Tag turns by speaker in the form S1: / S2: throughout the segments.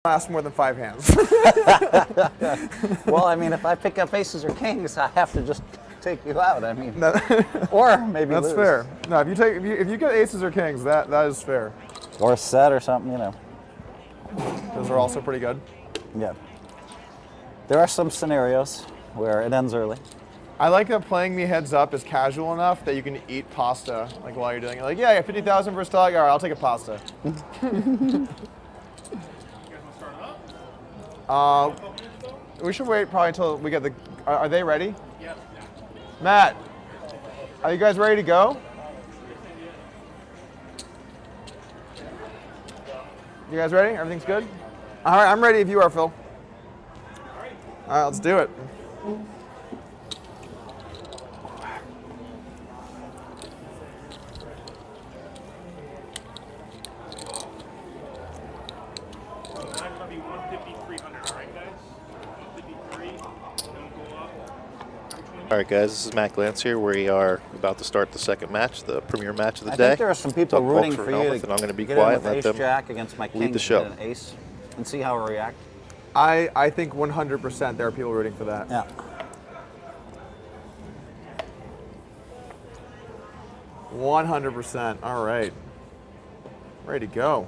S1: last more than 5 hands.
S2: Well, I mean, if I pick up aces or kings, I have to just take you out. I mean,
S1: No,
S2: or maybe
S1: that's
S2: lose.
S1: fair. No, if you get aces or kings, that is fair.
S2: Or a set or something, you know.
S1: Those are also pretty good.
S2: Yeah. There are some scenarios where it ends early.
S1: I like that playing me heads up is casual enough that you can eat pasta like while you're doing it. Like, yeah, I got 50,000 for a stock. All right, I'll take a pasta. We should wait probably until we get the. Are they ready?
S3: Yep.
S1: Matt, are you guys ready to go? You guys ready? Everything's good? All right, I'm ready if you are, Phil. All right, let's do it.
S3: All right, guys, this is Matt Glantz here. We are about to start the second match, the premier match of the
S2: I
S3: day.
S2: think there are some people
S3: Talk
S2: rooting
S3: Polk
S2: for you
S3: Hellmuth,
S2: to
S3: and I'm going to be
S2: get
S3: quiet
S2: in
S3: and
S2: with
S3: let
S2: ace
S3: them
S2: jack against my king
S3: lead the show.
S2: and an ace, and see how it react.
S1: I think 100% there are people rooting for that.
S2: Yeah.
S1: 100%. All right. Ready to go.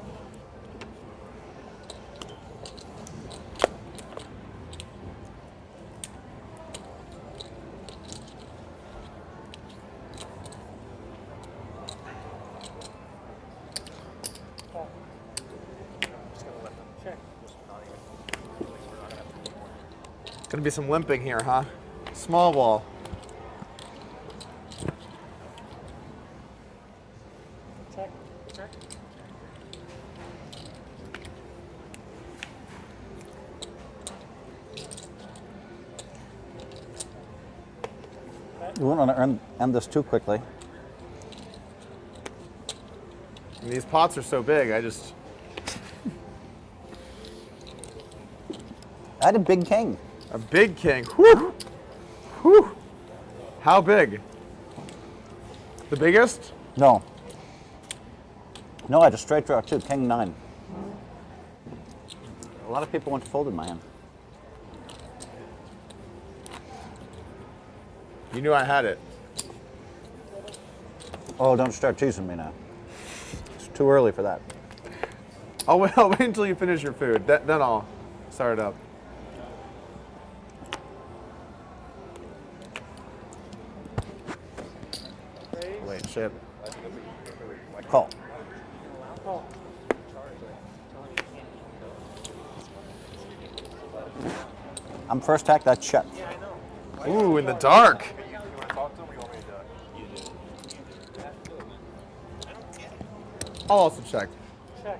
S1: Gonna be some limping here, huh? Small ball.
S4: Check. Check.
S2: You wouldn't want to end this too quickly.
S1: And these pots are so big, I
S2: had a big king.
S1: A big king. Whew. Whew. How big? The biggest?
S2: No. No, I had a straight draw too, king 9. A lot of people want to fold in my hand.
S1: You knew I had it.
S2: Oh, don't start teasing me now. It's too early for that.
S1: I'll wait until you finish your food. Then I'll start it up. Wait, shit.
S2: Call.
S4: Call.
S2: I'm first hack, that's check.
S1: Ooh, in the dark. I'll also check.
S4: Check.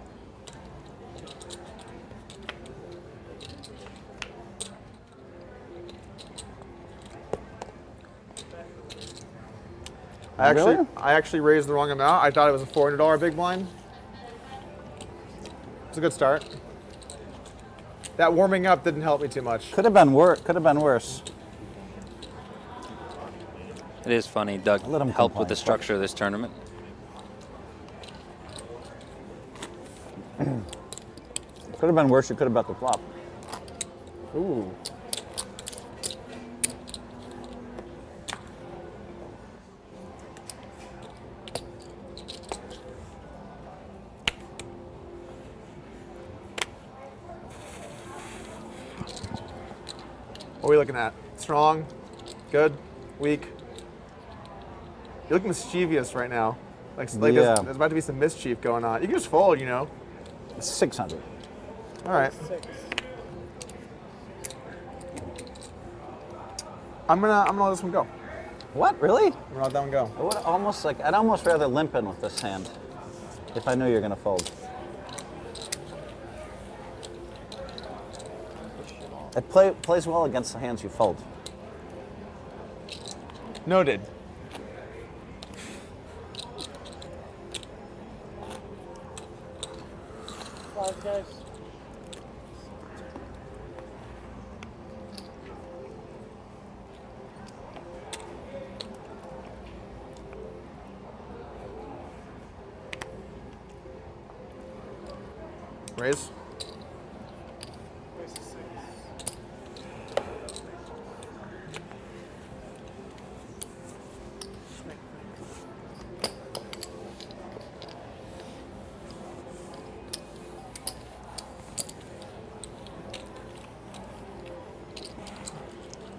S2: Really?
S1: I actually raised the wrong amount. I thought it was a $400 big blind. It's a good start. That warming up didn't help me too much.
S2: Could have been worse. Could have been worse.
S5: It is funny. Doug
S2: Let him
S5: helped with
S2: complain.
S5: the structure of this tournament.
S2: Could have been worse. You could have bet the flop.
S1: Ooh. What are we looking at? Strong? Good? Weak? You look mischievous right now. Like
S2: Yeah.
S1: there's about to be some mischief going on. You can just fold, you know.
S2: 600.
S1: All right.
S4: 6.
S1: I'm gonna let this one go.
S2: What? Really?
S1: I'm gonna let that one go.
S2: I'd almost rather limp in with this hand if I knew you're gonna fold. It plays well against the hands you fold.
S1: Noted.
S4: Five guys.
S1: Raise.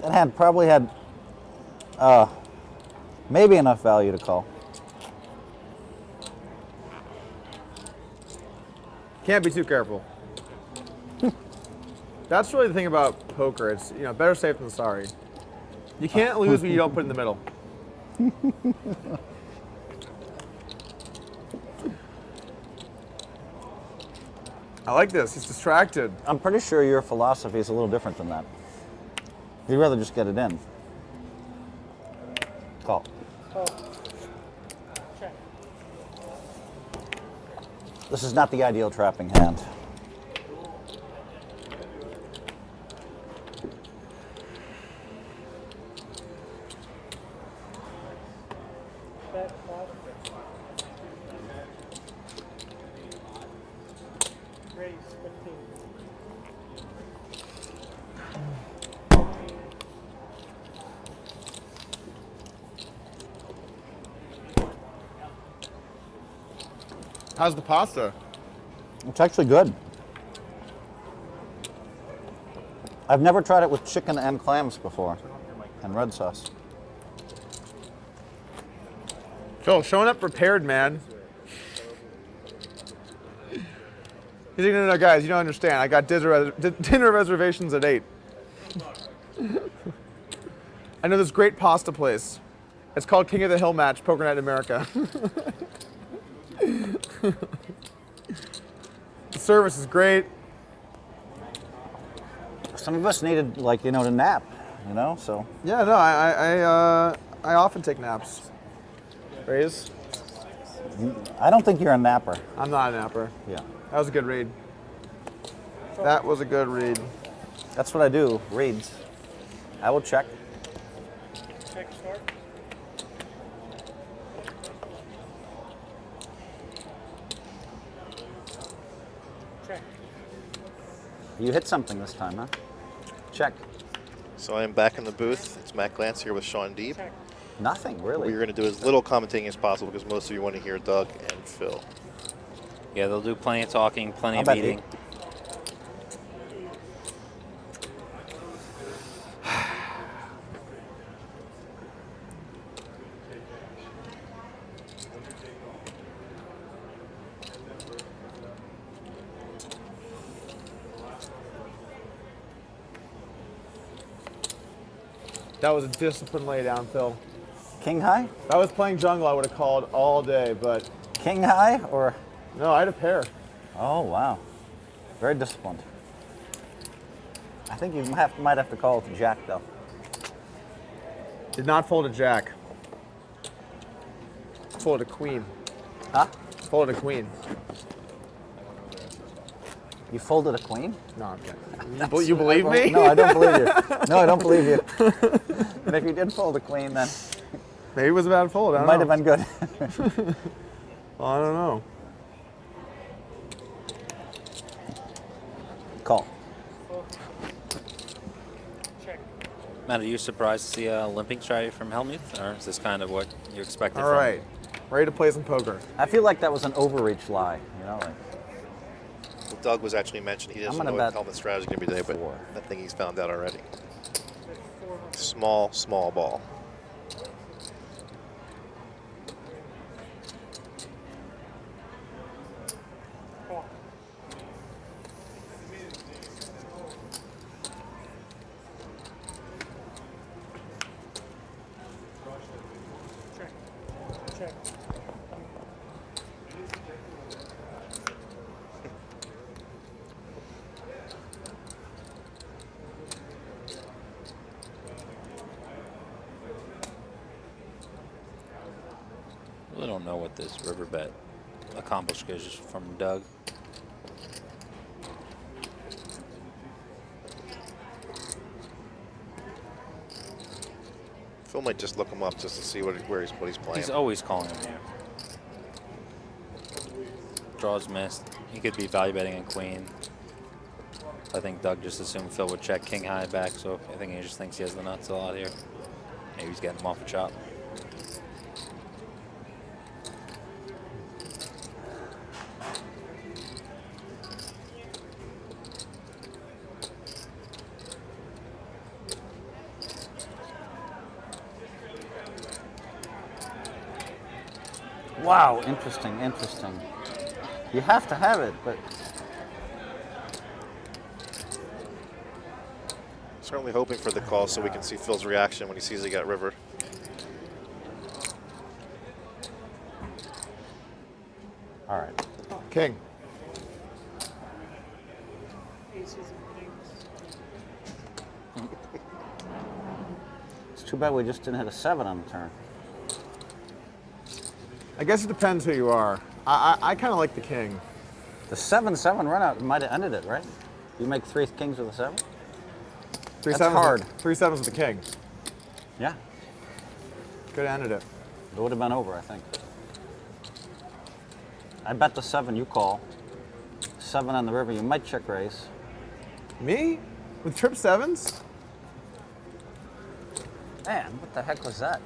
S2: That hand probably had maybe enough value to call.
S1: Can't be too careful. That's really the thing about poker. It's better safe than sorry. You can't lose what you don't put in the middle. I like this. He's distracted.
S2: I'm pretty sure your philosophy is a little different than that. You'd rather just get it in. Call.
S4: Call. Check.
S2: This is not the ideal trapping hand.
S4: Bet. Flop. Raise 15.
S1: How's the pasta?
S2: It's actually good. I've never tried it with chicken and clams before, and red sauce.
S1: Phil, showing up prepared, man. He's like, no, guys, you don't understand. I got dinner reservations at 8. I know this great pasta place. It's called King of the Hill Match, Poker Night in America. The service is great.
S2: Some of us needed, to nap, so.
S1: Yeah, no, I often take naps. Raise?
S2: I don't think you're a napper.
S1: I'm not a napper.
S2: Yeah.
S1: That was a good read. That was a good read.
S2: That's what I do, reads. I will check.
S4: Check start. Check.
S2: You hit something this time, huh? Check.
S3: So I am back in the booth. It's Matt Glantz here with Sean Deeb.
S4: Check.
S2: Nothing, really.
S3: We're going to do as little commentating as possible because most of you want to hear Doug and Phil.
S5: Yeah, they'll do plenty of talking, plenty
S2: I'll
S5: of
S2: bet
S5: eating.
S1: That was a disciplined laydown, Phil.
S2: King high?
S1: If I was playing jungle, I would have called all day, but
S2: King high or?
S1: no, I had a pair.
S2: Oh, wow. Very disciplined. I think you might have to call it the jack, though.
S1: Did not fold a jack. Folded a queen.
S2: Huh?
S1: Folded a queen.
S2: You folded a queen?
S1: No, I'm kidding. You believe me?
S2: No, I don't believe you. No, I don't believe you. And if you did fold a queen, then
S1: Maybe it was a bad fold. I
S2: it
S1: don't
S2: might
S1: know.
S2: have been good.
S1: Well, I don't know.
S2: Call.
S4: Check.
S5: Matt, are you surprised to see a limping strategy from Hellmuth, or is this kind of what you expected
S1: All
S5: from
S1: right. Ready to play some poker.
S2: I feel like that was an overreach lie,
S3: Well, Doug was actually mentioned he doesn't
S2: I'm
S3: know
S2: gonna
S3: what
S2: bet
S3: Helmut's strategy is going to be today, but
S2: 4.
S3: I think he's found out already.
S4: That's 400.
S3: Small ball.
S4: Call. Check. Check.
S5: I really don't know what this river bet accomplished goes from Doug.
S3: Phil might just look him up just to see what he's playing.
S5: He's always calling him here. Draws missed. He could be value betting a queen. I think Doug just assumed Phil would check king high back, so I think he just thinks he has the nuts a lot here. Maybe he's getting him off a chop.
S2: Wow, interesting, interesting. You have to have it, but
S3: Certainly hoping for the call so we can see Phil's reaction when he sees he got river.
S2: all right.
S1: King.
S4: Aces and kings.
S2: It's too bad we just didn't hit a 7 on the turn.
S1: I guess it depends who you are. I kind of like the king.
S2: The 7-7 run out might have ended it, right? You make 3 kings with a 7?
S1: Three
S2: That's
S1: sevens
S2: hard.
S1: 3 sevens with the king.
S2: Yeah.
S1: Could have ended it.
S2: It would have been over, I think. I bet the 7 you call. 7 on the river, you might check raise.
S1: Me? With trip sevens?
S2: Man, what the heck was that?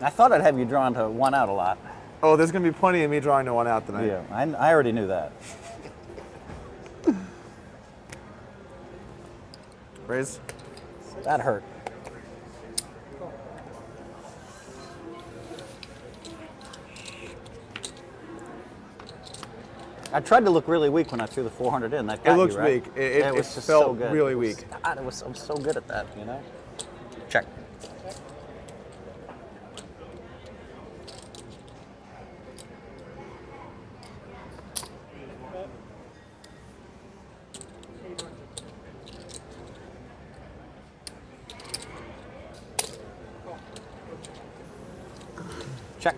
S2: I thought I'd have you drawn to 1 out a lot.
S1: Oh, there's going to be plenty of me drawing to 1 out tonight.
S2: Yeah, I already knew that.
S1: Raise.
S2: That hurt. I tried to look really weak when I threw the 400 in. That got
S1: It looks
S2: you, right?
S1: weak. It
S2: was just
S1: felt
S2: so good.
S1: really weak.
S2: God, I'm so good at that, you know? Check.
S4: Bet. 800. Call.
S2: Check.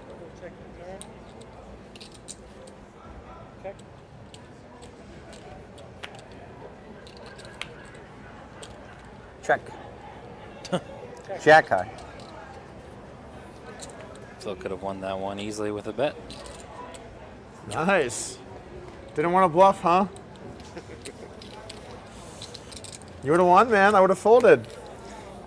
S4: Double check the turn. Check.
S2: Check. Jack high.
S5: Phil could have won that one easily with a bet.
S1: Nice. Didn't want to bluff, huh? You would have won, man. I would have folded.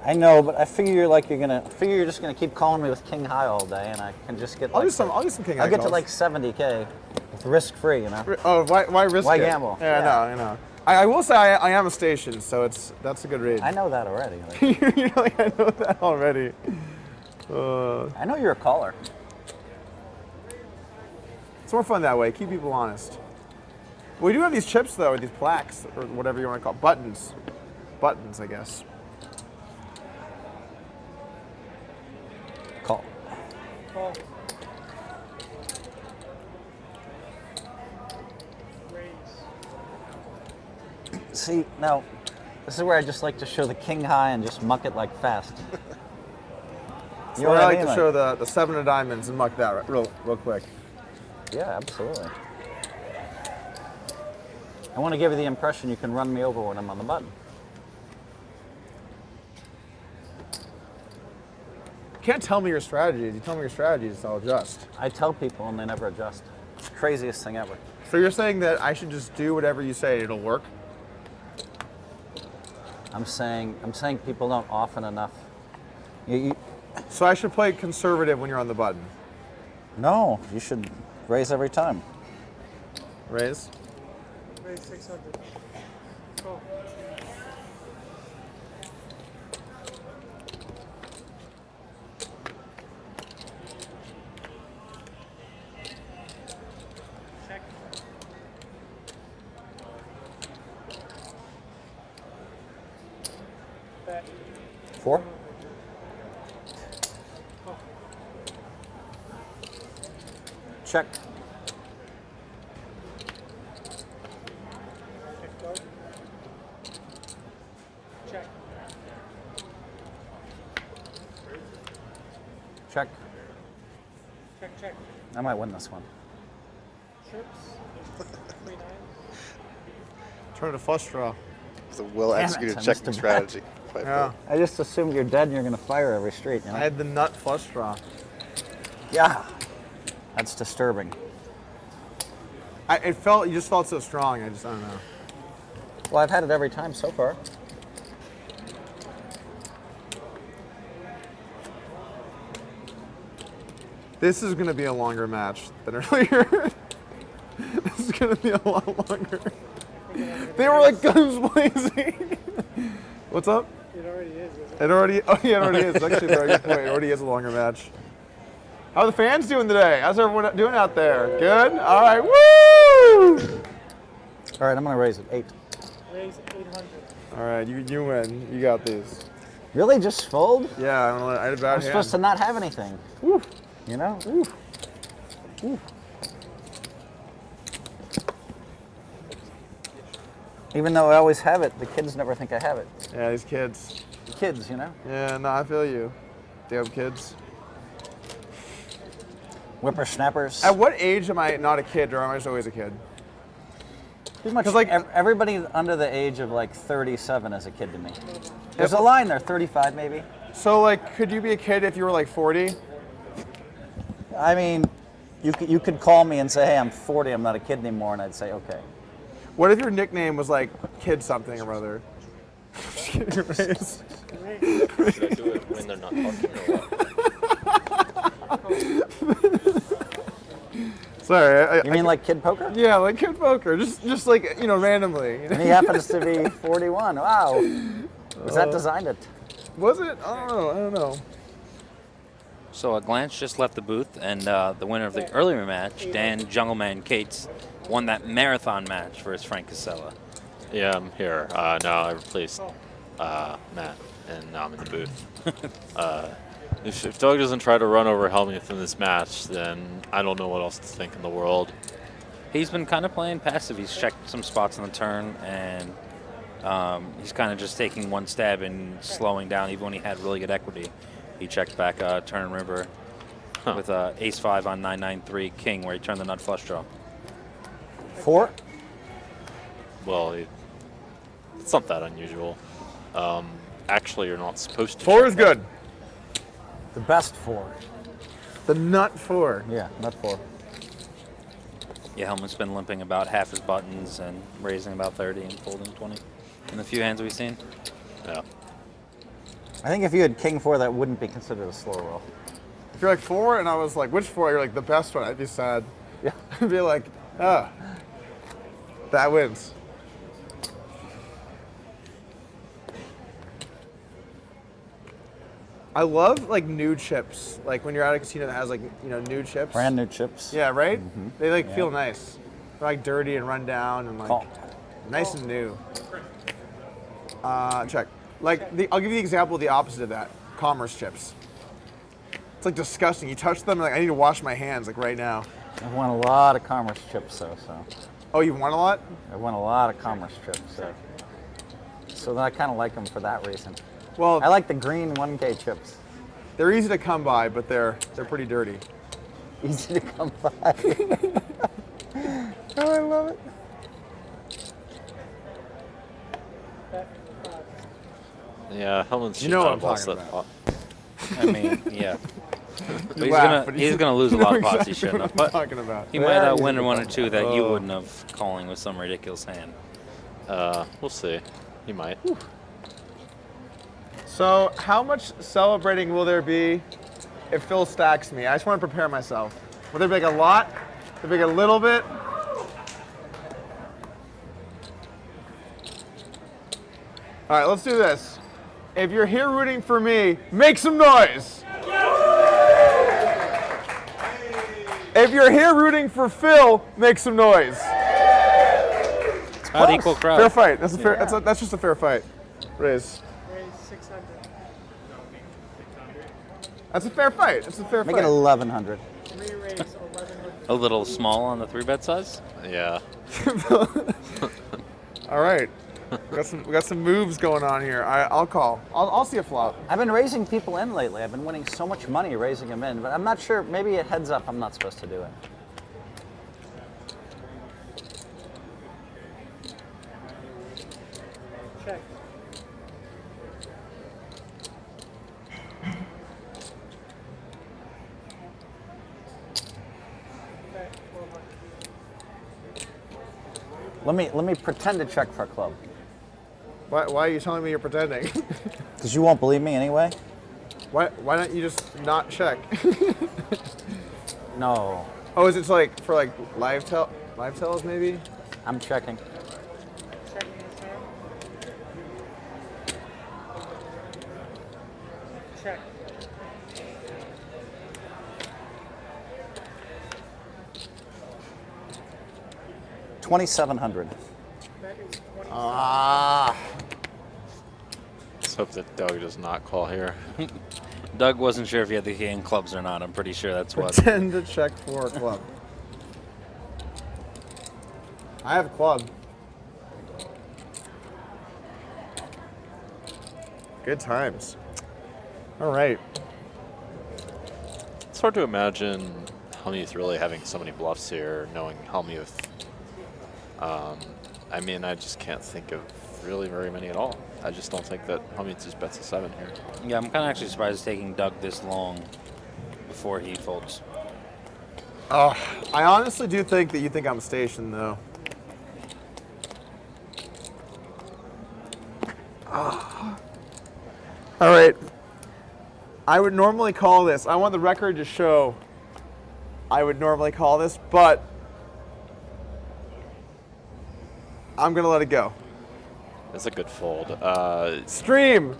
S2: I know, but I figure you're just gonna keep calling me with king high all day, and I can just get.
S1: I'll
S2: like,
S1: do some king.
S2: I'll
S1: high
S2: get to
S1: calls.
S2: like 70K with risk free, you know.
S1: Oh, why risk
S2: Why
S1: it?
S2: gamble?
S1: Yeah,
S2: Yeah.
S1: I know. I will say I am a station, so that's a good read.
S2: I know that already. Like,
S1: You're like, I know that already.
S2: I know you're a caller.
S1: It's more fun that way. Keep people honest. We do have these chips though, or these plaques, or whatever you want to call it. Buttons. Buttons, I guess.
S2: Call.
S4: Call. Raise.
S2: See, now, this is where I just like to show the king high and just muck it like fast.
S1: So I like to show the 7 of diamonds and muck that real quick.
S2: Yeah, absolutely. I want to give you the impression you can run me over when I'm on the button.
S1: You can't tell me your strategies. You tell me your strategies, I'll adjust.
S2: I tell people and they never adjust. It's the craziest thing ever.
S1: So you're saying that I should just do whatever you say, it'll work?
S2: I'm saying people don't often enough.
S1: So I should play conservative when you're on the button.
S2: No, you should raise every time.
S1: Raise.
S4: Raise 600. Call. Check. Bet.
S2: 4?
S4: Call.
S2: Check.
S4: Check dog. Check.
S2: Check.
S4: Check.
S2: I might win this one.
S4: Trips. 3 9.
S1: Turn to flush draw.
S3: It's a well-executed
S2: I
S3: checking
S2: missed a
S3: strategy. by
S1: Yeah.
S3: Phil.
S2: I just assumed you're dead and you're going to fire every street, you know?
S1: I had the nut flush draw.
S2: Yeah. That's disturbing.
S1: You just felt so strong. I don't know.
S2: Well, I've had it every time so far.
S1: This is going to be a longer match than earlier. This is going to be a lot longer. They were like guns blazing. What's up?
S4: It already is, isn't it?
S1: It already, oh yeah, it already is. It's actually a very good point. It already is a longer match. How are the fans doing today? How's everyone doing out there? Good? All right, woo!
S2: All right, I'm gonna raise it 8.
S4: Raise 800.
S1: All right, you win. You got these.
S2: Really, just fold?
S1: Yeah, I had a bad
S2: I'm
S1: hand.
S2: supposed to not have anything.
S1: Woo.
S2: You know?
S1: Woo.
S2: Even though I always have it, the kids never think I have it.
S1: Yeah, these kids.
S2: The kids, you know?
S1: Yeah, no, I feel you. Damn kids.
S2: Whippersnappers.
S1: At what age am I not a kid, or am I just always a kid?
S2: Pretty much
S1: 'Cause, like-
S2: everybody under the age of like 37 is a kid to me. There's a line there, 35 maybe.
S1: So, like, could you be a kid if you were like 40?
S2: I mean, you could call me and say, hey, I'm 40, I'm not a kid anymore, and I'd say, okay.
S1: What if your nickname was like Kid something or other? Your face.
S6: Should I do it when they're not talking or what?
S1: Sorry.
S2: You mean like Kid Poker?
S1: Yeah, like Kid Poker, just like randomly. You know?
S2: And he happens to be 41. Wow. Was that designed it?
S1: Was it? I don't know.
S5: So Glance just left the booth, and the winner of the earlier match, Dan Jungleman Cates, won that marathon match versus Frank Casella.
S6: Yeah, I'm here. Now I replaced Matt, and now I'm in the booth. If Doug doesn't try to run over Hellmuth in this match, then I don't know what else to think in the world.
S5: He's been kind of playing passive. He's checked some spots on the turn, and he's kind of just taking one stab and slowing down. Even when he had really good equity, he checked back turn and river with ace-5 on 9-9-3 king, where he turned the nut flush draw.
S2: 4?
S6: Well, it's not that unusual. Actually, you're not supposed to.
S1: 4
S6: check
S1: is
S6: that.
S1: good.
S2: The best 4.
S1: The nut 4.
S2: Yeah, not 4.
S5: Yeah, Hellmuth's been limping about half his buttons and raising about 30 and folding 20 in the few hands we've seen.
S6: Yeah.
S2: I think if you had King 4, that wouldn't be considered a slow roll.
S1: If you're like 4 and I was like, which 4? You're like the best one. I'd be sad.
S2: Yeah.
S1: I'd be like, that wins. I love like new chips. Like when you're at a casino that has like new chips.
S2: Brand new chips.
S1: Yeah, right. They like
S2: Yeah.
S1: feel nice. They're like dirty and run down and like
S2: Call.
S1: nice and new. Check. Like I'll give you the example of the opposite of that. Commerce chips. It's like disgusting. You touch them, like I need to wash my hands like right now.
S2: I've won a lot of commerce chips, so
S1: Oh, you've won a lot?
S2: I've won a lot of commerce chips, so I kind of like them for that reason.
S1: Well,
S2: I like the green 1K chips.
S1: they're easy to come by, but they're pretty dirty.
S2: Easy to come by. Oh, I love it.
S6: Yeah, Hellman's
S1: You know what
S6: shooting
S1: I'm
S6: out
S1: talking
S6: that
S1: about.
S5: I mean, yeah. But
S1: laugh, but
S5: he's
S1: you
S5: gonna lose a
S1: know
S5: lot of pots he
S1: exactly
S5: shouldn't
S1: what
S5: have.
S1: I'm
S5: But
S1: talking about.
S5: he might
S2: Yeah,
S5: win
S2: he's
S5: one or two that you
S1: Oh.
S5: wouldn't have calling with some ridiculous hand.
S6: We'll see. He might.
S1: So, how much celebrating will there be if Phil stacks me? I just want to prepare myself. Will there be like a lot? Will there be like a little bit? All right, let's do this. If you're here rooting for me, make some noise. If you're here rooting for Phil, make some noise.
S5: About equal crowd.
S1: Fair fight. That's a fair. That's just a fair fight. Raise.
S4: Raise 600.
S1: That's a fair fight. That's a fair
S2: Make
S1: fight.
S2: it 1100.
S4: Re-raise 1100.
S5: A little small on the 3-bet size.
S6: Yeah.
S1: All right. We got some moves going on here. I'll call. I'll see a flop.
S2: I've been raising people in lately. I've been winning so much money raising them in, but I'm not sure. Maybe a heads up, I'm not supposed to do it.
S4: Check. Okay, 1200.
S2: Let me pretend to check for a club.
S1: Why are you telling me you're pretending?
S2: Because you won't believe me anyway?
S1: why don't you just not check?
S2: No,
S1: Oh, is it like for like live tells maybe?
S2: I'm checking.
S4: Checking Check.
S2: 2,700.
S4: That is 20.
S1: Ah.
S6: Let's hope that Doug does not call here.
S5: Doug wasn't sure if he had the king clubs or not. I'm pretty sure that's what.
S1: Pretend to check for a club. I have a club. Good times. All right.
S6: It's hard to imagine Hellmuth really having so many bluffs here, knowing Hellmuth. I mean, I just can't think of really very many at all. I just don't think that Hellmuth just bets a 7 here.
S5: Yeah, I'm kind of actually surprised it's taking Doug this long before he folds.
S1: Oh, I honestly do think that you think I'm stationed, though. Ah. All right. I would normally call this. I want the record to show I would normally call this, but I'm going to let it go.
S6: It's a good fold.
S1: Stream.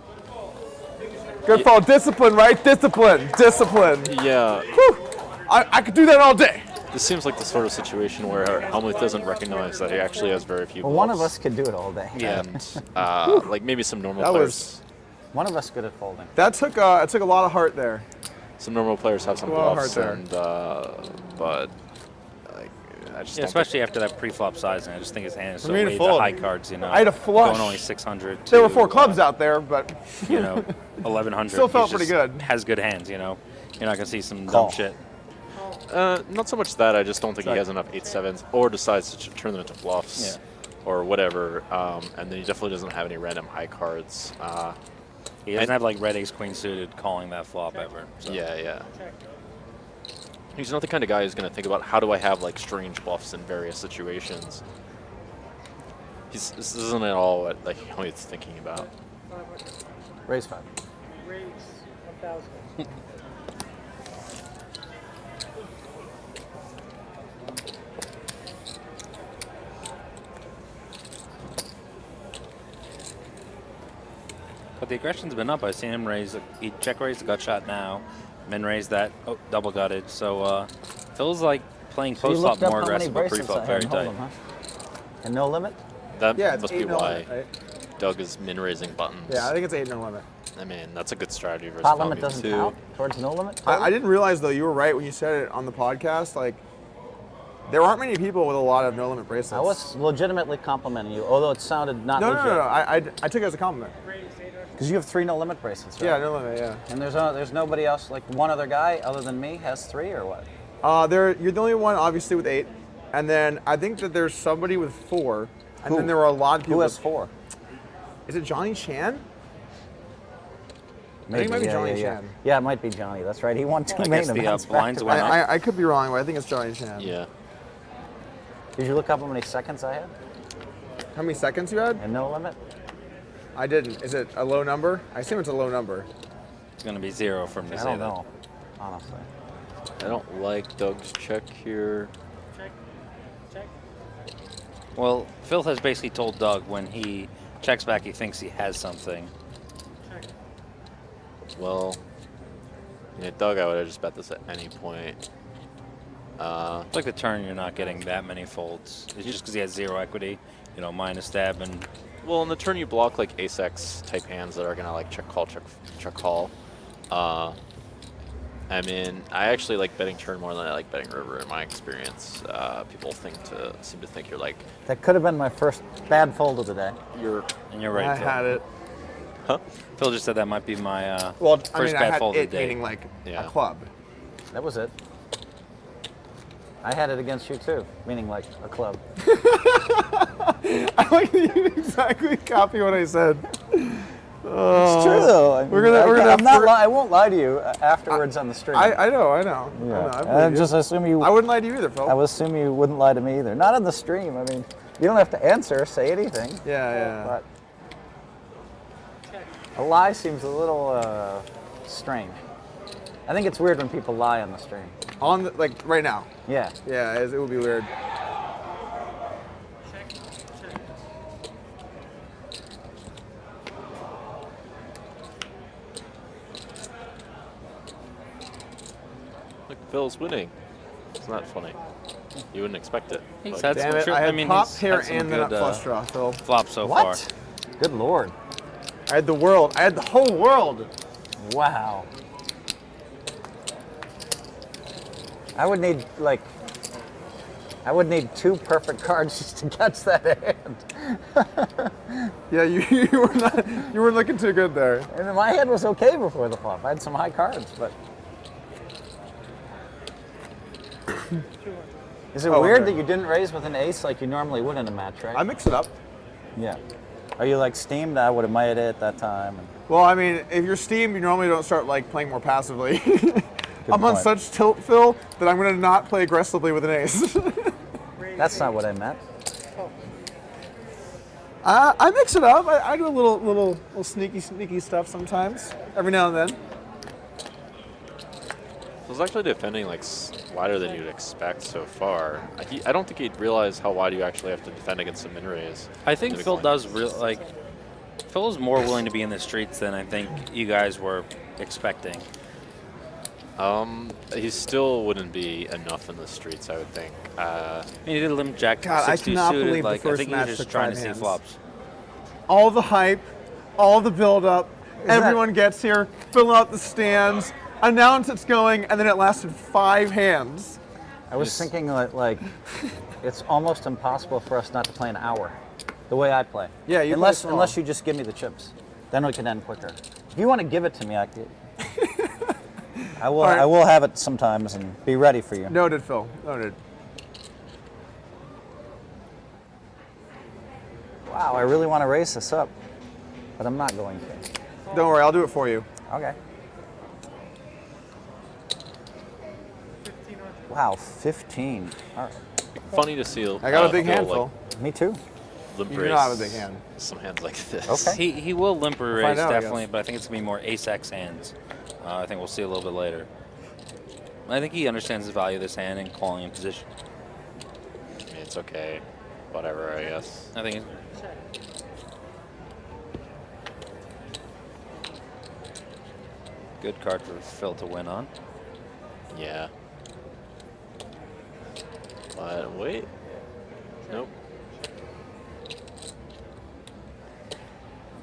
S1: Good fold. Discipline, right? Discipline. Discipline.
S6: Yeah,
S1: Whew. I could do that all day.
S6: this seems like the sort of situation where Hellmuth doesn't recognize that he actually has very few
S2: Well,
S6: bluffs.
S2: one of us could do it all day.
S5: Yeah.
S6: And like maybe some normal
S1: That
S6: players.
S1: was
S2: One of us good at folding.
S1: that took a lot of heart there.
S6: Some normal players have some
S1: Well,
S6: bluffs,
S1: hard
S6: and but like, I just
S5: Yeah,
S6: don't
S5: especially after that pre-flop sizing. I just think his hand is so
S1: For me to
S5: way the
S1: fold,
S5: high cards, you know.
S1: I had a flush.
S5: Going only 600.
S1: There were
S5: to,
S1: 4 clubs out there, but
S5: You know, 1100.
S1: Still felt
S5: He's
S1: pretty
S5: just
S1: good.
S5: Has good hands, you know. You're not gonna see some
S2: Call.
S5: dumb shit.
S6: Not so much that. I just don't think
S1: Sorry.
S6: he has enough 8-7s, or decides to turn them into bluffs, or whatever. And then he definitely doesn't have any random high cards.
S5: He doesn't have like red ace queen suited calling that flop ever. So.
S6: Yeah, yeah.
S4: Check.
S6: He's not the kind of guy who's going to think about how do I have like strange bluffs in various situations. This isn't at all what like Hellmuth's thinking about.
S4: 500.
S2: Raise 5.
S4: Raise 1,000.
S5: But the aggression's been up. I've seen him raise. He check raised the gut shot now, min raised that. Oh, double gutted. So feels like playing
S2: So you
S5: post flop
S2: looked up
S5: more
S2: how many
S5: aggressive, but
S2: bracelets
S5: pre flop
S2: I
S5: very
S2: had in
S5: tight.
S2: Hold'em, huh? And no limit?
S6: That
S1: yeah, it's
S6: must
S1: 8
S6: be
S1: no
S6: why
S1: limit, right?
S6: Doug is min raising buttons.
S1: Yeah, I think it's 8 no limit.
S6: I mean, that's a good strategy versus
S2: Pot limit
S6: Hellmuth,
S2: doesn't
S6: too.
S2: count towards no limit?
S1: I didn't realize though you were right when you said it on the podcast. Like, there aren't many people with a lot of no limit bracelets.
S2: I was legitimately complimenting you, although it sounded not
S1: No.
S2: legit.
S1: I took it as a compliment.
S4: Raise 800.
S2: Because you have 3 no limit bracelets, right?
S1: Yeah, no limit. Yeah.
S2: And there's nobody else, like one other guy other than me has 3 or what?
S1: You're the only one, obviously, with 8, and then I think that there's somebody with 4, and
S2: Who?
S1: then there were a lot of people.
S2: Who has
S1: with,
S2: 4?
S1: Is it Johnny Chan?
S2: Maybe,
S1: it might be
S2: yeah,
S1: Johnny
S2: yeah,
S1: Chan.
S2: Yeah, it might be Johnny. That's right. He won 2
S5: I
S2: main
S5: guess the,
S2: events.
S5: blinds
S2: back to
S5: went
S2: back.
S5: up.
S1: I could be wrong, but I think it's Johnny Chan.
S6: Yeah.
S2: Did you look up how many seconds I had?
S1: How many seconds you had?
S2: And no limit?
S1: I didn't. Is it a low number? I assume it's a low number.
S5: It's gonna be 0 for him to
S2: I
S5: say
S2: don't
S5: that.
S2: know, honestly.
S6: I don't like Doug's check here.
S4: Check. Check.
S5: Well, Phil has basically told Doug when he checks back, he thinks he has something.
S4: Check.
S6: Well, yeah, Doug, I would have just bet this at any point.
S5: It's like the turn, you're not getting that many folds. It's just because he has 0 equity, you know, minus stab and.
S6: Well, in the turn you block like ace-x type hands that are gonna like check call. I mean, I actually like betting turn more than I like betting river in my experience. People seem to think you're like
S2: That could have been my first bad fold of the day.
S6: you're.
S5: And you're right,
S1: I
S5: Phil.
S1: had it.
S6: Huh?
S5: Phil just said that might be my
S1: Well,
S5: first
S1: I mean, I
S5: bad
S1: had
S5: fold of
S1: it
S5: the day.
S1: meaning like
S6: Yeah.
S1: a club.
S2: That was it. I had it against you too, meaning like a club.
S1: I like that you exactly copy what I said.
S2: It's true though. I mean,
S1: We're gonna
S2: I'm not
S1: fir-
S2: I won't lie to you afterwards on the stream.
S1: I know.
S2: yeah.
S1: I believe
S2: I
S1: you.
S2: just assume you.
S1: I wouldn't lie to you either, Phil.
S2: I would assume you wouldn't lie to me either. Not on the stream. I mean, you don't have to answer, say anything.
S1: Yeah.
S2: But a lie seems a little strange. I think it's weird when people lie on the stream.
S1: On the, like right now.
S2: Yeah.
S1: Yeah, it would be weird.
S4: Check. Check.
S6: Phil's winning. It's not funny. You wouldn't expect it.
S5: He's
S6: but-
S5: had
S1: Damn
S5: some
S1: it,
S5: true-
S1: I had
S5: mean,
S1: pop
S5: he's
S1: here
S5: had some
S1: and then a
S5: good,
S1: flush draw, Phil.
S5: flops so
S2: What?
S5: far.
S2: Good lord.
S1: I had the world. I had the whole world.
S2: Wow. I would need two perfect cards just to catch that hand.
S1: Yeah, you weren't looking too good there.
S2: And my hand was okay before the flop. I had some high cards, but. Is it
S1: Oh,
S2: weird
S1: okay.
S2: that you didn't raise with an ace like you normally would in a match, right?
S1: I mix it up.
S2: Yeah. Are you like steamed? I would have made it at that time.
S1: Well, I mean, if you're steamed, you normally don't start like playing more passively. I'm on
S2: point.
S1: such tilt, Phil, that I'm going to not play aggressively with an ace.
S2: That's not what I meant.
S1: I mix it up. I do a little sneaky stuff sometimes, every now and then.
S6: Phil's actually defending like wider than you'd expect so far. I don't think he'd realize how wide you actually have to defend against a min raise.
S5: I think
S6: in the
S5: Phil
S6: coin.
S5: does Phil is more willing to be in the streets than I think you guys were expecting.
S6: He still wouldn't be enough in the streets, I would think.
S5: I mean, he did limp jack
S1: God, I
S5: 60
S1: cannot
S5: suited.
S1: believe the
S5: Like I
S1: first
S5: think he
S1: match
S5: was just
S1: took
S5: trying
S1: 5
S5: to see
S1: hands.
S5: flops.
S1: All the hype, all the build-up,
S2: that-
S1: everyone gets here, fill out the stands, announce it's going, and then it lasted 5 hands.
S2: I was thinking like it's almost impossible for us not to play an hour, the way I play.
S1: Yeah, you play
S2: unless
S1: small.
S2: unless you just give me the chips, then we can end quicker. If you want to give it to me, I could. I will.
S1: All right.
S2: I will have it sometimes and be ready for you.
S1: Noted, Phil. Noted.
S2: Wow, I really want to raise this up, but I'm not going to.
S1: Don't worry, I'll do it for you.
S2: Okay. Wow, 15. All right.
S6: Funny to see.
S1: I got a big
S6: Phil,
S1: hand,
S6: like,
S1: Phil.
S2: Me too.
S6: limp
S1: You do
S6: raise
S1: not have a big hand.
S6: some hands like this.
S2: Okay.
S5: He will limper
S1: We'll find
S5: raise
S1: out, I
S5: definitely,
S1: guess.
S5: but I think it's gonna be more ace-x hands. I think we'll see a little bit later. I think he understands the value of this hand and calling in position.
S6: I mean, it's okay. Whatever, I guess.
S5: I think good card for Phil to win on.
S6: Yeah. But wait. Nope.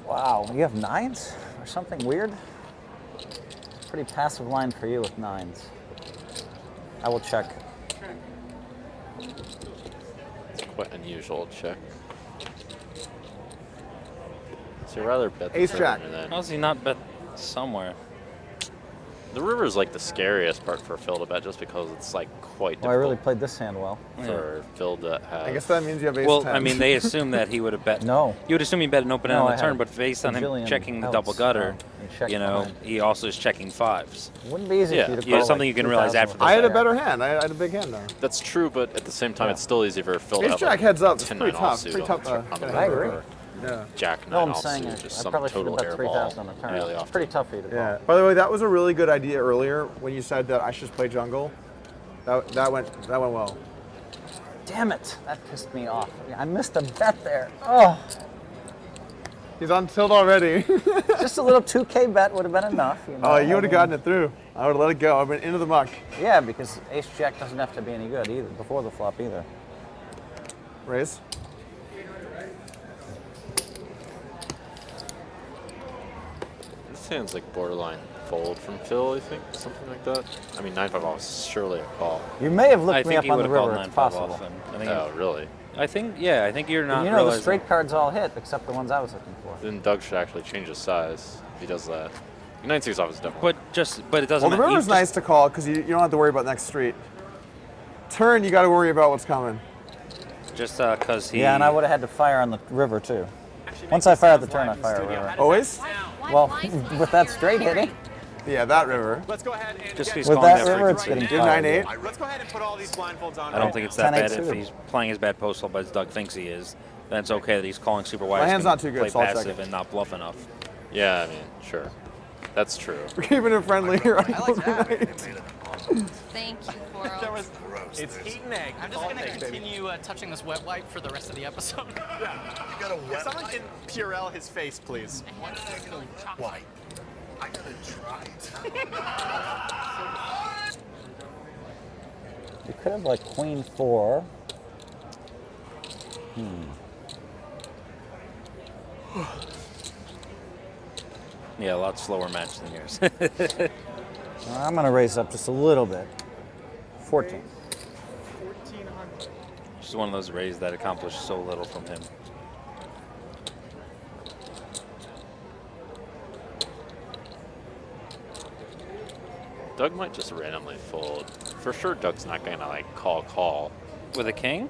S2: Wow, you have 9s or something weird? It's a pretty passive line for you with 9s. I will check.
S6: It's quite unusual check. So you rather bet the
S1: Ace
S6: turn
S1: jack.
S6: and then
S5: How does he not bet somewhere?
S6: the river is like the scariest part for Phil to bet, just because it's like quite
S2: Well, I really
S6: difficult
S2: played this hand well.
S6: for Phil to have.
S1: I guess that means you have ace
S5: Well,
S1: 10.
S5: I mean, they assume that he would have bet.
S2: No.
S5: You would assume he bet an open end
S2: No,
S5: on
S2: I
S5: the turn,
S2: had
S5: but based on him
S2: bajillion
S5: checking the
S2: outs.
S5: double gutter,
S2: Oh, he checked
S5: you know,
S2: behind.
S5: he also is checking 5s.
S2: Wouldn't be easy
S6: Yeah.
S2: for you to
S5: Yeah,
S2: call
S5: something
S2: like
S5: you can realize
S2: 2,000
S5: after
S2: with
S5: the
S1: I had a
S2: this
S1: better
S2: hand.
S1: hand. I had a big hand, though.
S6: That's true, but at the same time,
S2: Yeah.
S6: it's still easy for Phil to
S1: Ace
S6: have
S1: jack
S6: like
S1: heads up. It's
S6: 10-9
S1: pretty tough.
S6: offsuit
S1: Pretty
S6: on
S1: tough.
S6: the on the
S2: I
S6: river.
S2: agree.
S1: Yeah.
S6: Jack 9
S2: No, I'm
S6: offsuit,
S2: saying
S6: just
S2: I
S6: some
S2: probably should
S6: total
S2: have bet
S6: airball
S2: 3,000 on the turn.
S6: really
S2: It's
S6: often.
S2: pretty tough for you to call.
S1: Yeah. By the way, that was a really good idea earlier when you said that I should just play jungle. That went well.
S2: Damn it, that pissed me off. I missed a bet there. Oh,
S1: He's on tilt already.
S2: just a little 2K bet would have been enough. You know?
S1: Oh, you would
S2: I
S1: have
S2: mean,
S1: gotten it through. I would have let it go. I've been into the muck.
S2: Yeah, because Ace Jack doesn't have to be any good either before the flop either.
S1: Raise.
S6: This hand's like borderline fold from Phil, I think, something like that. I mean, 9-5 off is surely a call.
S2: You may have
S5: I
S2: looked me
S5: think
S2: up
S5: he
S2: on
S5: would
S2: the
S5: have called
S2: river. It's
S5: 9-5
S2: possible.
S5: off. And I think,
S6: Oh, really?
S5: I think, yeah, I think you're not.
S2: You know, the
S5: realizing-
S2: straight cards all hit except the ones I was looking for.
S6: Then Doug should actually change his size if he does that. 9-6 off is definitely.
S5: But it doesn't.
S1: Well, the
S5: matter.
S1: river's
S5: He's
S1: nice
S5: just-
S1: to call because you don't have to worry about next street. Turn, you got to worry about what's coming.
S5: Just because he.
S2: Yeah, and I would have had to fire on the river too. Once I fire the turn, I fire a river.
S1: Always?
S2: Well, with that straight hitting,
S1: Yeah, that river.
S7: Let's go ahead and
S5: Just
S7: get-
S5: he's
S2: with
S5: calling
S2: that
S5: that
S2: river, it's
S5: frequency.
S2: getting
S1: You're
S2: fired.
S1: 9-8?
S7: All right, let's go ahead and put all these blindfolds on.
S5: I don't think it's that
S2: 10-8
S5: bad if
S2: too.
S5: he's playing his bad post flop as Doug thinks he is. Then it's okay that he's calling super wide.
S1: My hand's not too good,
S5: Play
S1: so I'll check
S5: passive
S1: it.
S5: and not bluff enough.
S6: Yeah, I mean, sure. That's true.
S1: We're keeping it friendly here on
S7: I like that.
S8: Thank you, Coral.
S7: That was it's heat and egg.
S9: I'm just going to continue touching this wet wipe for the rest of the episode.
S7: If someone can Purell his face, please.
S2: You could have like queen 4.
S5: Yeah, a lot slower match than yours.
S2: I'm going to raise up just a little bit. 14.
S4: 1400.
S5: Just one of those raises that accomplished so little from him.
S6: Doug might just randomly fold. For sure, Doug's not gonna like call.
S5: With a king?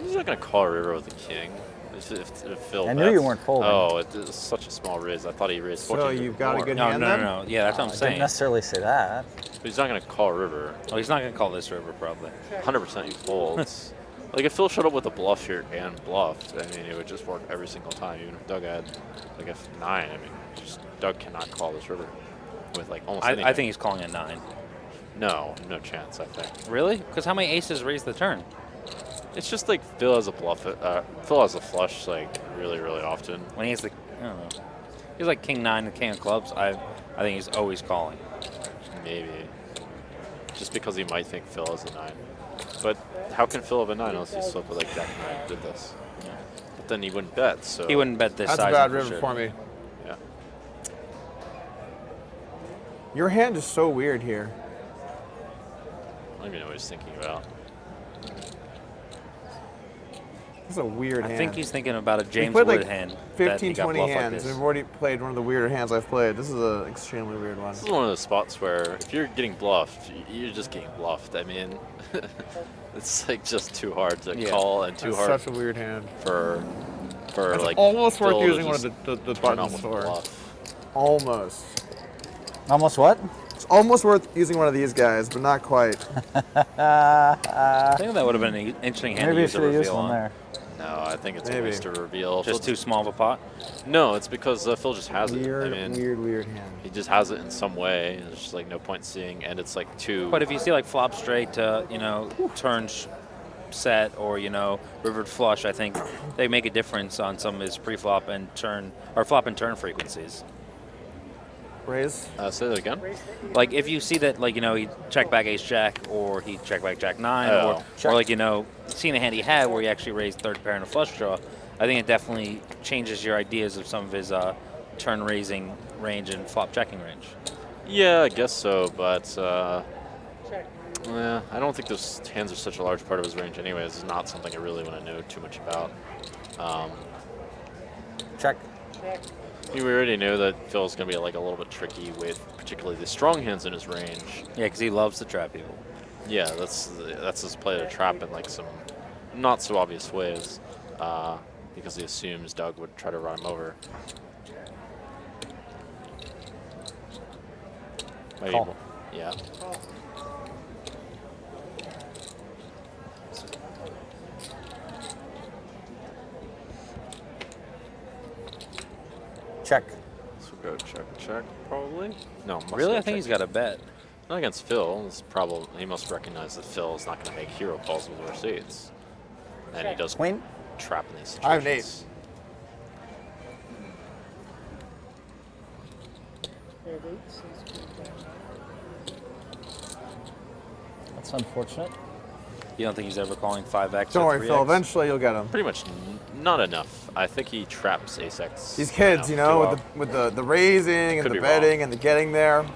S6: He's not gonna call river with a king. If Phil
S2: I knew you
S6: bets.
S2: weren't folding.
S6: Oh, it's such a small raise. I thought he raised 14.
S1: So you've got a good
S5: No,
S1: hand
S5: no,
S1: then?
S5: no, no. Yeah, that's what I'm
S2: I didn't
S5: saying.
S2: necessarily say that.
S6: But he's not gonna call river.
S5: Oh, he's not going to call this river, probably.
S6: 100% he folds. Like if Phil showed up with a bluff here and bluffed, I mean, it would just work every single time. Even if Doug had like a 9, I mean, just Doug cannot call this river with like almost anything.
S5: I think he's calling a 9.
S6: No chance. I think
S5: Really? Because how many aces raise the turn?
S6: it's just like Phil has a bluff. Phil has a flush like really often.
S5: When he has the, I don't know. He's like king 9, the king of clubs. I think he's always calling.
S6: Maybe just because he might think Phil has a 9. But how can Phil have a 9 unless he slipped with like Jack 9 did this? But then he wouldn't bet. So
S5: He wouldn't bet this
S1: That's a
S5: size.
S1: bad
S5: for
S1: river
S5: sure.
S1: for me.
S6: Yeah.
S1: Your hand is so weird here.
S6: I don't even know what he's thinking about.
S1: This is a weird
S5: I
S1: hand.
S5: think he's thinking about a
S1: We've
S5: James
S1: played
S5: Wood
S1: like
S5: hand.
S1: 15,
S5: that he got
S1: 20
S5: bluffed like
S1: hands.
S5: this.
S1: We've already played one of the weirder hands I've played. This is an extremely weird one.
S6: This is one of those spots where if you're getting bluffed, you're just getting bluffed. I mean, it's like just too hard to call and too
S1: That's
S6: hard
S1: such a weird hand.
S6: for
S1: It's
S6: like
S1: almost
S6: Phil
S1: worth
S6: to
S1: using one of
S6: just
S1: the
S6: turn
S1: buttons
S6: off with
S1: for.
S6: bluff.
S1: Almost.
S2: Almost what?
S1: It's almost worth using one of these guys, but not quite.
S5: I think that would have been an interesting hand
S2: Maybe
S5: to
S2: you
S5: use a
S2: should have used
S5: reveal
S2: one
S5: on.
S2: there.
S6: No, I think it's a
S1: Maybe.
S6: waste to reveal.
S5: Just
S6: Phil
S5: too small of a pot.
S6: No, it's because Phil just has
S1: Weird,
S6: it. I mean,
S1: weird hand.
S6: he just has it in some way. And there's just like no point seeing, and it's like too.
S5: But if you see like flop straight to, turn set or, rivered flush, I think they make a difference on some of his pre-flop and turn, or flop and turn frequencies.
S1: Raise.
S6: Say that again.
S5: Like if you see that, he check back ace jack or he check back jack 9
S6: Oh.
S5: or like, seeing a hand he had where he actually raised third pair and a flush draw, I think it definitely changes your ideas of some of his turn raising range and flop checking range.
S6: Yeah, I guess so, but
S4: Check.
S6: yeah, I don't think those hands are such a large part of his range anyways. It's not something I really want to know too much about.
S2: Check.
S4: Check.
S6: We already know that Phil's going to be like a little bit tricky with particularly the strong hands in his range.
S5: Yeah, because he loves to trap people.
S6: Yeah, that's his play to trap in like some not so obvious ways, because he assumes Doug would try to run him over. Maybe
S2: Call.
S6: more- Yeah.
S2: Check.
S6: So go check, probably. No, must
S5: Really?
S6: go
S5: I think
S6: check.
S5: he's got a bet.
S6: Not against Phil. It's probably he must recognize that Phil is not going to make hero calls with worse eights, and he does
S2: Queen.
S6: trap in these situations.
S1: I have an 8.
S4: We have 8 since we've done
S2: That's unfortunate.
S5: You don't think he's ever calling 5x
S1: Don't
S5: or
S1: worry,
S5: 3x?
S1: Phil. Eventually you'll get him.
S6: Pretty much not enough. I think he traps ace X.
S1: These kids,
S6: enough to,
S1: with the raising and
S6: Could
S1: the
S6: be
S1: betting
S6: wrong.
S1: and the getting there.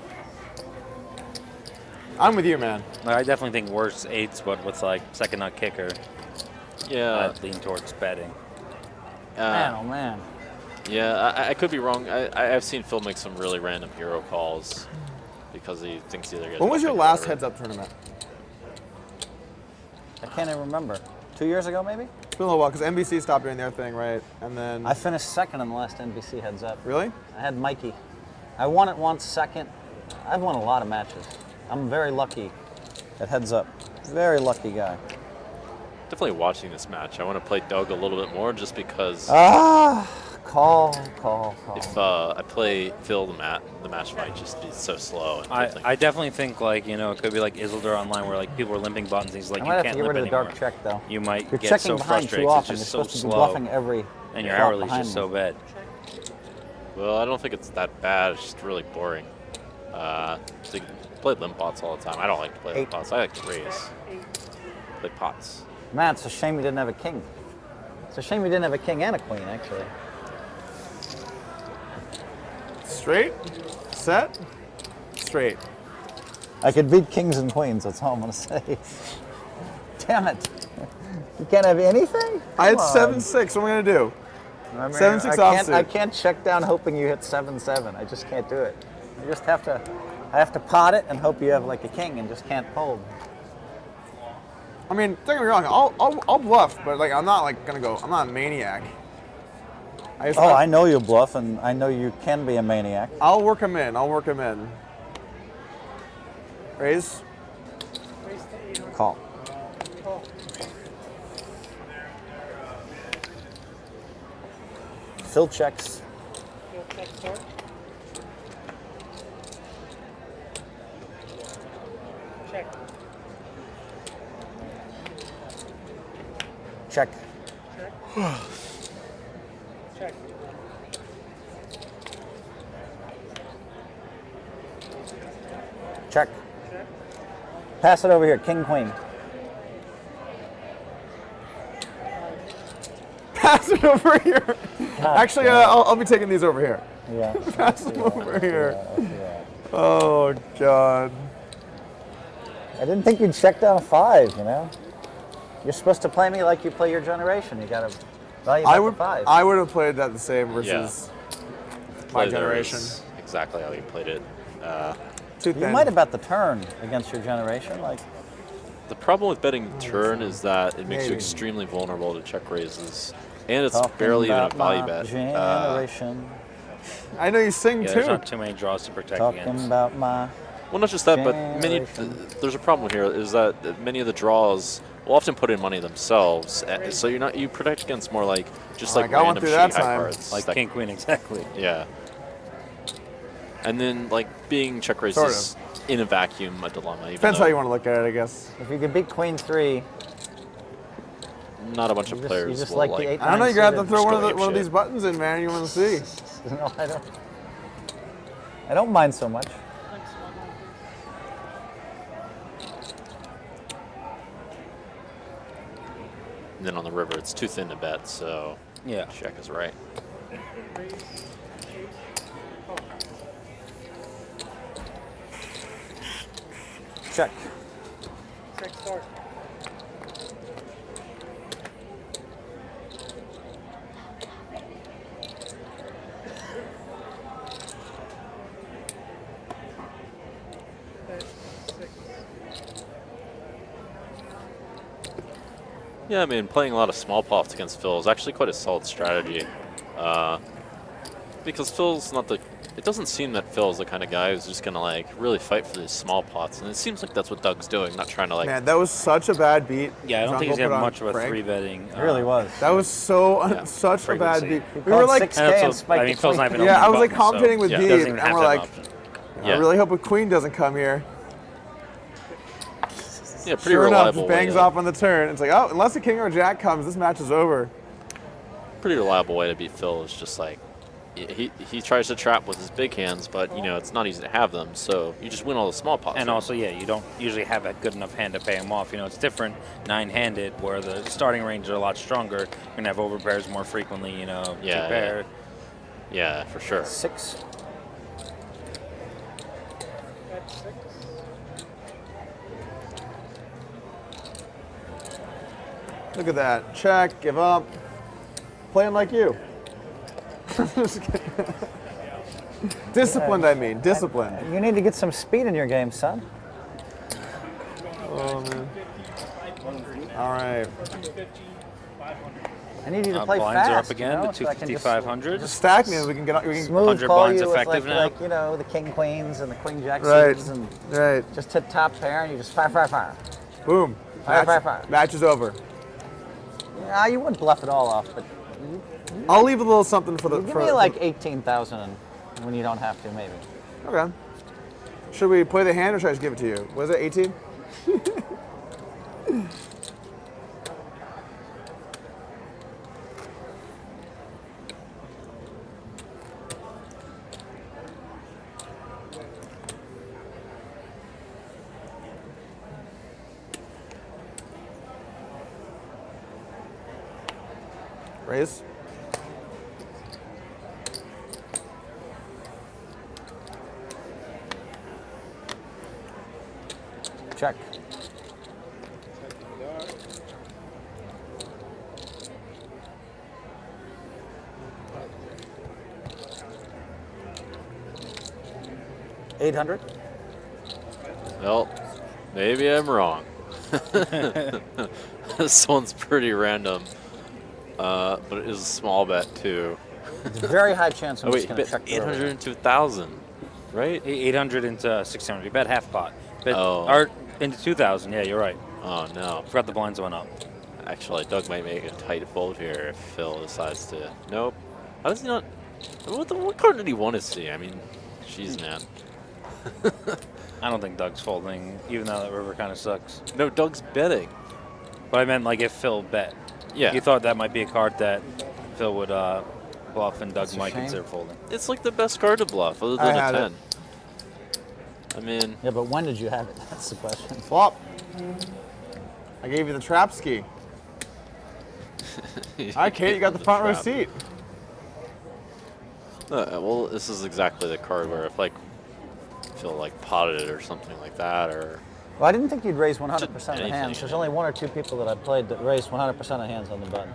S1: I'm with you, man.
S5: I definitely think worse 8s, but with like second nut kicker,
S6: yeah,
S5: I'd lean towards betting.
S2: Man, oh man.
S6: yeah. I could be wrong. I've seen Phil make some really random hero calls because he thinks either.
S1: When was your last heads-up tournament?
S2: I can't even remember. 2 years ago, maybe?
S1: It's been a little while because NBC stopped doing their thing, right? And then
S2: I finished second in the last NBC heads up.
S1: really?
S2: I had Mikey. I won it once, second. I've won a lot of matches. I'm very lucky at heads up. Very lucky guy.
S6: Definitely watching this match. I want to play Doug a little bit more just because
S2: Call.
S6: if I play Phil, the match might just be so slow. And
S5: I definitely think it could be like Isildur Online where like people are limping buttons. He's like,
S2: I
S5: you
S2: might have to
S5: can't
S2: get
S5: limp
S2: rid of the
S5: anymore.
S2: dark check, though.
S5: You might
S2: You're
S5: get
S2: checking
S5: so
S2: behind
S5: frustrated.
S2: too
S5: 'cause
S2: often.
S5: It's
S2: You're
S5: just so
S2: supposed to be
S5: slow,
S2: bluffing every
S5: and your
S2: flop
S5: hourly's
S2: behind
S5: just
S2: me.
S5: so bad.
S6: well, I don't think it's that bad. It's just really boring. To play limp bots all the time. I don't like to play limp
S2: 8.
S6: bots. I like to raise. play pots.
S2: Matt, it's a shame you didn't have a king. It's a shame you didn't have a king and a queen, actually.
S1: Straight, set, straight.
S2: I could beat kings and queens, that's all I'm going to say. Damn it. You can't have anything?
S1: I had
S2: Come on.
S1: 7-6. What am I going to do?
S2: I mean,
S1: 7-6
S2: I
S1: offsuit.
S2: can't check down hoping you hit 7-7. I just can't do it. You just have to. I have to pot it and hope you have like a king and just can't fold.
S1: I mean, don't get me wrong. I'll bluff, but like I'm not like gonna go. I'm not a maniac.
S2: I know you bluff, and I know you can be a maniac.
S1: I'll work him in. I'll work him in. Raise.
S4: Raise to 800.
S2: Call.
S4: Call.
S2: Phil checks.
S4: You'll check start. Check.
S2: Check.
S4: Check. Check.
S2: Check.
S4: Check.
S2: Pass it over here. King, queen.
S1: Pass it over here. Actually, I'll be taking these over here.
S2: Yeah.
S1: Pass them over here.
S2: Yeah.
S1: Oh God.
S2: I didn't think you'd check down 5, you know? You're supposed to play me like you play your generation. You gotta value
S1: I
S2: the
S1: would
S2: 5.
S1: I would have played that the same versus my
S6: Play there
S1: generation.
S6: is exactly how you played it.
S1: Too
S2: You
S1: thin.
S2: might have bet the turn against your generation. Like,
S6: The problem with betting turn is that it makes you
S1: Maybe.
S6: extremely vulnerable to check raises, and it's
S2: talking
S6: barely even a
S2: about
S6: value
S2: my
S6: bet.
S2: Generation.
S1: I know you sing
S5: Yeah, there's
S1: too.
S5: not too many draws to protect
S2: Talking
S5: against.
S2: about my.
S6: Well, not just that, but
S2: Generation.
S6: there's a problem here is that many of the draws will often put in money themselves, so you protect against more like just like
S1: Like, I went
S6: random
S1: through that
S6: shitty high
S1: time.
S6: cards.
S5: Like
S6: that-
S5: king, queen, exactly.
S6: Yeah. And then like being check
S1: Sort
S6: raises in a vacuum a dilemma. Even
S1: Depends
S6: though
S1: how you want to look at it, I guess.
S2: If you could beat queen 3,
S6: not a bunch of
S2: you
S6: players
S2: just
S6: will
S2: like
S6: like.
S2: the 8.
S1: I don't know. You're gonna have to throw
S6: Just
S1: one
S6: go
S1: of
S6: ape
S1: these
S6: shit.
S1: buttons in, man. You want to see?
S2: No, I don't mind so much.
S4: Thanks, one line, please.
S6: And then on the river, it's too thin to bet, so
S5: Yeah.
S6: check is right.
S4: Raise. Ace. Call.
S2: Check.
S4: Check start. Bet 6.
S6: Yeah, I mean, playing a lot of small pots against Phil is actually quite a solid strategy. Because Phil's not the... It doesn't seem that Phil's the kind of guy who's just going to, like, really fight for these small pots. And it seems like that's what Doug's doing, not trying to, like...
S1: Man, that was such a bad beat.
S5: Yeah, I don't think he's
S1: Jungle
S5: having
S1: put on
S5: much of a
S1: Frank.
S5: 3-betting.
S2: It really was.
S1: That was so
S5: Yeah,
S1: such a bad
S5: frequency.
S1: beat.
S2: He
S1: We were
S2: called
S1: like,
S2: 6K
S5: And
S2: and
S5: also,
S2: spiked
S5: I mean,
S2: the
S5: Phil's
S2: queen.
S5: not even
S1: yeah, I was like
S5: opening buttons,
S1: commentating
S5: so
S1: with
S6: yeah.
S1: Deeb,
S5: doesn't even
S1: and
S5: have
S1: we're
S5: that
S1: like,
S5: option.
S1: I
S6: Yeah.
S1: really hope a queen doesn't come here.
S6: Yeah, pretty
S1: Sure enough,
S6: reliable
S1: just
S6: way
S1: bangs
S6: to-
S1: off on the turn. It's like, oh, unless a king or a jack comes, this match is over.
S6: Pretty reliable way to beat Phil is just, like... He tries to trap with his big hands, but, you know, it's not easy to have them, so you just win all the small pots.
S5: And
S6: right?
S5: also, yeah, you don't usually have a good enough hand to pay him off. You know, it's different 9-handed, where the starting range are a lot stronger. You're going to have overpairs more frequently, you know,
S6: Yeah,
S5: two-pair.
S6: Yeah, for sure.
S2: 6.
S4: Bet 6.
S1: Look at that. Check, give up. Playing like you. Just kidding. Disciplined, I mean. Disciplined.
S2: You need to get some speed in your game, son.
S1: Oh, man. All right.
S2: I need you to play
S5: Blinds
S2: fast.
S5: are up again
S2: you know,
S5: to
S2: so I can just
S5: 2,500.
S1: Just stack me and we can get we can
S2: smooth
S5: 100
S2: call
S5: blinds
S2: you with
S5: effective now?
S2: like, you know, the king queens and the queen jack
S1: Right.
S2: suits and
S1: right.
S2: just hit top pair and you just fire.
S1: Boom.
S2: Fire,
S1: Match,
S2: fire, fire.
S1: match is over.
S2: Yeah, you wouldn't bluff it all off, but
S1: I'll leave a little something for the
S2: give
S1: for
S2: me
S1: the-
S2: like 18,000 when you don't have to, maybe.
S1: Okay. Should we play the hand or should I just give it to you? Was it 18? Raise.
S2: Check. $800.
S6: Well, maybe I'm wrong. This one's pretty random, but it is a small bet too.
S2: It's a very high chance I'm
S6: Oh
S2: just
S6: wait,
S2: going
S6: you
S2: to
S6: bet
S2: check the river.
S6: 800 into 1,000, right?
S5: 800 into 600. You bet half pot. Bet,
S6: Oh.
S5: Or into 2,000. Yeah, you're right.
S6: Oh no.
S5: Forgot the blinds went up.
S6: Actually, Doug might make a tight fold here if Phil decides to. Nope. How does he not? What card did he want to see? I mean, jeez, man.
S5: I don't think Doug's folding, even though that river kind of sucks.
S6: No, Doug's betting.
S5: But I meant like if Phil bet.
S6: Yeah.
S5: You thought that might be a card that Phil would bluff and Doug
S2: That's a
S5: might
S2: shame.
S5: consider folding.
S6: It's like the best card to bluff, other
S1: I
S6: than
S1: had
S6: a
S1: it.
S6: 10. I mean,
S2: Yeah, but when did you have it? That's the question.
S1: Flop. I gave you the trap ski. All right, Kate, you got the front row
S6: trap.
S1: seat.
S6: Well, this is exactly the card where if like Phil like potted it or something like that, or
S2: Well, I didn't think you'd raise 100% of the
S6: anything.
S2: hands. There's only one or two people that I played that raised 100% of hands on the button.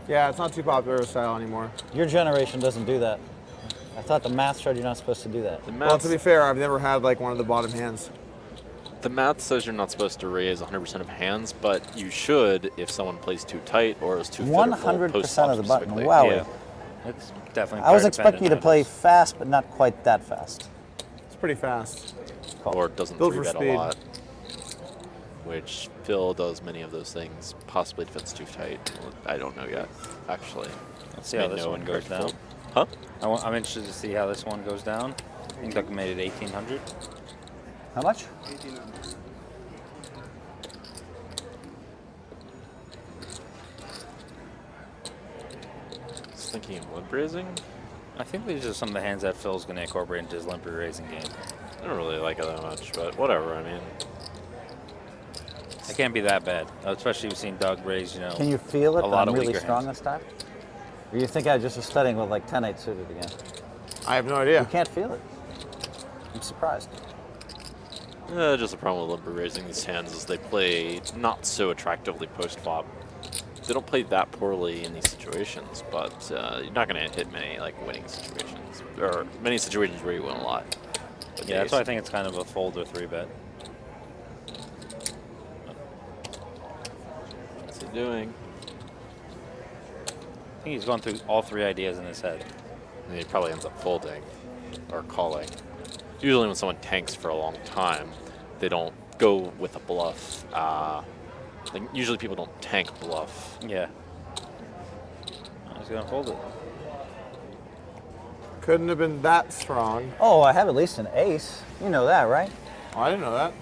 S1: Yeah, it's not too popular style anymore.
S2: Your generation doesn't do that. I thought the math showed you're not supposed to do that.
S6: the
S1: Well,
S6: math.
S1: to be fair, I've never had like one of the bottom hands.
S6: The math says you're not supposed to raise 100% of hands, but you should if someone plays too tight or is too
S2: 100% of the button. Wow.
S5: Yeah. It's definitely.
S2: I was
S5: player
S2: expecting you to
S5: dependent,
S2: play
S5: that is.
S2: fast, but not quite that fast.
S1: It's pretty fast.
S6: Or doesn't
S1: Built for
S6: 3-bet a
S1: speed.
S6: lot, which Phil does many of those things. Possibly if it's too tight. Well, I don't know yet, actually.
S5: Let's see how
S6: Made
S5: this
S6: no
S5: one goes down.
S6: incorrect fold. Huh?
S5: I'm interested to see how this one goes down. I think Doug made it 1,800.
S2: How much?
S6: Just thinking of limp raising.
S5: I think these are some of the hands that Phil's going to incorporate into his limper raising game.
S6: I don't really like it that much, but whatever. I mean,
S5: It can't be that bad, especially we've seen Doug raise,
S2: Can you feel it?
S5: a
S2: that
S5: lot
S2: I'm
S5: of
S2: really
S5: weaker
S2: strong
S5: hands.
S2: this time? Or you think I just was studying with like 10-8 suited again?
S1: I have no
S2: You
S1: idea.
S2: can't feel it. I'm surprised.
S6: just a problem with limper raising these hands is they play not so attractively post flop. They don't play that poorly in these situations, but you're not going to hit many like winning situations or many situations where you win a lot. with the
S5: Yeah, that's why I
S6: ace.
S5: think it's kind of a fold or 3-bet.
S6: What's he doing?
S5: I think he's going through all three ideas in his head.
S6: And he probably ends up folding or calling. Usually when someone tanks for a long time, they don't go with a bluff. Like usually people don't tank bluff.
S5: Yeah. He's going to fold it.
S1: Couldn't have been that strong.
S2: Oh, I have at least an ace. You know that, right?
S1: Oh, I didn't know that.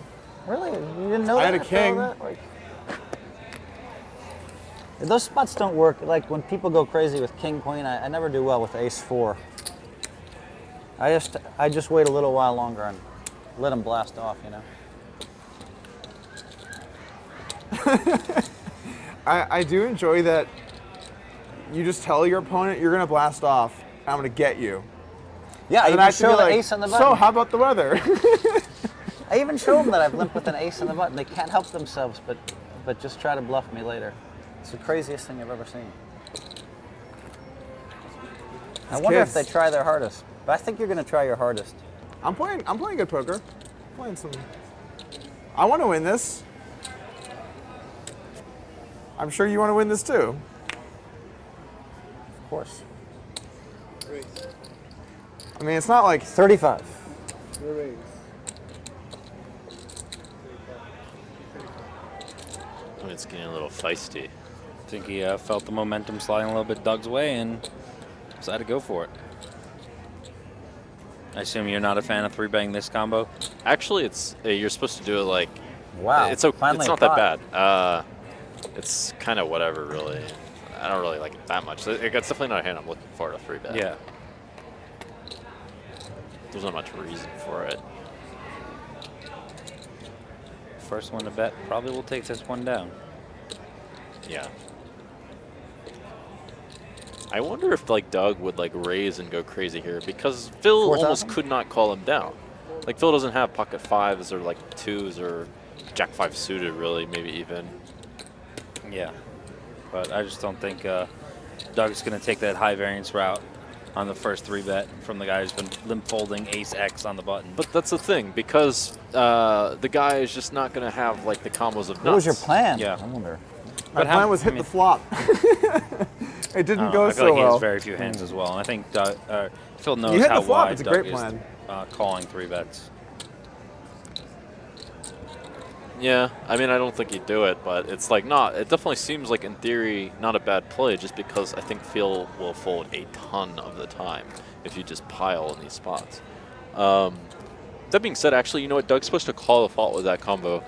S2: Really? You didn't know
S1: I
S2: that?
S1: had a
S2: Phil,
S1: king.
S2: that? Like, those spots don't work. Like when people go crazy with king queen, I never do well with ace 4. I just wait a little while longer and let them blast off, you know.
S1: I do enjoy that you just tell your opponent you're gonna blast off. I'm gonna get you.
S2: Yeah, I
S1: And then
S2: even
S1: I have to
S2: show
S1: be
S2: the
S1: like,
S2: ace on the button.
S1: so how about the weather?
S2: I even show them that I've limped with an ace on the button. They can't help themselves, but just try to bluff me later. It's the craziest thing I've ever seen. I wonder if they
S1: kids.
S2: try their hardest. But I think you're going to try your hardest.
S1: I'm playing good poker. I'm playing some. I want to win this. I'm sure you want to win this too.
S2: Of course.
S1: I mean, it's not like
S2: 35.
S6: I mean, it's getting a little feisty.
S5: I think he felt the momentum sliding a little bit Doug's way and decided to go for it. I assume you're not a fan of 3-betting this combo?
S6: Actually, it's you're supposed to do it like
S2: Wow.
S6: It's okay.
S2: Finally
S6: It's
S2: a
S6: not that
S2: pot.
S6: bad. It's kind of whatever, really. I don't really like it that much. It's definitely not a hand I'm looking for to 3-bet.
S5: Yeah.
S6: There's not much reason for it.
S5: First one to bet probably will take this one down.
S6: Yeah. I wonder if like Doug would like raise and go crazy here because Phil
S2: 4,000?
S6: almost could not call him down. Like Phil doesn't have pocket fives or like twos or jack five suited really, maybe even.
S5: Yeah, but I just don't think Doug's going to take that high variance route on the first 3-bet from the guy who's been limp folding ace X on the button.
S6: But that's the thing because the guy is just not going to have like the combos of nuts.
S2: What was your plan?
S5: Yeah.
S2: I wonder.
S1: My plan was hit the flop. It didn't go
S5: I feel
S1: so
S5: like he
S1: well.
S5: has very few hands as well. And I think Phil knows
S1: hit
S5: how
S1: the flop,
S5: wide
S1: it's a
S5: Doug
S1: great
S5: is
S1: plan.
S5: calling 3-bets.
S6: Yeah, I mean, I don't think he'd do it, but it's like not. It definitely seems like, in theory, not a bad play, just because I think Phil will fold a ton of the time if you just pile in these spots. That being said, actually, you know what? Doug's supposed to call the fault with that combo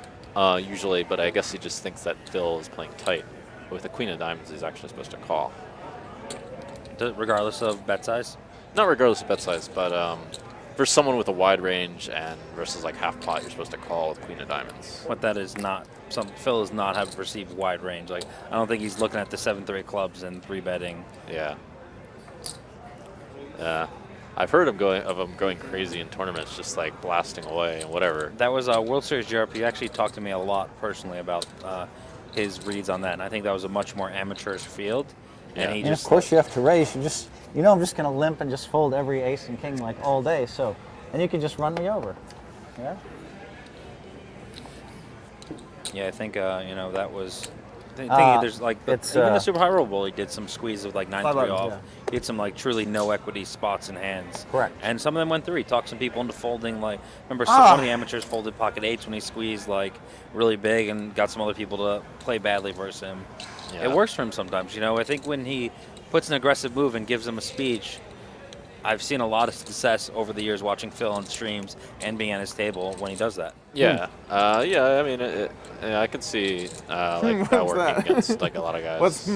S6: usually, but I guess he just thinks that Phil is playing tight. With the queen of diamonds, he's actually supposed to call.
S5: Regardless of bet size?
S6: Not regardless of bet size, but for someone with a wide range and versus like half pot, you're supposed to call with queen of diamonds.
S5: What that is not. Phil does not have a perceived wide range. Like I don't think he's looking at the 7-3 clubs and 3-betting.
S6: Yeah. Yeah. I've heard him going crazy in tournaments, just like blasting away and whatever.
S5: That was World Series Europe. He actually talked to me a lot personally about his reads on that, and I think that was a much more amateurish field.
S6: Yeah.
S5: And he
S2: And
S5: just
S2: of course you have to raise. I'm just going to limp and just fold every ace and king like all day. So, and you can just run me over. Yeah.
S5: Yeah, I think that was. Thinking there's like
S2: it's,
S5: even the super high roll bowl. He did some squeeze with like 9-3
S2: buttons,
S5: off.
S2: yeah.
S5: He had some like truly no equity spots in hands.
S2: Correct.
S5: And some of them went through. He talked some people into folding. Like remember one of the amateurs folded pocket eights when he squeezed like really big and got some other people to play badly versus him.
S6: Yeah.
S5: It works for him sometimes. I think when he puts an aggressive move and gives them a speech, I've seen a lot of success over the years watching Phil on streams and being at his table when he does that.
S6: Yeah. Yeah, I mean, I could see like that working
S1: that?
S6: against like a lot of guys.
S1: What's,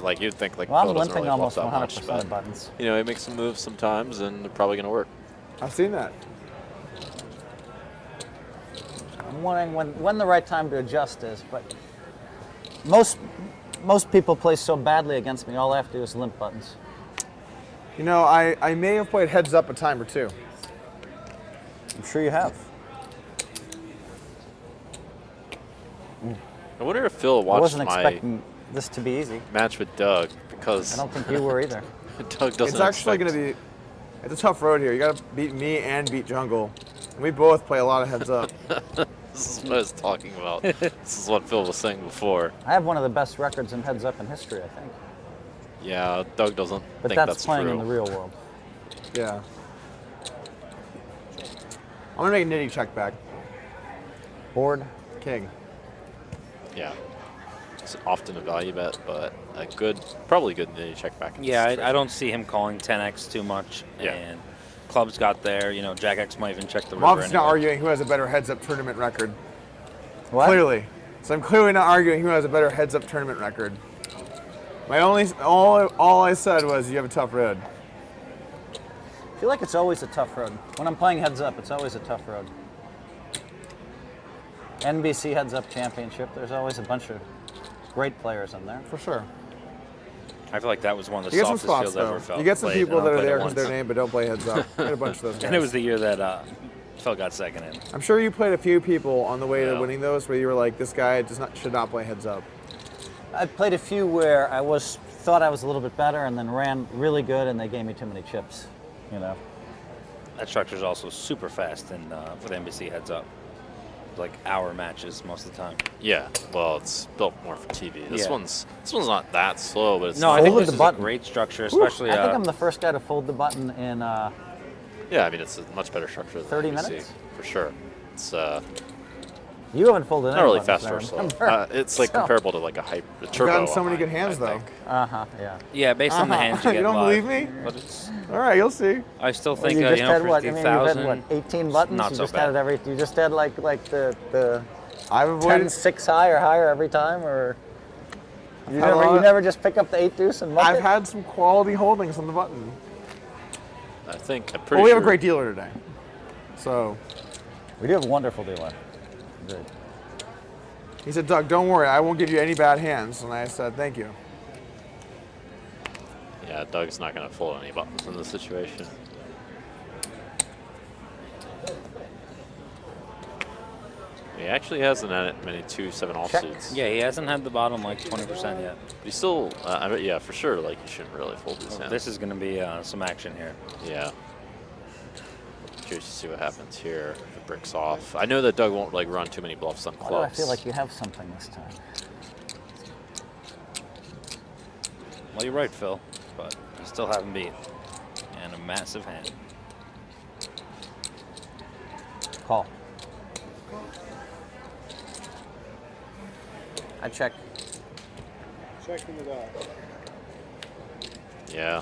S6: like you'd think like
S2: Well,
S6: Phil
S2: I'm
S6: doesn't
S2: limping
S6: really
S2: almost
S6: bluff that much,
S2: 100%
S6: but
S2: of buttons.
S6: he makes some moves sometimes and they're probably gonna work.
S1: I've seen that.
S2: I'm wondering when the right time to adjust is, but most people play so badly against me, all I have to do is limp buttons.
S1: I may have played heads up a time or two.
S2: I'm sure you have.
S6: I wonder if Phil
S2: I
S6: watched
S2: wasn't
S6: my
S2: expecting this to be easy.
S6: match with Doug because
S2: I don't think you were either.
S6: Doug doesn't.
S1: It's actually going to be. It's a tough road here. You got to beat me and beat Jungle. And we both play a lot of heads up.
S6: This is what I was talking about. This is what Phil was saying before.
S2: I have one of the best records in heads up in history, I think.
S6: Yeah, Doug doesn't
S2: But
S6: think
S2: that's
S6: that's
S2: playing
S6: true.
S2: in the real world.
S1: Yeah. I'm gonna make a nitty check back.
S2: Board.
S1: King.
S6: Yeah. It's often a value bet, but probably good nitty check back. in this
S5: Yeah, I
S6: situation.
S5: don't see him calling 10x too much.
S6: Yeah.
S5: And clubs got there. Jack X might even check the
S1: I'm
S5: river.
S1: obviously not
S5: anyway.
S1: arguing who has a better heads up tournament record.
S2: What?
S1: Clearly. So I'm clearly not arguing who has a better heads up tournament record. All I said was you have a tough road.
S2: I feel like it's always a tough road. When I'm playing heads up, it's always a tough road. NBC Heads Up Championship, there's always a bunch of great players in there.
S1: For sure.
S5: I feel like that was one of the
S1: You get some
S5: softest
S1: spots
S5: fields I ever
S1: though.
S5: felt.
S1: You get some
S5: played,
S1: people
S5: and
S1: that
S5: I
S1: are
S5: played it
S1: there because
S5: once.
S1: their name but don't play heads up. I had a bunch of those guys.
S5: And it was the year that Phil got second in.
S1: I'm sure you played a few people on the way
S6: Yeah.
S1: to winning those where you were like, this guy should not play heads up.
S2: I played a few where I thought I was a little bit better and then ran really good and they gave me too many chips,
S5: That structure is also super fast and for the NBC heads up. Like hour matches most of the time.
S6: Yeah, well, it's built more for TV. This
S5: Yeah.
S6: one's not that slow, but it's
S5: No,
S6: not,
S5: I think
S2: Folded
S5: this
S2: the
S5: is
S2: button.
S5: a great structure, especially.
S2: I think I'm the first guy to fold the button in
S6: yeah. I mean, it's a much better structure than
S2: 30
S6: NBC,
S2: minutes?
S6: for sure. It's
S2: you haven't folded
S6: not
S2: any
S6: really
S2: buttons,
S6: fast or
S2: I
S6: slow.
S2: remember.
S6: It's like
S2: So-
S6: comparable to like a turbo.
S1: gotten so many
S6: on
S1: good
S6: mine,
S1: hands,
S6: I
S1: though.
S6: think.
S2: Yeah.
S5: Yeah, based on the hands you
S1: You
S5: get
S1: don't
S5: live.
S1: believe me?
S5: But it's,
S1: All right, you'll see.
S5: I still
S2: Well,
S5: think
S2: you just had
S5: for
S2: what? I mean, you've had
S5: 50,000,
S2: what? 18 buttons.
S5: not
S2: You
S5: so
S2: just
S5: bad.
S2: had you just had like the
S1: I've
S2: 10
S1: avoided.
S2: 6 high or higher every time, or you
S1: had a lot-
S2: never just pick up the 8 deuce and muck
S1: I've
S2: it?
S1: had some quality holdings on the button.
S6: I'm pretty
S1: Well,
S6: sure.
S1: we have a great dealer today. So
S2: We do have a wonderful dealer. Good.
S1: he said, Doug, don't worry, I won't give you any bad hands. And I said, thank you.
S6: Yeah, Yeah, Doug's not going to fold any buttons in this situation. He actually hasn't had many 2-7 offsuits.
S5: Yeah, he hasn't had the bottom like 20% yet.
S6: But he's still, I mean, yeah, for sure, like, you shouldn't really fold these hands.
S5: This is going to be some action here.
S6: Yeah. Curious to see what happens here. If it bricks off. I know that Doug won't like run too many bluffs on clubs.
S2: Why do I feel like you have something this time?
S5: Well, you're right, Phil, but you still haven't beat. And a massive hand.
S2: Call. I check.
S4: Checking it out.
S6: Yeah.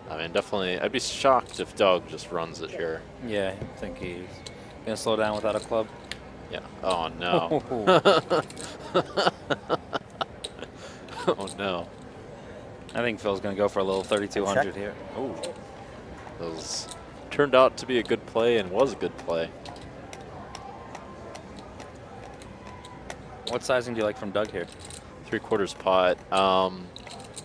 S6: I mean, definitely, I'd be shocked if Doug just runs it here.
S5: Yeah, I think he's going to slow down without a club.
S6: Yeah. Oh, no. Oh, no.
S5: I think Phil's going to go for a little 3,200 here.
S6: Oh. Those turned out to be a good play and was a good play.
S5: What sizing do you like from Doug here?
S6: 3/4 pot.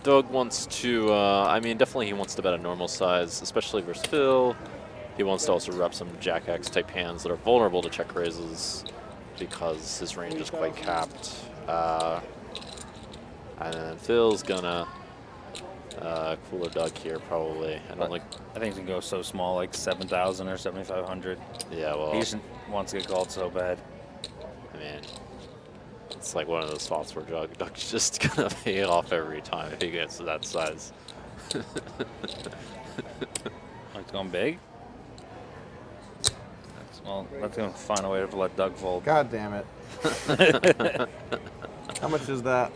S6: Doug wants to, I mean, definitely he wants to bet a normal size, especially versus Phil. He wants to also rep some Jack X type hands that are vulnerable to check raises because his range is quite capped. And then Phil's gonna cooler Doug here probably. I don't like.
S5: I think he's gonna go so small, like 7,000 or 7,500.
S6: Yeah, well,
S5: He just wants to get called so bad.
S6: I mean, it's like one of those spots where Doug's just gonna pay it off every time if he gets to that size.
S5: Like going big. Well, that's gonna find a way to let Doug fold.
S1: God damn it. How much is that?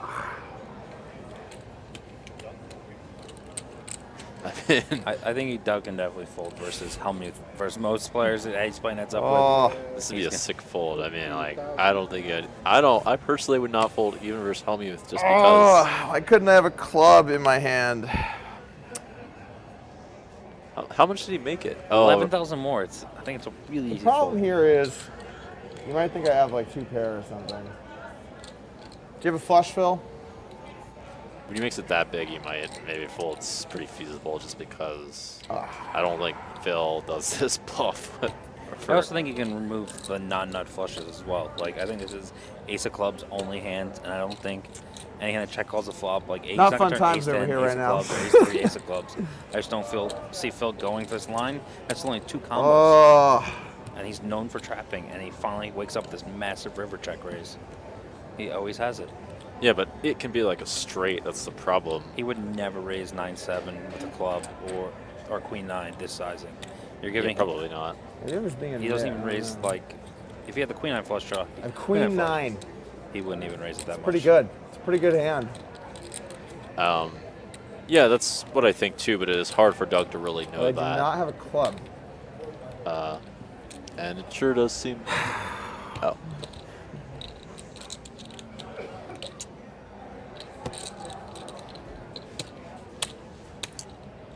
S5: I think Doug can definitely fold versus Hellmuth. Versus most players that he's playing heads up with.
S6: This would be a sick fold. I mean, like, I don't think I personally would not fold even versus Hellmuth just because.
S1: Oh, I couldn't have a club in my hand.
S6: How much did he make it?
S5: 11,000 more. I think it's a really
S1: The
S5: easy
S1: problem
S5: fold.
S1: here is, you might think I have like 2 pair or something. Do you have a flush, Phil?
S6: When he makes it that big, you might maybe fold. It's pretty feasible just because I don't think Phil does this bluff.
S5: I also think you can remove the non-nut flushes as well. Like, I think this is ace of clubs only hand, and I don't think any hand that check calls a flop, like ace,
S1: Not
S5: not
S1: fun
S5: gonna turn
S1: times
S5: ace
S1: over
S5: 10,
S1: here
S5: ace
S1: right
S5: of
S1: now.
S5: clubs, or ace 3, ace of clubs. I just don't see Phil going for this line. That's only 2 combos. And he's known for trapping, and he finally wakes up with this massive river check raise. He always has it.
S6: Yeah, but it can be like a straight. That's the problem.
S5: He would never raise 9-7 with a club or queen 9 this sizing. You're giving
S6: probably not.
S5: He doesn't even raise like if he had the queen 9 flush draw.
S1: I have queen 9.
S5: He wouldn't even raise it that much.
S1: Pretty good. It's a pretty good hand.
S6: Yeah, that's what I think too. But it is hard for Doug to really know
S1: I
S6: that.
S1: do not have a club.
S6: And it sure does seem. Oh.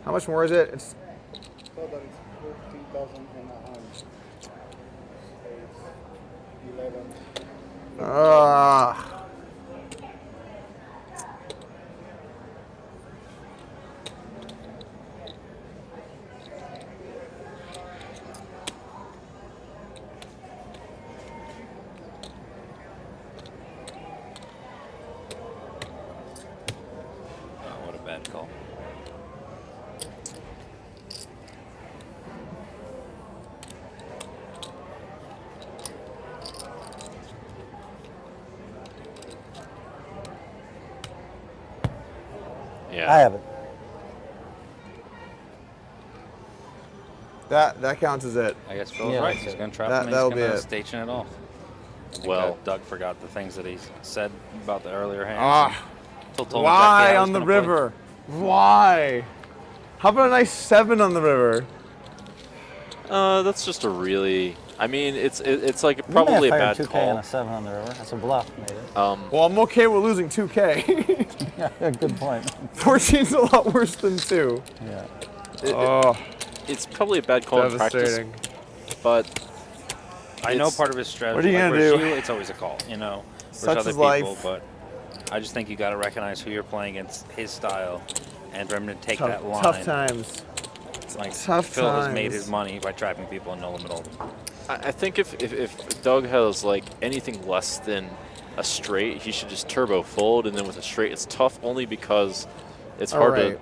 S1: How much more is it? It's
S4: So that is 14,000 and a half. It's 11.
S5: Oh, what a bad call.
S6: Yeah.
S2: I have it.
S1: that counts as it.
S5: I guess Phil's
S2: Yeah,
S5: right.
S2: that's
S5: He's
S2: it.
S5: going to trap
S1: That-
S5: him.
S1: that'll
S5: He's
S1: be
S5: going to
S1: it.
S5: station it off. I think
S6: Well-
S5: Doug forgot the things that he said about the earlier hands.
S1: Ah,
S5: Phil told him
S1: why
S5: exactly how
S1: on
S5: he's
S1: the
S5: gonna play.
S1: river? Why? How about a nice 7 on the river?
S6: That's just a really. I mean, it's like
S2: You may
S6: probably a
S2: have
S6: bad
S2: fired 2K on
S6: call.
S2: a 7 on the river. That's a bluff, maybe.
S1: Well, I'm okay with losing 2K.
S2: Yeah, good point.
S1: 14's a lot worse than 2.
S2: Yeah.
S6: It's probably a bad call in practice,
S1: Devastating.
S6: but
S5: I know
S6: it's-
S5: part of his strategy.
S1: What are you
S5: like
S1: gonna
S5: versus
S1: do?
S5: You, it's always a call, you know. Versus
S1: Such
S5: other
S1: is life.
S5: people, but I just think you got to recognize who you're playing against, his style, and for him to take that line.
S1: Tough times.
S5: Like
S1: Tough
S5: Phil has made
S1: times.
S5: his money by trapping people in no limit hold'em.
S6: I think if Doug has like anything less than a straight, he should just turbo fold, and then with a straight, it's tough only because it's hard to.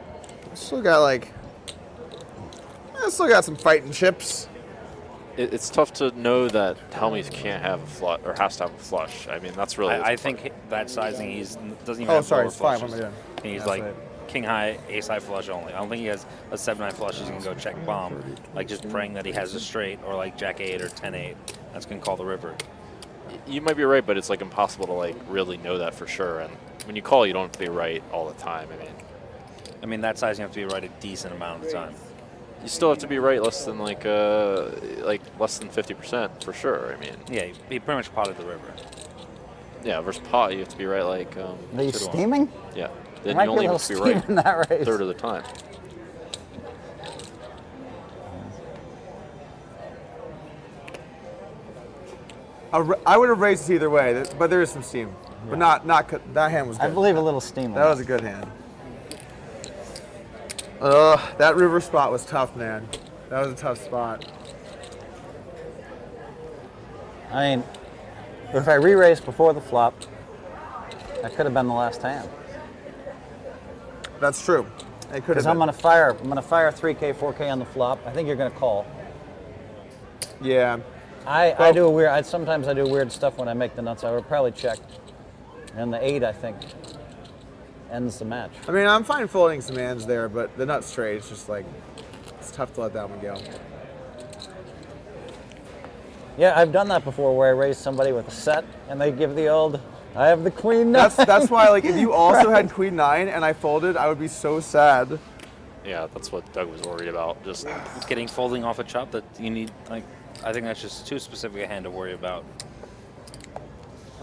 S1: Still got I still got some fighting chips.
S6: It's tough to know that Hellmuth can't have a flush or has to have a flush. I mean, that's really.
S5: I think that sizing, he's doesn't even
S1: Oh,
S5: have
S1: sorry,
S5: lower
S1: it's fine.
S5: flushes.
S1: What am I doing?
S5: He's
S1: That's
S5: like
S1: it.
S5: king high, ace high flush only. I don't think he has a 7-9 flush. He's gonna go check bomb, like just praying that he has a straight or like jack 8 or 10-8. That's gonna call the river.
S6: You might be right, but it's like impossible to like really know that for sure. And when you call, you don't have to be right all the time.
S5: I mean that sizing you have to be right a decent amount of the time.
S6: You still have to be right less than like less than 50% for sure. I mean,
S5: yeah, he pretty much potted the river.
S6: Yeah, versus pot, you have to be right like.
S2: Are you
S6: 2 to 1.
S2: steaming?
S6: Yeah,
S2: There
S6: then
S2: might
S6: you only
S2: be a
S6: have to be
S2: little
S6: right
S2: steam in that race.
S6: third of the time.
S1: I would have raised it either way, but there is some steam. But not that hand was good.
S2: I believe a little steam.
S1: That was a good hand. That river spot was tough, man. That was a tough spot.
S2: I mean, if I re-raised before the flop, that could have been the last hand.
S1: That's true. It could
S2: Because
S1: have
S2: I'm
S1: been.
S2: gonna fire 3K, 4K on the flop. I think you're gonna call.
S1: Yeah.
S2: I do a weird. Sometimes I do weird stuff when I make the nuts. I would probably check, and the 8 I think ends the match.
S1: I mean, I'm fine folding some hands there, but the nut straight, it's just like, it's tough to let that one go.
S2: Yeah, I've done that before where I raise somebody with a set and they give the old, I have the queen 9.
S1: That's why, like, if you also had queen 9 and I folded, I would be so sad.
S6: Yeah, that's what Doug was worried about. Just
S5: getting folding off a chop that you need. Like, I think that's just too specific a hand to worry about.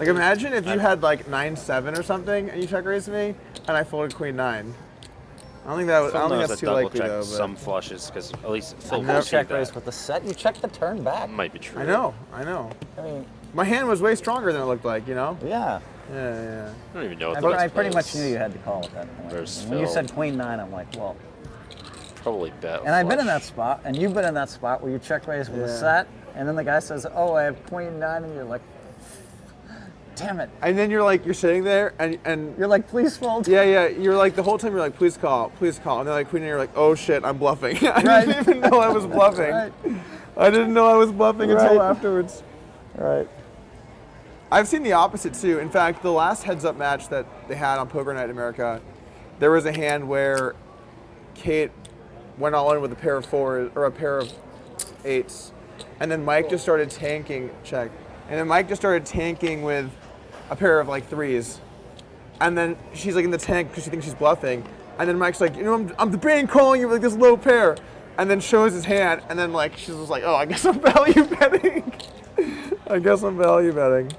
S1: Like, imagine if you had like 9-7 or something and you check raised me and I folded queen 9. I don't think that was, I don't think that's too likely though. But
S5: some flushes because at least Phil
S2: Never
S5: will see
S2: check
S5: that.
S2: raise with the set. You check the turn back.
S6: might be true.
S1: I know.
S2: I mean,
S1: My hand was way stronger than it looked like, you know?
S2: yeah.
S1: Yeah.
S6: I don't even know what
S2: I,
S6: the next
S2: I pretty
S6: play
S2: much
S6: is.
S2: knew you had to call at that point.
S6: There's
S2: When you
S6: Phil.
S2: said queen 9, I'm like, well.
S6: Probably bet.
S2: And I've been in
S6: flush.
S2: that spot, and you've been in that spot where you check raise with a
S1: Yeah.
S2: set, and then the guy says, oh, I have queen 9, and you're like, damn it.
S1: And then you're sitting there and
S2: You're like, please fold.
S1: yeah, you're like, the whole time you're like, please call. And they're like, queen, and you're like, oh shit, I'm bluffing. I
S2: Right.
S1: didn't even know I was bluffing.
S2: Right.
S1: I didn't know I was bluffing
S2: Right.
S1: until afterwards.
S2: Right.
S1: I've seen the opposite too. In fact, the last heads-up match that they had on Poker Night in America, there was a hand where Kate went all in with a pair of 4s or a pair of 8s, and then Mike just started tanking. Check. And then Mike just started tanking with a pair of like 3s, and then she's like in the tank because she thinks she's bluffing, and then Mike's like, you know, I'm debating calling you with like this low pair, and then shows his hand, and then like she's just like, oh, I guess I'm value betting. I guess I'm value betting.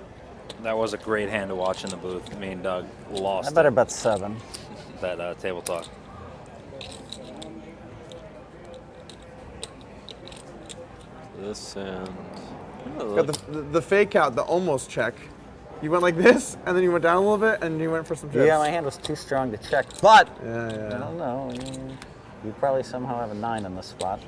S5: That was a great hand to watch in the booth. Me and Doug lost
S2: I better bet 7.
S5: that table talk.
S6: This and.
S1: Got the fake out, the almost check. You went like this, and then you went down a little bit, and you went for some chips.
S2: Yeah, my hand was too strong to check, but I
S1: Yeah.
S2: don't know. You probably somehow have a 9 in this spot.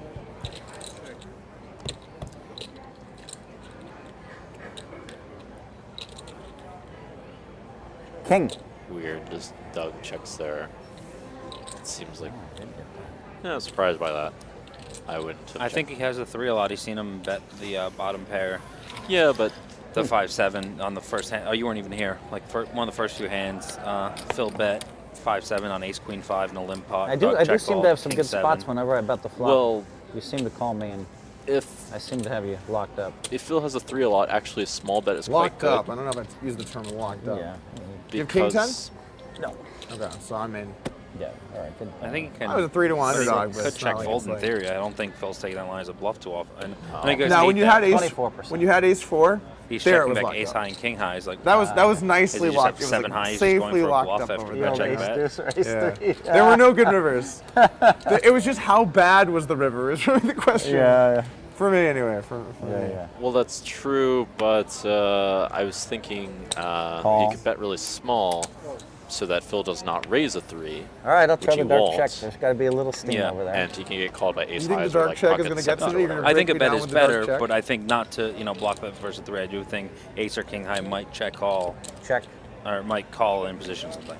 S2: King.
S6: Weird, just Doug checks there. It seems like. Yeah, I was surprised by that. I wouldn't. have
S5: I think
S6: checked.
S5: he has a 3 a lot. He's seen him bet the bottom pair,
S6: Yeah, but
S5: the 5-7 on the first hand. Oh, you weren't even here. Like one of the first few hands, Phil bet 5-7 on Ace Queen 5 in a limp pot.
S2: I do
S5: Doug check
S2: seem
S5: called
S2: to have some
S5: King
S2: good
S5: 7.
S2: spots whenever I bet the flop.
S6: well,
S2: You seem to call me, and
S6: if
S2: I seem to have you locked up.
S6: Phil has a 3 a lot, actually a small bet is
S1: Locked
S6: quite
S1: up.
S6: good.
S1: I don't know if I'd use the term locked up.
S2: Yeah.
S1: You have king 10?
S6: Because
S2: No.
S1: Okay, so I'm in.
S2: Yeah. All right. Good.
S5: I think he can.
S1: I was a 3-1 underdog, but
S5: Could
S1: it's
S5: check
S1: not like
S5: fold
S1: it's
S5: in
S1: like-
S5: theory. I don't think Phil's taking that line as a bluff too often. I think
S1: Now, when you had ace,
S2: 24%.
S1: when you had ace 4,
S5: he's
S1: there it
S5: checking
S1: was
S5: back
S1: locked
S5: ace
S1: up.
S5: high and king high. He's like
S1: That was nicely
S5: Is he just
S1: locked.
S5: have
S1: It was
S5: 7
S1: like
S5: high, he's just going
S1: safely
S5: for a
S1: locked
S5: bluff
S1: up
S5: after
S1: over
S5: the
S1: there.
S2: Yeah,
S5: check
S2: ace
S5: bet.
S2: deuce or ace
S1: Yeah.
S2: 3.
S1: There were no good rivers. It was just how bad was the river is really the question.
S2: Yeah.
S1: For me, anyway. For
S2: Yeah.
S1: me.
S2: Yeah.
S6: well, that's true, but I was thinking
S2: Call.
S6: you could bet really small so that Phil does not raise a 3.
S2: All right, I'll try
S6: which
S2: the
S6: he
S2: dark
S6: won't,
S2: check. There's got to be a little steam
S5: Yeah,
S2: over there.
S6: and he can get called by
S1: You
S6: ace
S1: think
S6: highs
S1: the
S6: or
S1: dark
S6: like
S1: check is
S6: pocket
S1: going to get to
S6: sevens
S1: me?
S6: or
S1: You're gonna
S6: whatever.
S5: I think a
S1: break me
S5: bet
S1: down
S5: is
S1: with the dark
S5: better,
S1: check?
S5: but I think not to block bet versus 3. I do think ace or king high might check call
S2: Check.
S5: or might call in position something.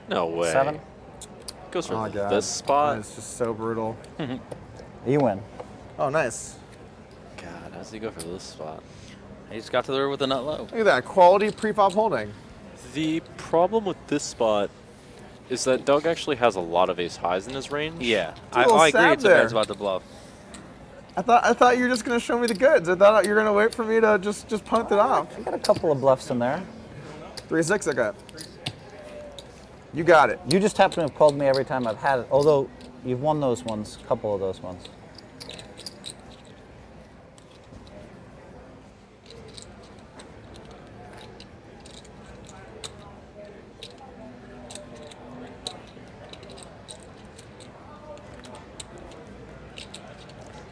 S6: No way.
S2: 7.
S6: Goes for
S1: Oh, God.
S6: this spot.
S1: It's just so brutal.
S2: You win.
S1: Oh, nice.
S6: God, how does he go for this spot?
S5: He just got to the river with a nut low.
S1: Look at that. Quality pre-flop holding.
S6: The problem with this spot is that Doug actually has a lot of ace highs in his range.
S5: Yeah,
S1: a little
S5: I agree.
S1: stab
S5: It's a bet's
S1: there.
S5: about to bluff.
S1: I thought you were just going to show me the goods. I thought you were going to wait for me to just punt it off.
S2: I got a couple of bluffs in there.
S1: 3-6 I got. You got it.
S2: You just happen to have called me every time I've had it, although you've won those ones, a couple of those ones.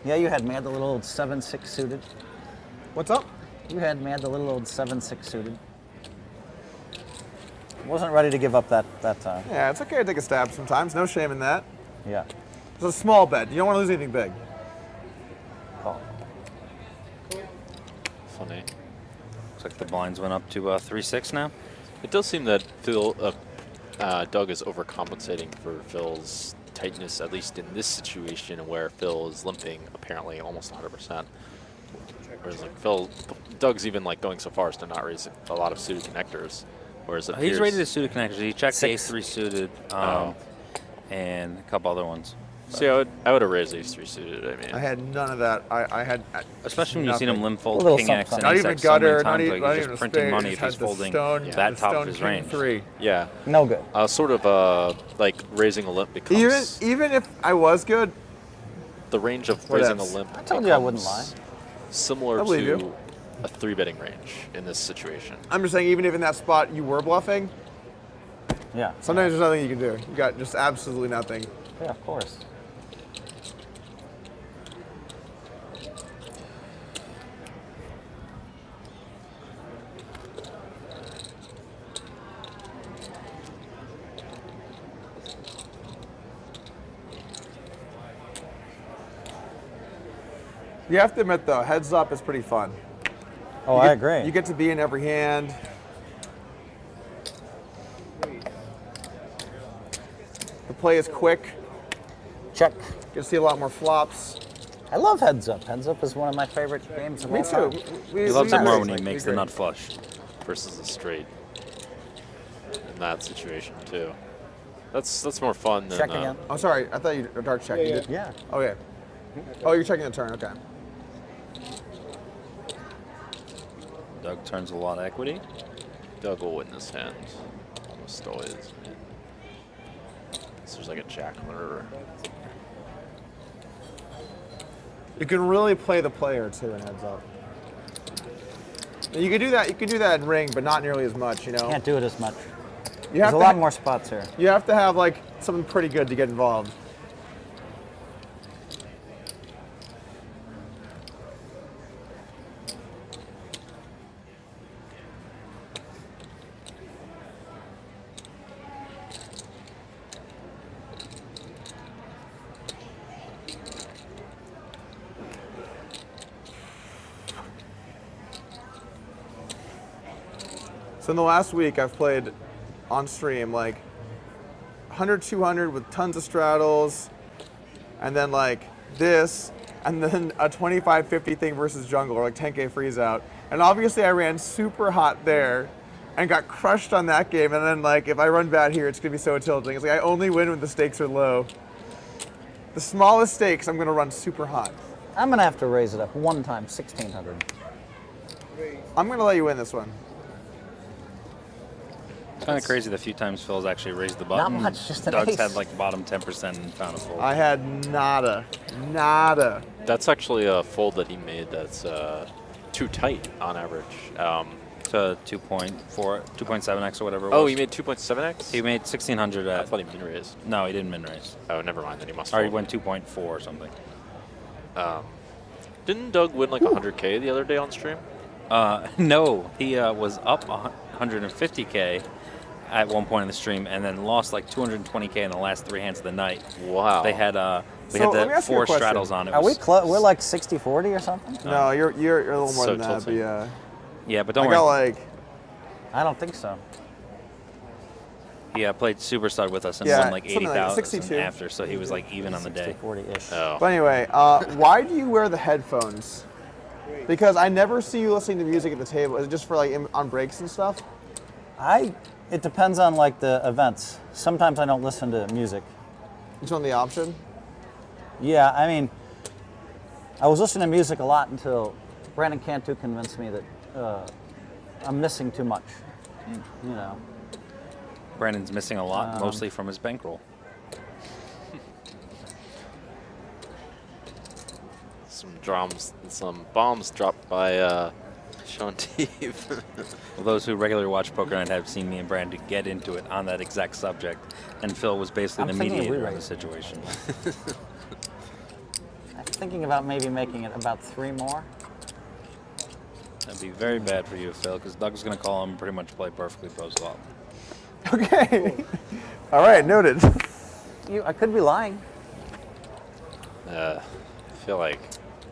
S2: Yeah, you had me at the little old 7-6 suited.
S1: What's up?
S2: You had me at the little old 7-6 suited. Wasn't ready to give up that time.
S1: Yeah, it's okay to take a stab sometimes. No shame in that.
S2: Yeah.
S1: It's a small bet. You don't want to lose anything big.
S2: Call.
S6: Funny.
S5: Looks like the blinds went up to 3-6 now.
S6: It does seem that Doug is overcompensating for Phil's tightness, at least in this situation where Phil is limping apparently almost 100%. Whereas like Doug's even like going so far as to not raise a lot of suited connectors. Whereas it
S5: He's
S6: appears-
S5: rated his suited connectors. He checked
S2: Six.
S5: ace 3 suited and a couple other ones.
S6: See, I would have raised ace 3 suited. I mean,
S1: I had none of that. I had
S5: Especially when you've seen him limp
S2: A
S5: fold
S2: little
S5: king X and
S2: something.
S1: not
S5: ace
S1: even
S5: X so many
S1: gutter,
S5: times,
S1: not even,
S5: like
S1: not
S5: he's
S1: even
S5: just
S1: a
S5: printing
S1: spade.
S5: money
S1: Just
S5: if
S1: had
S5: he's
S1: the
S5: folding
S1: stone,
S5: that
S1: the
S5: top
S1: stone
S5: of his
S1: king
S5: range.
S1: 3.
S6: yeah,
S2: No good.
S6: sort of like raising a limp becomes
S1: Even if I was good,
S6: the range of
S1: What
S6: raising a
S1: else?
S6: limp.
S2: I told you I wouldn't
S6: becomes
S2: lie.
S6: Similar
S1: I believe
S6: to
S1: you.
S6: a 3-betting range in this situation.
S1: I'm just saying, even if in that spot you were bluffing,
S2: Yeah.
S1: sometimes there's nothing you can do. You got just absolutely nothing.
S2: Yeah, of course.
S1: You have to admit, though, heads up is pretty fun.
S2: Oh,
S1: You
S2: I
S1: get-
S2: agree.
S1: You get to be in every hand. The play is quick.
S2: Check.
S1: You can see a lot more flops.
S2: I love heads up. Heads up is one of my favorite games of
S1: Me
S2: all time.
S1: too.
S5: He loves it
S1: agree.
S5: more when he
S1: We
S5: makes the
S1: agree.
S5: nut flush.
S6: Versus a straight in that situation too. That's more fun than
S2: Check again.
S1: Oh, sorry. I thought you a dark check. You did.
S2: Yeah.
S1: Okay. Oh, you're checking the turn. Okay.
S5: Doug turns a lot of equity.
S6: Doug will win this hand. Almost always. So there's like a jack on the river.
S1: You can really play the player too in heads up. You can do that. You can do that in ring, but not nearly as much. You know.
S2: Can't do it as much.
S1: You
S2: There's
S1: have
S2: a
S1: to
S2: lot more spots here.
S1: You have to have like something pretty good to get involved. So in the last week, I've played on stream like 100, 200 with tons of straddles, and then like this, and then a 25, 50 thing versus jungle, or like 10K freeze out. And obviously I ran super hot there and got crushed on that game. And then like if I run bad here, it's gonna be so tilting. It's like I only win when the stakes are low. The smallest stakes, I'm gonna run super hot.
S2: I'm gonna have to raise it up one time, 1,600.
S1: I'm gonna let you win this one.
S5: It's kind of crazy the few times Phil's actually raised the button.
S2: Not much, just an
S5: Doug's
S2: ace.
S5: had like bottom 10% and found a fold.
S1: I had nada.
S6: That's actually a fold that he made that's too tight on average.
S5: To 2.7x or whatever it was.
S6: Oh, he made 2.7x?
S5: He made 1,600
S6: I
S5: at.
S6: thought he min raised.
S5: No, he didn't min raise.
S6: Oh, never mind. Then he must
S5: Or he
S6: fold.
S5: went 2.4 or something.
S6: Didn't Doug win like 100K the other day on stream?
S5: No, he was up 150K at one point in the stream, and then lost like 220K in the last 3 hands of the night.
S6: Wow.
S5: They had we
S1: So,
S5: had
S1: let me
S5: the
S1: ask you a
S5: 4
S1: question.
S5: straddles on it.
S2: Are we
S5: was-
S2: close? We're like 60-40 or something?
S1: No, you're a little more
S6: So
S1: than that. But
S6: tilting.
S1: yeah,
S5: Yeah, but don't
S1: I
S5: worry.
S1: got like
S2: I don't think so.
S5: He played Superstar with us and
S1: Yeah,
S5: won like
S1: something like
S5: 80,000
S1: 62.
S5: after, so he was like even on the day.
S2: 40-ish.
S6: Oh.
S1: But anyway, why do you wear the headphones? Because I never see you listening to music at the table. Is it just for like on breaks and stuff?
S2: It depends on like the events. Sometimes I don't listen to music.
S1: Just on the option?
S2: Yeah, I mean, I was listening to music a lot until Brandon Cantu convinced me that I'm missing too much. You know.
S5: Brandon's missing a lot, mostly from his bankroll.
S6: Some bombs dropped by Sean Teeve.
S5: Well, those who regularly watch Poker Night have seen me and Brandon get into it on that exact subject, and Phil was basically
S2: I'm
S5: the
S2: thinking of
S5: mediator in
S2: rewrite.
S5: the situation.
S2: I'm thinking about maybe making it about 3 more.
S5: That'd be very bad for you, Phil, because Doug's going to call him and pretty much play perfectly post-flop.
S1: Okay. All right, noted.
S2: I could be lying.
S6: I feel like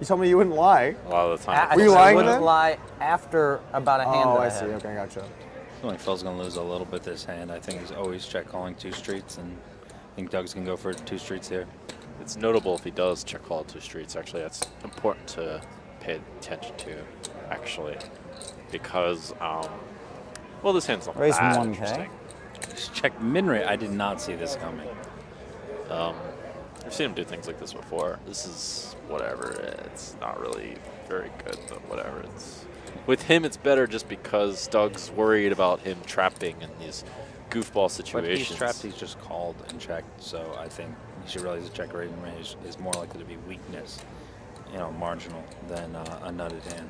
S1: You told me you wouldn't lie.
S6: a lot of the time.
S2: I
S1: Were you
S2: I
S1: lying
S2: wouldn't
S1: then?
S2: lie after about a hand
S1: Oh,
S2: that
S1: I
S2: I
S1: see.
S2: had.
S1: Okay, gotcha.
S5: I feel like Phil's going to lose a little bit this hand. I think he's always check calling 2 streets, and I think Doug's going to go for 2 streets here.
S6: It's notable if he does check call 2 streets. Actually, that's important to pay attention to, actually, because well, this hand's not
S2: Raise
S6: that
S2: 1K.
S6: interesting.
S5: Just check min rate. I did not see this coming.
S6: I've seen him do things like this before. This is whatever. It's not really very good, but whatever. It's with him, it's better just because Doug's worried about him trapping in these goofball
S5: But
S6: situations.
S5: he's trapped, he's just called and checked, so I think you should realize the check rating range is more likely to be weakness, marginal, than a nutted hand.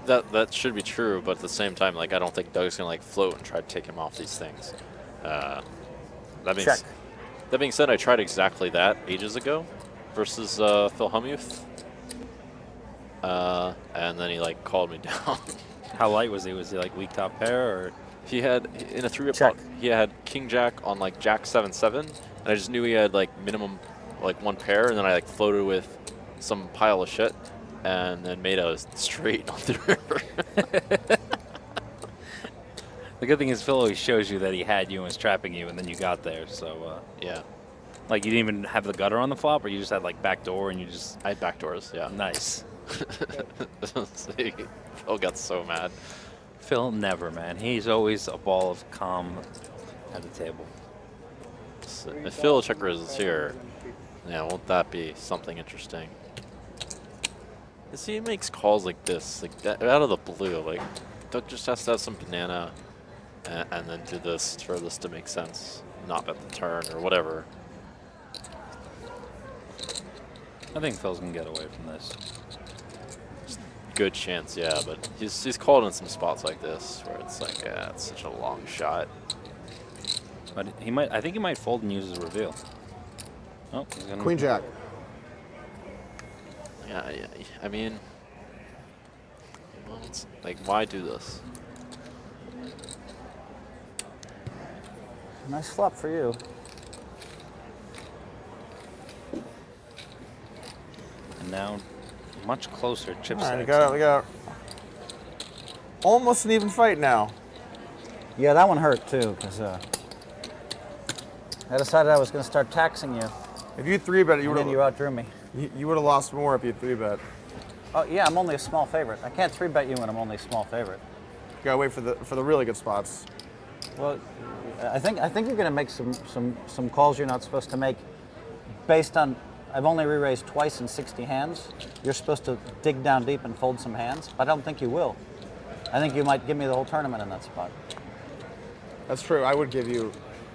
S6: That should be true, but at the same time, like I don't think Doug's gonna like float and try to take him off these things.
S2: Check.
S6: That being said, I tried exactly that ages ago versus Phil Hellmuth, and then he like called me down.
S5: How light was he? Was he like weak top pair, or
S6: He had in a 3-up
S2: Check.
S6: pot, he had King Jack on like Jack 7-7, and I just knew he had like minimum like 1 pair, and then I like floated with some pile of shit, and then made a straight on the river.
S5: The good thing is Phil always shows you that he had you and was trapping you, and then you got there. So,
S6: Yeah,
S5: like, you didn't even have the gutter on the flop, or you just had like backdoor and you just
S6: I had backdoors. Yeah.
S5: nice.
S6: See, Phil got so mad.
S5: Phil never, man. He's always a ball of calm at the table.
S6: So if Phil check raises here, yeah, won't that be something interesting? You see, he makes calls like this, like that, out of the blue. Like, Doug just has to have some banana, and then do this for this to make sense. Not bet the turn or whatever.
S5: I think Phil's gonna get away from this.
S6: Good chance, yeah, but he's called in some spots like this where it's like, yeah, it's such a long shot.
S5: But he might. I think he might fold and use his reveal. Oh, he's gonna
S1: Queen Jack.
S6: Yeah, I mean, well, it's like, why do this?
S2: Nice flop for you.
S5: And now, much closer. Chip
S1: All right,
S5: stacks.
S1: we got almost an even fight now.
S2: Yeah, that one hurt too, because I decided I was going to start taxing you,
S1: If you 3-bet, you
S2: and then you
S1: would
S2: outdrew me.
S1: you would have lost more if you 3-bet.
S2: Oh yeah, I'm only a small favorite. I can't 3-bet you when I'm only a small favorite.
S1: You gotta wait for the really good spots.
S2: Well, I think you're going to make some calls you're not supposed to make, based on I've only re-raised twice in 60 hands. You're supposed to dig down deep and fold some hands, but I don't think you will. I think you might give me the whole tournament in that spot.
S1: That's true. I would give you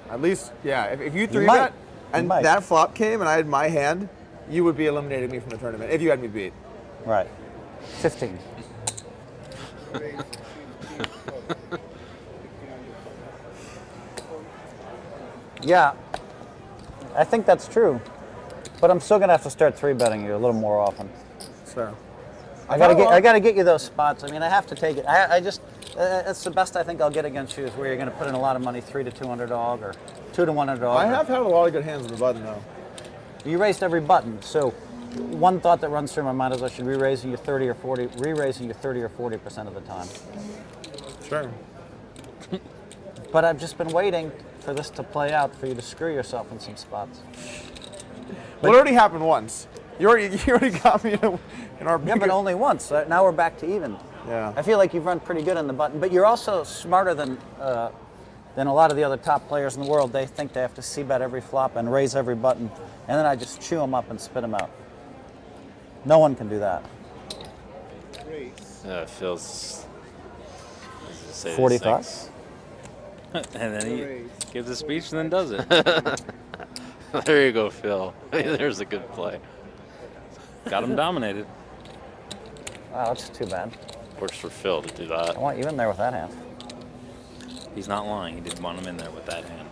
S1: at least, yeah. If you 3-bet
S2: might.
S1: and
S2: You might.
S1: that flop came and I had my hand, you would be eliminating me from the tournament if you had me beat.
S2: Right. 15. Yeah, I think that's true. But I'm still gonna have to start 3-betting you a little more often.
S1: So
S2: I gotta get you those spots. I mean, I have to take it. I just it's the best I think I'll get against you is where you're gonna put in a lot of money, 3 to 2 underdog or 2 to 1 underdog.
S1: I have had a lot of good hands on the button though.
S2: You raised every button, so one thought that runs through my mind is I should be raising you 30 or 40, re-raising you 30 or 40% of the time.
S1: Sure.
S2: But I've just been waiting for this to play out for you to screw yourself in some spots.
S1: Well, it already happened once. You already got me in our
S2: Yeah, but only once. Now we're back to even.
S1: Yeah.
S2: I feel like you've run pretty good on the button, but you're also smarter than a lot of the other top players in the world. They think they have to c-bet every flop and raise every button, and then I just chew them up and spit them out. No one can do that.
S6: It feels.
S2: 45.
S5: And then he gives a speech and then does it.
S6: There you go, Phil. There's a good play.
S5: Got him dominated.
S2: Wow, that's too bad.
S6: Works for Phil to do that.
S2: I want you in there with that hand.
S5: He's not lying. He didn't want him in there with that hand.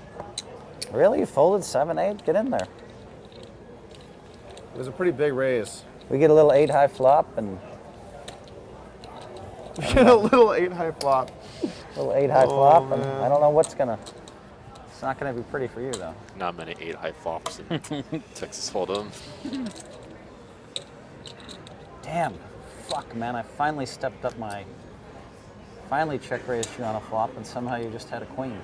S2: Really? You folded 7-8? Get in there.
S1: It was a pretty big raise.
S2: We get a little 8-high flop and
S1: We get a little 8-high flop.
S2: a little 8-high flop, and
S1: man.
S2: I don't know what's gonna. It's not gonna be pretty for you though.
S6: Not many 8-high flops in Texas Hold'em.
S2: Damn. Fuck, man. I finally stepped up my. Finally check raised you on a flop, and somehow you just had a queen.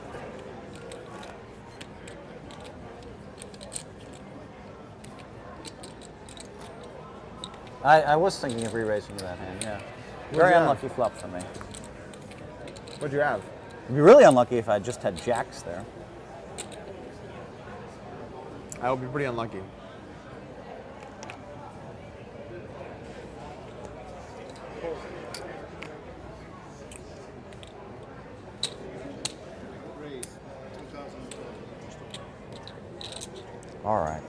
S2: I was thinking of re-raising you that hand, yeah. Very
S1: that?
S2: unlucky flop for me.
S1: What'd you have?
S2: It'd be really unlucky if I just had jacks there.
S1: I would be pretty unlucky.
S2: All right.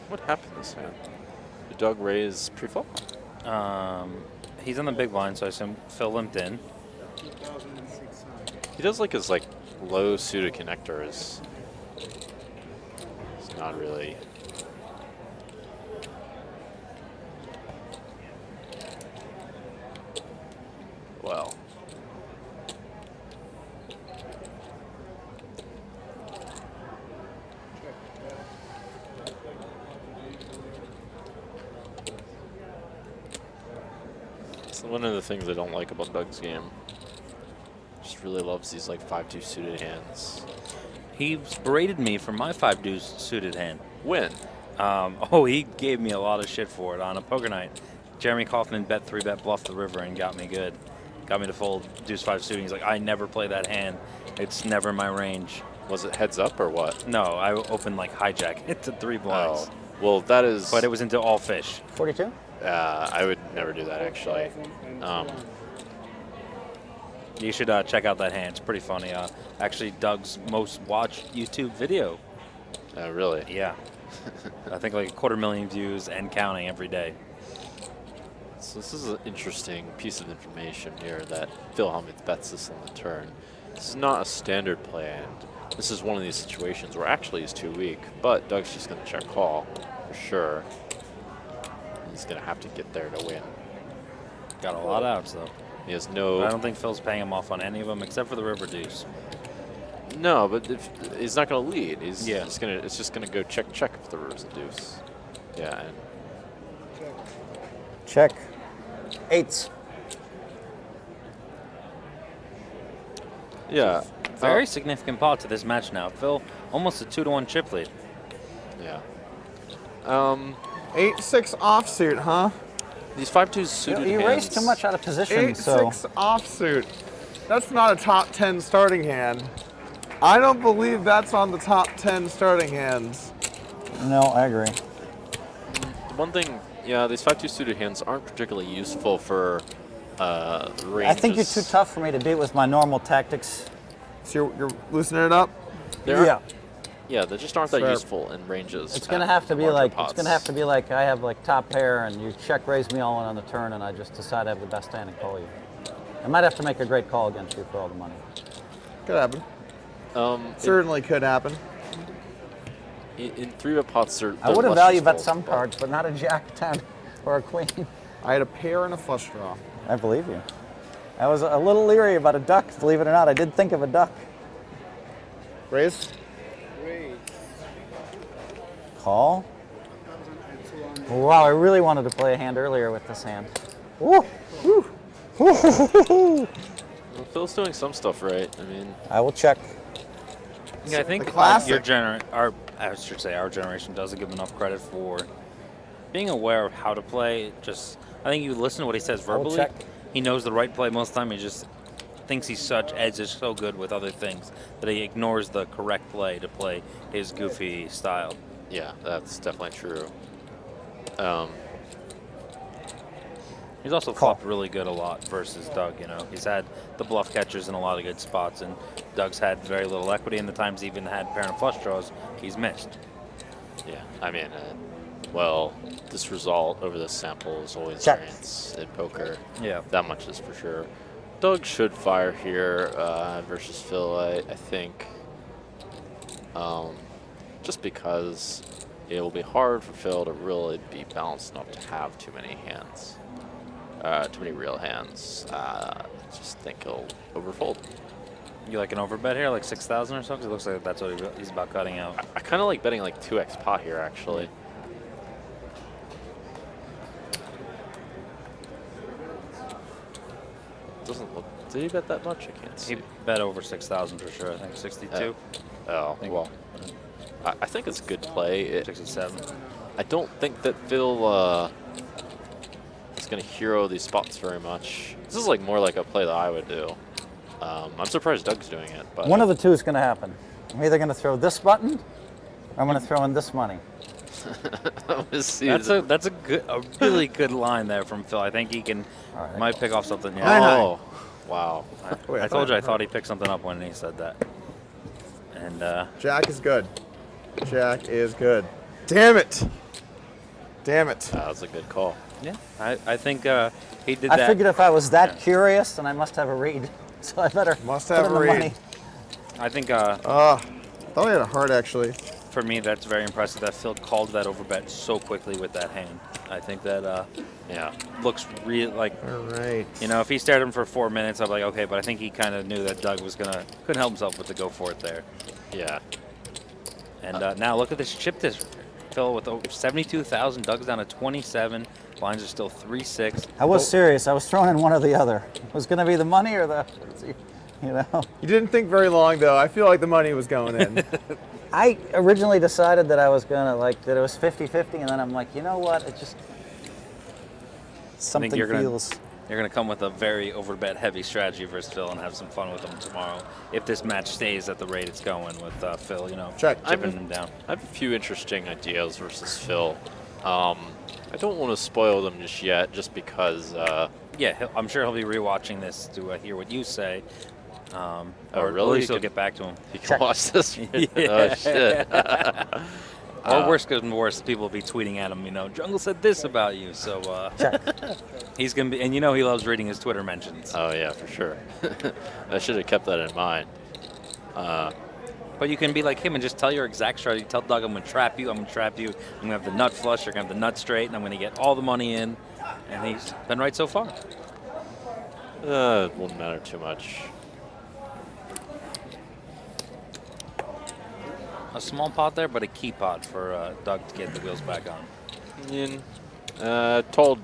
S6: What happened this hand? Did Doug raise pre-flop?
S5: He's on the big blind, so I assume Phil limped in.
S6: He does like his low suited connectors. It's not really. Well. It's one of the things I don't like about Doug's game. Just really loves these 5-2 suited hands.
S5: He berated me for my 5 deuce suited hand.
S6: When?
S5: He gave me a lot of shit for it on a poker night. Jeremy Kaufman bet 3-bet bluffed the river and got me good. Got me to fold deuce 5 suited. He's like, I never play that hand. It's never my range.
S6: Was it heads up or what?
S5: No, I opened hijack into 3 blinds.
S6: Oh, well, that is.
S5: But it was into all fish.
S2: 42?
S6: I would never do that actually.
S5: You should check out that hand. It's pretty funny. Actually, Doug's most watched YouTube video.
S6: Really?
S5: Yeah. I think 250,000 views and counting every day.
S6: So this is an interesting piece of information here that Phil Hellmuth bets this on the turn. This is not a standard play hand. This is one of these situations where actually he's too weak, but Doug's just going to check call for sure. He's going to have to get there to win.
S5: Got a lot of outs, though.
S6: He has no.
S5: I don't think Phil's paying him off on any of them except for the river deuce.
S6: No, but he's not going to lead. He's
S5: Yeah.
S6: just gonna. It's just going to go check if the river's a deuce. Yeah. And
S2: Check. 8s.
S6: yeah.
S5: Very significant pot to this match now. Phil, almost a 2-1 chip lead.
S6: Yeah.
S1: 8-6 offsuit, huh?
S6: These 5-2 suited
S2: You
S6: hands.
S2: raised too much out of position,
S1: 8-6
S2: so.
S1: offsuit. That's not a top 10 starting hand. I don't believe that's on the top 10 starting hands.
S2: No, I agree.
S6: The one thing, yeah, these 5-2 suited hands aren't particularly useful for range.
S2: I think you're too tough for me to beat with my normal tactics.
S1: So you're loosening it up?
S6: Yeah, they just aren't that
S1: Fair.
S6: useful in ranges.
S2: It's gonna
S6: at
S2: have to be
S6: larger
S2: like
S6: pots.
S2: it's gonna have to be like I have like top pair and you check raise me all in on the turn and I just decide I have the best hand and call you. I might have to make a great call against you for all the money.
S1: Could happen. Certainly could happen.
S6: In 3-bet pots, they're
S2: I would have
S6: less
S2: value bet
S6: useful,
S2: some cards, but not a jack, 10, or a queen.
S1: I had a pair and a flush draw.
S2: I believe you. I was a little leery about a duck, believe it or not. I did think of a duck.
S1: Raise?
S4: Raise.
S2: Call.
S4: 2,200.
S2: Wow, I really wanted to play a hand earlier with this hand. Woo!
S6: Well, Phil's doing some stuff right. I mean,
S2: I will check.
S5: Yeah, I think
S1: The classic.
S5: our generation doesn't give enough credit for being aware of how to play. I think you listen to what he says
S2: I will
S5: verbally.
S2: check.
S5: He knows the right play most of the time. He just thinks Ed is so good with other things that he ignores the correct play to play his goofy style.
S6: yeah, that's definitely true.
S5: He's also
S2: Call.
S5: flopped really good a lot versus Doug. He's had the bluff catchers in a lot of good spots, and Doug's had very little equity. And the times he even had pair and flush draws, he's missed.
S6: Yeah, I mean, this result over this sample is always
S2: Check.
S6: variance in poker.
S5: Yeah.
S6: That much is for sure. Doug should fire here versus Phil, I think. Just because it will be hard for Phil to really be balanced enough to have too many hands. Too many real hands. I just think he'll overfold.
S5: You like an overbet here, like 6,000 or so? 'Cause it looks like that's what he's about cutting out.
S6: I kind of like betting like 2x pot here, actually. Doesn't look. Did he bet that much? I can't see.
S5: He bet over 6,000 for sure. I think 62,
S6: Oh, well. I think it's a good play.
S5: 67.
S6: I don't think that Phil is going to hero these spots very much. This is like more like a play that I would do. I'm surprised Doug's doing it, but
S2: One of the two is going to happen. I'm either going to throw this button, or I'm going to throw in this money.
S6: Let's see.
S5: That's a really good line there from Phil. I think he can
S2: right.
S5: might pick off something. Yeah.
S6: Oh, wow.
S1: Wait,
S5: I told you I thought he picked something up when he said that. And
S1: Jack is good. Jack is good. Damn it. Damn it.
S6: That was a good call.
S5: yeah, I think he did
S2: I
S5: that.
S2: figured if I was that curious, then I must have a read. So I better
S1: Must
S2: put
S1: have
S2: in
S1: a
S2: the
S1: read.
S2: money.
S5: I think
S1: Thought I had a heart actually.
S5: for me that's very impressive that Phil called that overbet so quickly with that hand. I think that
S6: Yeah.
S5: looks real like.
S1: All right.
S5: If he stared him for 4 minutes, I'd be like, okay, but I think he kind of knew that Doug couldn't help himself but to go for it there.
S6: Yeah.
S5: And now look at this chip this Phil with over 72,000. Doug's down to 27. Blinds are still 3-6.
S2: I was serious. I was throwing in one or the other. It was going to be the money or the,
S1: You didn't think very long though. I feel like the money was going in.
S2: I originally decided that I was going to, that it was 50-50, and then I'm like, you know what? It just, something
S5: you're gonna-
S2: feels.
S5: You're going to come with a very overbet heavy strategy versus Phil and have some fun with him tomorrow. If this match stays at the rate it's going with Phil,
S1: Check.
S5: chipping him down.
S6: I have a few interesting ideas versus Phil. I don't want to spoil them just yet, just because.
S5: Yeah, I'm sure he'll be rewatching this to hear what you say. Or
S6: really?
S5: At least
S6: You
S5: he'll
S6: can-
S5: get back to him.
S6: You can watch this.
S5: Yeah.
S6: Oh shit.
S5: Or worse than worse, people will be tweeting at him, Jungle said this about you. So he's going to be, and he loves reading his Twitter mentions.
S6: Oh yeah, for sure. I should have kept that in mind.
S5: But you can be like him and just tell your exact strategy. Tell Doug, I'm going to trap you. I'm going to trap you. I'm going to have the nut flush. You're going to have the nut straight. And I'm going to get all the money in. And he's been right so far.
S6: It won't matter too much.
S5: A small pot there, but a key pot for Doug to get the wheels back on.
S6: Told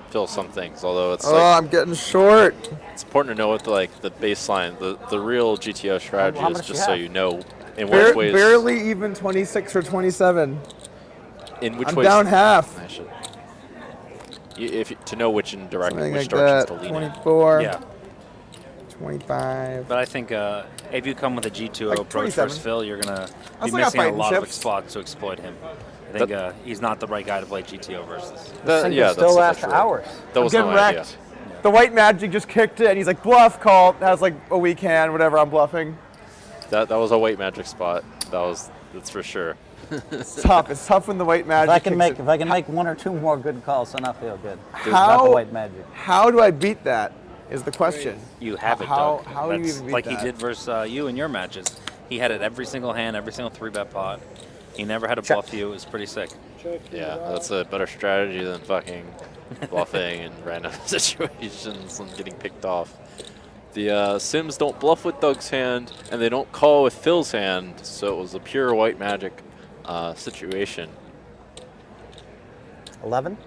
S6: Phil some things, although it's
S1: I'm getting short.
S6: it's important to know what the baseline, the real GTO strategy
S2: How
S6: is,
S2: much
S6: just
S2: you
S6: so
S2: have?
S6: you know in what ways.
S1: Barely even 26 or 27.
S6: In which
S1: I'm
S6: ways
S1: down half.
S6: I should. To know which
S1: Something
S6: which
S1: like
S6: directions
S1: that.
S6: to lean in.
S1: 24.
S5: Yeah.
S1: 25.
S5: But I think if you come with a G2O
S1: Like
S5: approach
S1: 27.
S5: versus Phil, you're going to be
S1: was like a
S5: missing a
S1: fighting
S5: lot of
S1: chips.
S5: spots to exploit him. I think he's not the right guy to play GTO versus.
S2: This thing
S6: yeah,
S2: could still
S6: that's
S2: last
S6: true.
S2: hours.
S6: That was
S1: getting
S6: my idea.
S1: wrecked.
S5: Yeah.
S1: The white magic just kicked it, and he's like, bluff call. That was like a weak hand, whatever, I'm bluffing.
S6: That was a white magic spot. That's for sure.
S1: It's tough. It's tough when the white magic
S2: If I can make one or two more good calls, then I'll feel good.
S1: How,
S2: About the white magic.
S1: How do I beat that is the question.
S5: You have it,
S1: How
S5: Doug.
S1: do you
S5: That's
S1: even beat
S5: like
S1: that?
S5: he did versus you in your matches. He had it every single hand, every single 3-bet pot. He never had to bluff you. It was pretty sick.
S6: Yeah, that's a better strategy than fucking bluffing in random situations and getting picked off. The Sims don't bluff with Doug's hand, and they don't call with Phil's hand, so it was a pure white magic situation.
S2: 11?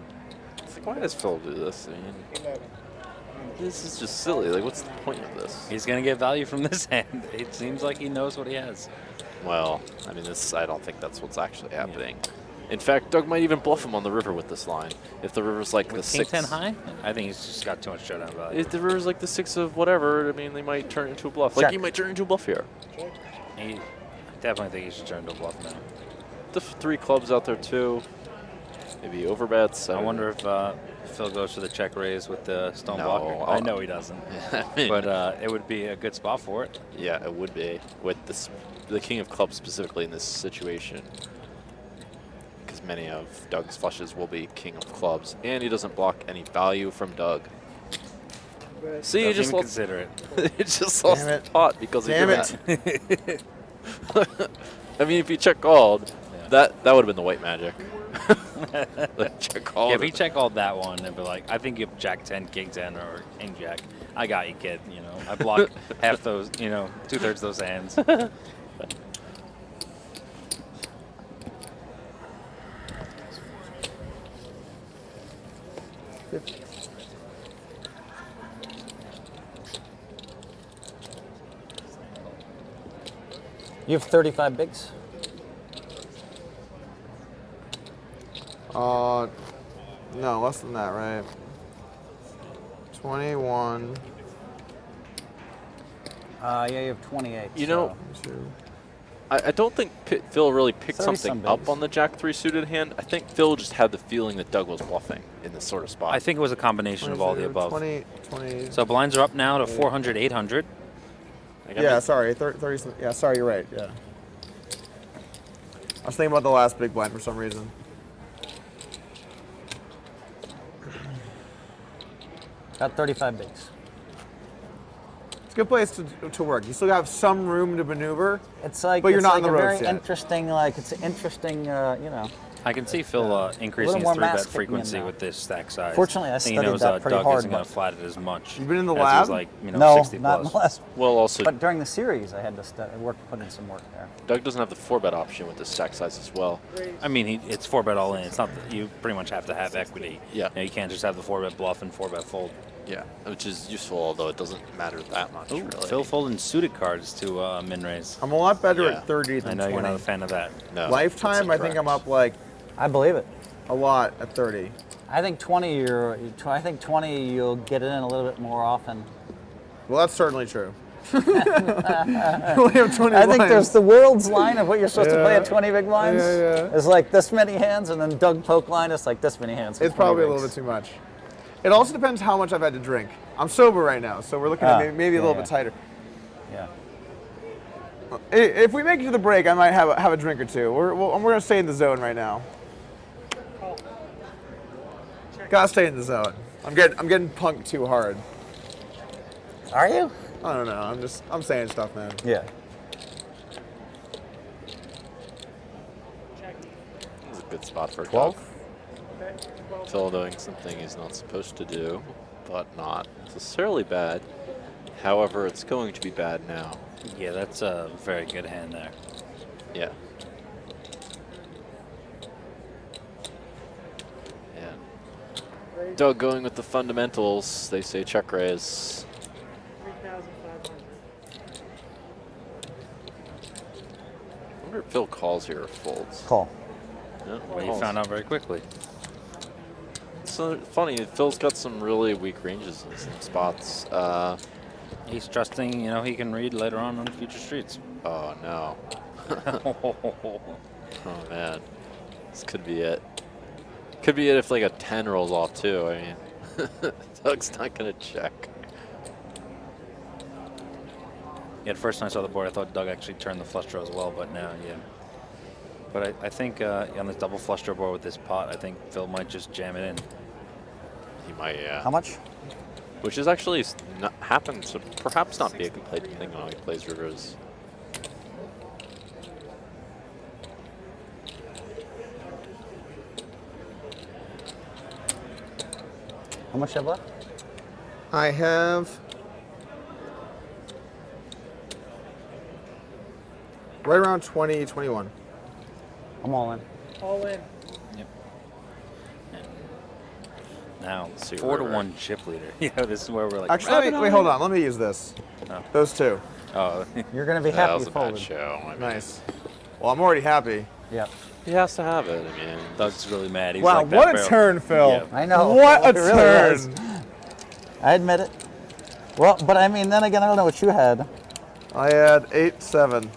S6: It's like, why does Phil do this? I mean, this is just silly. Like, what's the point of this?
S5: He's going to get value from this hand. It seems like he knows what he has.
S6: Well, I mean, I don't think that's what's actually happening. In fact, Doug might even bluff him on the river with this line. If the river's like
S5: With
S6: the
S5: King
S6: 6.
S5: 10 high? I think he's just got too much showdown value.
S6: If the river's like the 6 of whatever, I mean, they might turn into a bluff. Like, he might turn into a bluff here.
S5: I definitely think he should turn to a bluff now.
S6: The 3 clubs out there, too. Maybe overbets.
S5: I wonder if Phil goes for the check raise with the stone
S6: No,
S5: blocker. I know he doesn't.
S6: I mean,
S5: But it would be a good spot for it.
S6: yeah, it would be. With the king of clubs specifically in this situation. Because many of Doug's flushes will be king of clubs. And he doesn't block any value from Doug. See, you
S5: Doesn't
S6: just
S5: even
S6: lost,
S5: consider it.
S6: you just lost the pot because
S1: Damn
S6: of that. I mean, if you check called, that would have been the white magic. Like, check called.
S5: Yeah, if he check called that one, it'd be like, I think you have Jack 10, King 10, or King Jack. I got you, kid. You know, I blocked half those, 2/3 those hands.
S2: You have 35 bigs?
S1: No, less than that, right? 21.
S2: Yeah, you have 28.
S6: You know,
S2: so.
S6: I don't think Phil really picked
S2: 30
S6: something
S2: some
S6: up
S2: bigs.
S6: on the Jack 3 suited hand. I think Phil just had the feeling that Doug was bluffing in this sort of spot.
S5: I think it was a combination of all the above.
S1: 20.
S5: So blinds are up now to 400, 800.
S1: Yeah, sorry. 30. Yeah, sorry, you're right. Yeah. I was thinking about the last big blind for some reason.
S2: Got 35 bigs.
S1: It's a good place to work. You still have some room to maneuver.
S2: It's like,
S1: But you're
S2: it's
S1: not
S2: like
S1: on the
S2: a
S1: ropes
S2: very
S1: yet.
S2: interesting, it's an interesting,
S5: I can see Phil increasing his
S2: more
S5: 3-bet
S2: mass kicking in
S5: frequency
S2: now.
S5: with this stack size.
S2: Fortunately, I
S5: think
S2: studied
S5: he knows
S2: that pretty
S5: Doug
S2: hard,
S5: isn't going
S2: but-
S5: to flat it as much.
S1: You've been in the
S5: as he
S1: lab?
S5: was like,
S2: No,
S5: 60
S2: not in
S5: plus.
S2: the last.
S6: Well, also,
S2: But during the series, I had to put in some work there.
S6: Doug doesn't have the 4-bet option with this stack size as well.
S5: I mean, it's 4-bet all in. It's not that you pretty much have to have equity.
S6: Yeah.
S5: You can't just have the 4-bet bluff and 4-bet fold.
S6: Yeah, which is useful, although it doesn't matter that much, really.
S5: Phil folding suited cards to min raise.
S1: I'm a lot better
S6: Yeah.
S1: at 30 than
S5: I know
S1: 20.
S5: you're not a fan of that.
S6: No,
S1: Lifetime,
S6: that's
S1: I think I'm
S6: incorrect.
S1: up like
S2: I believe it.
S1: a lot at 30.
S2: I think 20. I think 20. You'll get it in a little bit more often.
S1: Well, that's certainly true. You only have 20
S2: I think
S1: blinds.
S2: there's the world's line of what you're supposed to play
S1: Yeah.
S2: at 20 big blinds.
S1: Yeah.
S2: It's like this many hands, and then Doug Polk line is like this many hands. with
S1: It's
S2: 20
S1: probably a
S2: bigs.
S1: little bit too much. It also depends how much I've had to drink. I'm sober right now, so we're looking at maybe a little bit tighter.
S2: Yeah.
S1: If we make it to the break, I might have a drink or two. We're going to stay in the zone right now. Gotta stay in the zone. I'm getting punked too hard.
S2: Are you?
S1: I don't know. I'm saying stuff, man.
S2: Yeah.
S6: It's a good spot for
S2: 12?
S6: Doug. Phil doing something he's not supposed to do, but not necessarily bad. However, it's going to be bad now.
S5: Yeah, that's a very good hand there.
S6: Yeah. And Doug going with the fundamentals. They say check raise.
S4: 3,500.
S6: I wonder if Phil calls here or folds.
S2: Call.
S6: Yeah,
S5: Well, you
S6: calls.
S5: found out very quickly.
S6: It's funny. Phil's got some really weak ranges in some spots.
S5: He's trusting, he can read later on future streets.
S6: Oh no. Oh man, this could be it. Could be it if like a 10 rolls off too. I mean, Doug's not gonna check.
S5: Yeah, at first when I saw the board, I thought Doug actually turned the flush draw as well, but now, yeah. But I think on this double flush draw board with this pot, I think Phil might just jam it in.
S6: He might, yeah.
S2: How much?
S6: Which is actually not happens to perhaps not be a complete thing when he plays rivers.
S2: How much do you have left?
S1: I have right around 20, 21.
S2: I'm all in.
S4: All in.
S5: Yep. Now,
S6: See
S5: 4-1 chip leader. Yeah, this is where we're like.
S1: Actually, wait, hold on. Let me use this.
S5: Oh.
S1: Those two.
S5: Oh,
S2: You're going to be
S6: That
S2: happy
S6: was
S2: you
S6: a bad
S2: folded.
S6: show. I mean,
S1: Nice. Well, I'm already happy.
S2: Yep.
S6: he has to have it. I mean,
S5: Doug's really mad. He's
S1: Wow,
S5: like that
S1: what a
S5: barrel.
S1: turn, Phil.
S5: Yeah.
S2: I know.
S1: What a
S2: It really
S1: turn.
S2: was. I admit it. Well, but I mean, then again, I don't know what you had.
S1: I had 8-7.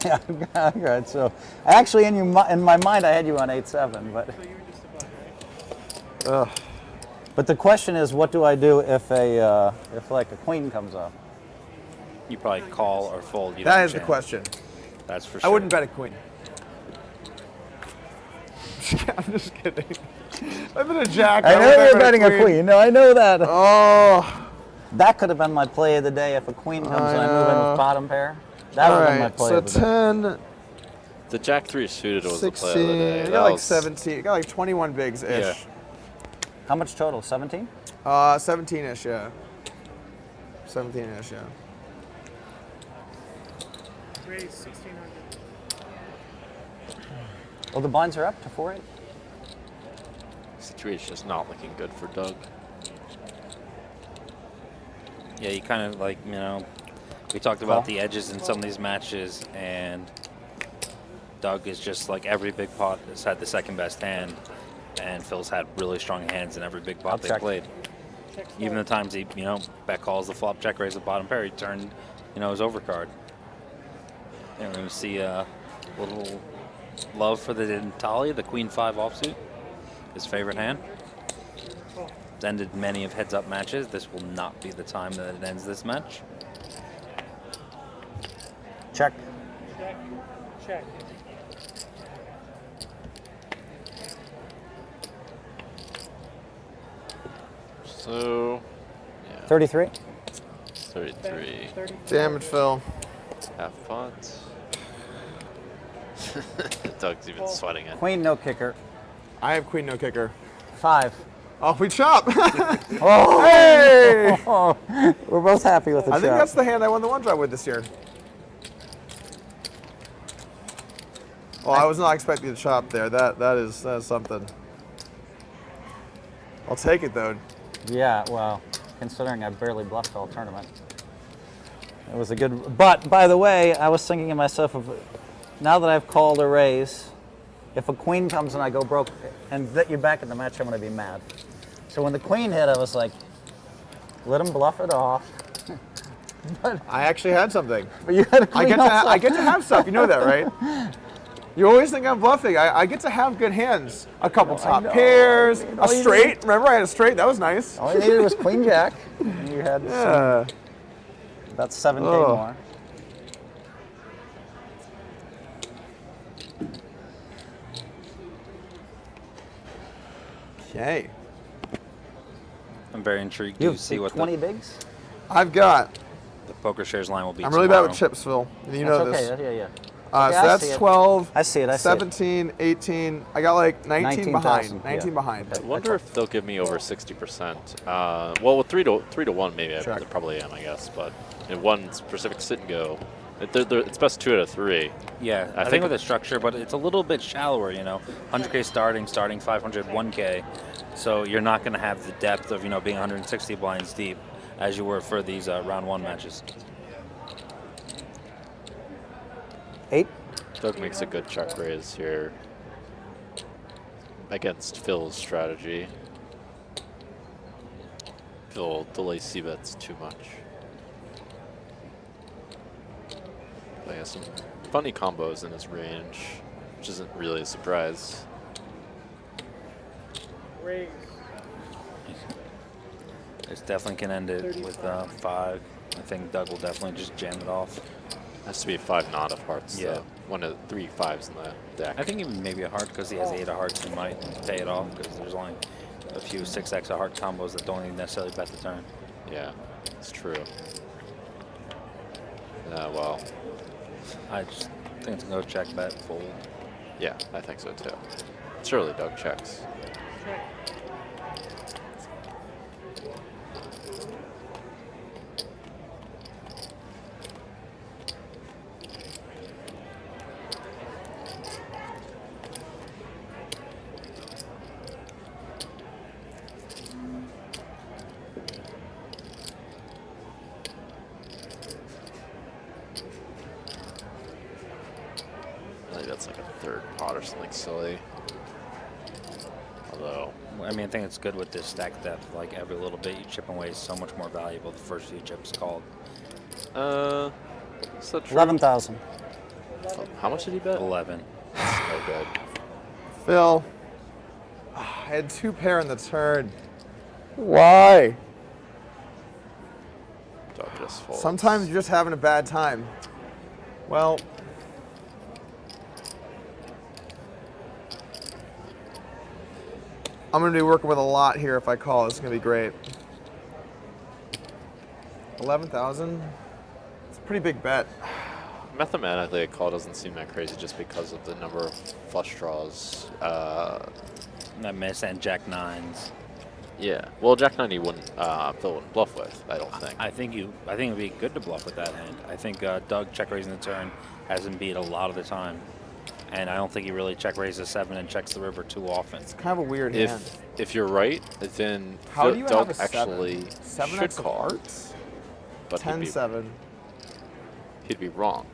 S2: Yeah, good. So, actually, in my mind, I had you on 8-7, but.
S1: Ugh.
S2: But the question is, what do I do if if like a queen comes up?
S5: You probably call or fold. You
S1: That
S5: don't
S1: is the
S5: jam.
S1: question.
S5: That's for sure.
S1: I wouldn't bet a queen. I'm just kidding. I've been a jack.
S2: I know
S1: wouldn't
S2: you're
S1: bet
S2: betting a queen. No, I know that.
S1: Oh.
S2: That could have been my play of the day if a queen comes and I move in with bottom pair. That would have been my play
S1: so
S2: of the day.
S1: 10,
S6: the Jack 3 suited was the play of
S1: 16,
S6: the day.
S1: I
S6: That
S1: got like
S6: was-
S1: 17, I got like 21 bigs-ish.
S6: Yeah.
S2: How much total? 17?
S1: 17-ish, yeah. 17-ish, yeah.
S4: Raise 1,600.
S2: Well, the blinds are up to 4-8.
S6: Situation is not looking good for Doug.
S5: Yeah, you kind of like, we talked about the edges in some of these matches, and Doug is just like every big pot has had the second best hand, and Phil's had really strong hands in every big pot they
S2: check.
S5: played. Even the times he, bet calls the flop, check raise the bottom pair, he turned, his overcard. And we're going to see a little love for the Natalia, the Queen 5 offsuit, his favorite hand. It's ended many of heads-up matches. This will not be the time that it ends this match.
S2: Check.
S4: Check. Check.
S6: So,
S2: 33?
S6: 33.
S4: 30.
S1: Damn it, Phil.
S6: Half pot. Doug's even sweating it.
S2: Queen, no kicker.
S1: I have queen, no kicker.
S2: 5.
S1: Oh, we chop.
S2: Oh!
S1: Hey!
S2: Oh, we're both happy with the
S1: I think
S2: chop.
S1: that's the hand I won the one drop with this year. Oh, I was not expecting the chop there. That is something. I'll take it though.
S2: Yeah, well, considering I barely bluffed all tournament. It was a good, but by the way, I was thinking to myself, now that I've called a raise, if a queen comes and I go broke and get you back in the match, I'm going to be mad. So when the queen hit, I was like, let him bluff it off.
S1: I actually had something.
S2: But you had a queen also.
S1: I get to have stuff. You know that, right? You always think I'm bluffing. I get to have good hands. A couple top pairs, a straight. Remember, I had a straight. That was nice.
S2: All you needed was queen jack, and you had
S1: Yeah.
S2: about 7K
S1: Oh.
S2: more.
S1: Okay.
S5: I'm very intrigued
S2: You
S5: to
S2: have
S5: see what
S2: 20
S5: the
S2: bigs?
S1: I've got.
S5: poker shares line will be
S1: I'm really bad
S5: tomorrow.
S1: with chips, Phil. You know
S2: That's
S1: this.
S2: okay. Yeah.
S1: So
S2: Okay, I
S1: that's
S2: see it.
S1: 12.
S2: I see it.
S1: 17, 18. I got like 19 behind.
S2: 19,000,
S1: 19
S2: yeah.
S1: behind.
S6: I wonder if they'll give me over 60%. Well, with 3 to 1, maybe I
S1: Check.
S6: probably am, I guess. But in one specific sit and go, it's best 2 out of 3.
S5: Yeah, I think with the structure, but it's a little bit shallower, 100K starting 500, 1K. So you're not going to have the depth of, being 160 blinds deep as you were for these round 1 matches.
S2: 8?
S6: Doug makes a good check raise here against Phil's strategy. Phil delays c-bets too much. He has some funny combos in his range, which isn't really a surprise.
S4: Raise.
S5: This definitely can end it with 5. I think Doug will definitely just jam it off.
S6: Has to be 5 not of hearts.
S5: Yeah.
S6: Though. One of 3 5s in the deck.
S5: I think even maybe a heart because he has 8 of hearts. He might pay it off because there's only a few 6x of heart combos that don't even necessarily bet the turn.
S6: Yeah, it's true. Well,
S5: I just think it's going to go check, bet, fold.
S6: yeah, I think so too. Surely Doug checks. I think that's like a 3rd pot or something silly. Although,
S5: I mean, I think it's good with this stack depth. Like every little bit you chip away is so much more valuable the first few chips called.
S6: is that true?
S2: 11,000.
S6: How much did he bet?
S5: 11.
S6: Oh, good.
S1: Phil, I had 2 pair in the turn. Why?
S6: Doug just folds.
S1: Sometimes you're just having a bad time. Well, I'm going to be working with a lot here if I call. This is going to be great. 11,000? It's a pretty big bet.
S6: Mathematically, a call doesn't seem that crazy just because of the number of flush draws.
S5: I miss and Jack 9s.
S6: Yeah. Well, Jack 9 he wouldn't, Phil wouldn't bluff with, I don't think.
S5: I think it would be good to bluff with that hand. I think Doug check raising the turn has him beat a lot of the time. And I don't think he really check raises 7 and checks the river too often.
S1: It's kind of a weird hand.
S6: If you're right, then
S1: How do you
S6: Doug
S1: have a 7?
S6: actually
S1: 7
S6: should
S1: X of
S6: call.
S1: hearts?
S6: But
S1: 10-7.
S6: He'd be wrong.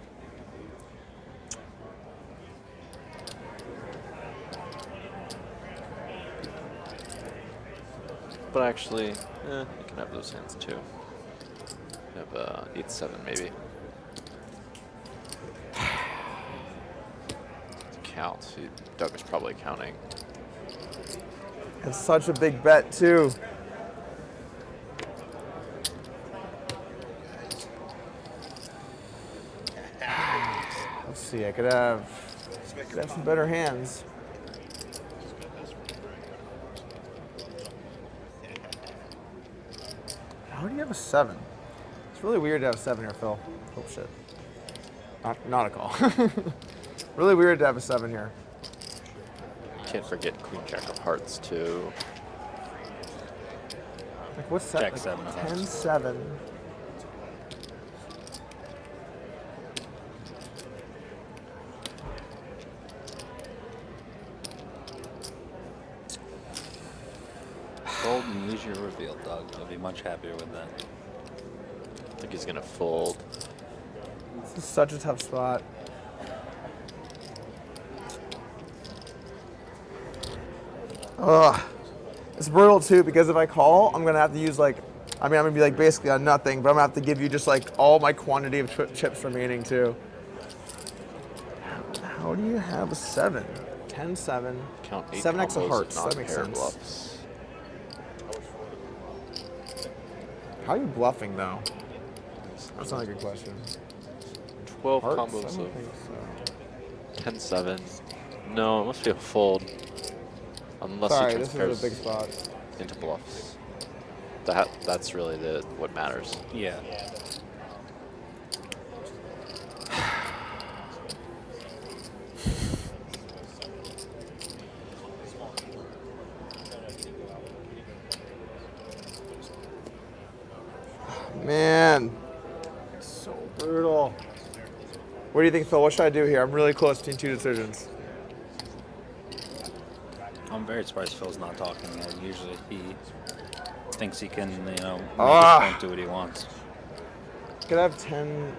S6: But actually, you can have those hands too. You have 8-7 maybe. To count. Doug is probably counting.
S1: It's such a big bet, too. Let's see, I could have some better hands. How do you have a 7? It's really weird to have a 7 here, Phil. Oh, shit. Not a call. Really weird to have a 7 here.
S6: Can't forget Queen Jack of Hearts too.
S1: Like, what's that?
S5: Jack
S1: Like
S5: 7 of hearts.
S1: 10-7.
S5: Fold and use your reveal, Doug. I'll be much happier with that.
S6: I think he's gonna fold.
S1: This is such a tough spot. Ugh. It's brutal too because if I call, I'm gonna have to use like, I'm gonna be like basically on nothing, but I'm gonna have to give you just like all my quantity of chips remaining too. How do you have a 7? 10-7.
S6: Count 8
S1: 7x of
S6: combos
S1: hearts.
S6: not
S1: That makes
S6: pair
S1: sense.
S6: bluffs.
S1: How are you bluffing though? That's not a good question.
S6: 12
S1: Hearts? I
S6: combos
S1: don't
S6: of
S1: think so.
S6: 10-7. No, it must be a fold. Unless
S1: Sorry,
S6: he
S1: this
S6: transfers
S1: is a big spot.
S6: into bluffs. That's really what matters.
S5: Yeah.
S1: Man, so brutal. What do you think, Phil? What should I do here? I'm really close between 2 decisions.
S5: I'm very surprised Phil's not talking. Usually he thinks he can, make his point do what he wants.
S1: Could I have 10,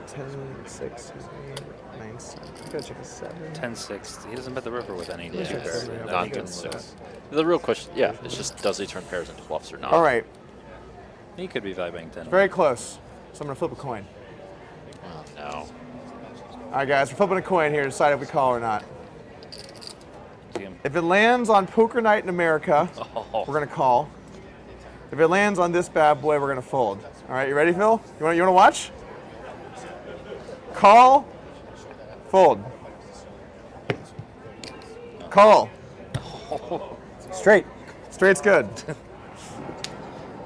S1: 6, 9, 7? I gotta check a 7.
S5: 10-6. He doesn't bet the river with any
S1: Yeah,
S5: two
S1: it's
S5: pairs.
S1: seven, yeah.
S6: Not
S1: think
S6: good
S1: it's,
S6: six. The real question, it's just does he turn pairs into bluffs or not?
S1: All right,
S5: He could be vibing 10.
S1: very close. So I'm gonna flip a coin.
S6: Oh, no.
S1: All right, guys, we're flipping a coin here to decide if we call or not.
S5: See him.
S1: If it lands on Poker Night in America,
S5: Oh.
S1: we're gonna call. If it lands on this bad boy, we're gonna fold. All right, you ready, Phil? You wanna watch? Call, fold. Call.
S2: Straight.
S1: Straight's good.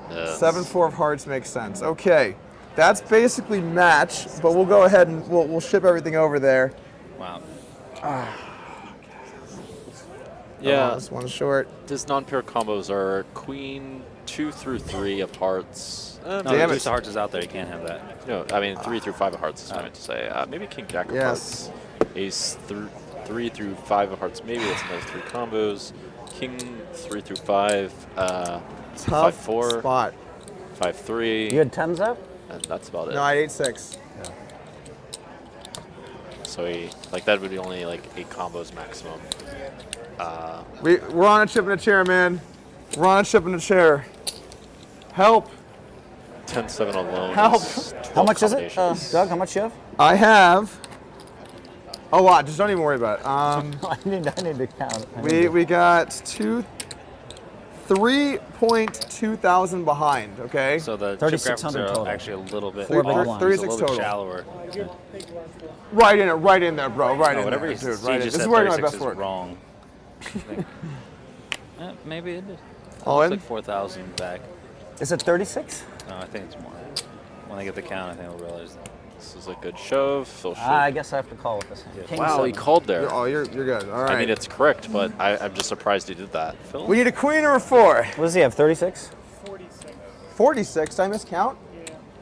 S6: Yes.
S1: 7-4 of hearts makes sense. Okay, that's basically match, but we'll go ahead and we'll ship everything over there.
S5: Wow.
S6: Yeah.
S1: This one's short.
S6: His non-pair combos are queen 2 through 3 of hearts.
S5: No,
S1: Damn
S5: the
S1: it.
S5: deuce of hearts is out there. You can't have that.
S6: No, I mean 3 through 5 of hearts is what I meant to say. Maybe king jack of
S1: Yes.
S6: hearts. Ace 3 through 5 of hearts. Maybe that's another 3 combos. King 3 through 5.
S1: Tough
S6: 5-4.
S1: spot.
S6: 5-3.
S2: You had 10s up?
S6: And that's about it.
S1: No, I 8-6.
S6: So that would be only like 8 combos maximum.
S1: We're on a chip in a chair, man. We're on a chip in a chair. Help.
S6: 10-7 alone.
S1: Help.
S6: is 12
S2: How much is it,
S6: combinations.
S2: Doug? How much you have?
S1: I have a lot. Just don't even worry about it.
S2: I need to count.
S1: We got 3.2 thousand behind. Okay.
S5: So the chip graphics
S2: 3,600
S5: are
S2: total.
S5: actually a little bit.
S2: 4 big
S5: off.
S2: ones.
S5: It's
S1: 36
S5: a little bit
S1: total.
S5: shallower.
S1: Right in there, bro. Right
S5: No,
S1: in
S5: whatever
S1: there,
S5: he
S1: dude. Right in.
S5: just
S1: This
S5: said,
S1: is where my
S5: 36
S1: best
S5: is
S1: work.
S5: wrong. I think. Maybe it is.
S1: All
S5: It's
S1: in?
S5: like 4,000 back.
S2: Is it 36?
S5: No, I think it's more. When I get the count, I think I'll realize that.
S6: This is a good shove. Phil should.
S2: I guess I have to call with this hand. King
S6: Wow, he
S2: 7.
S6: called there.
S1: You're good. All right.
S6: I mean, it's correct, but I'm just surprised he did that.
S5: Phil?
S1: We need a queen or a 4.
S2: What does he have, 36?
S1: 46. Did I miscount?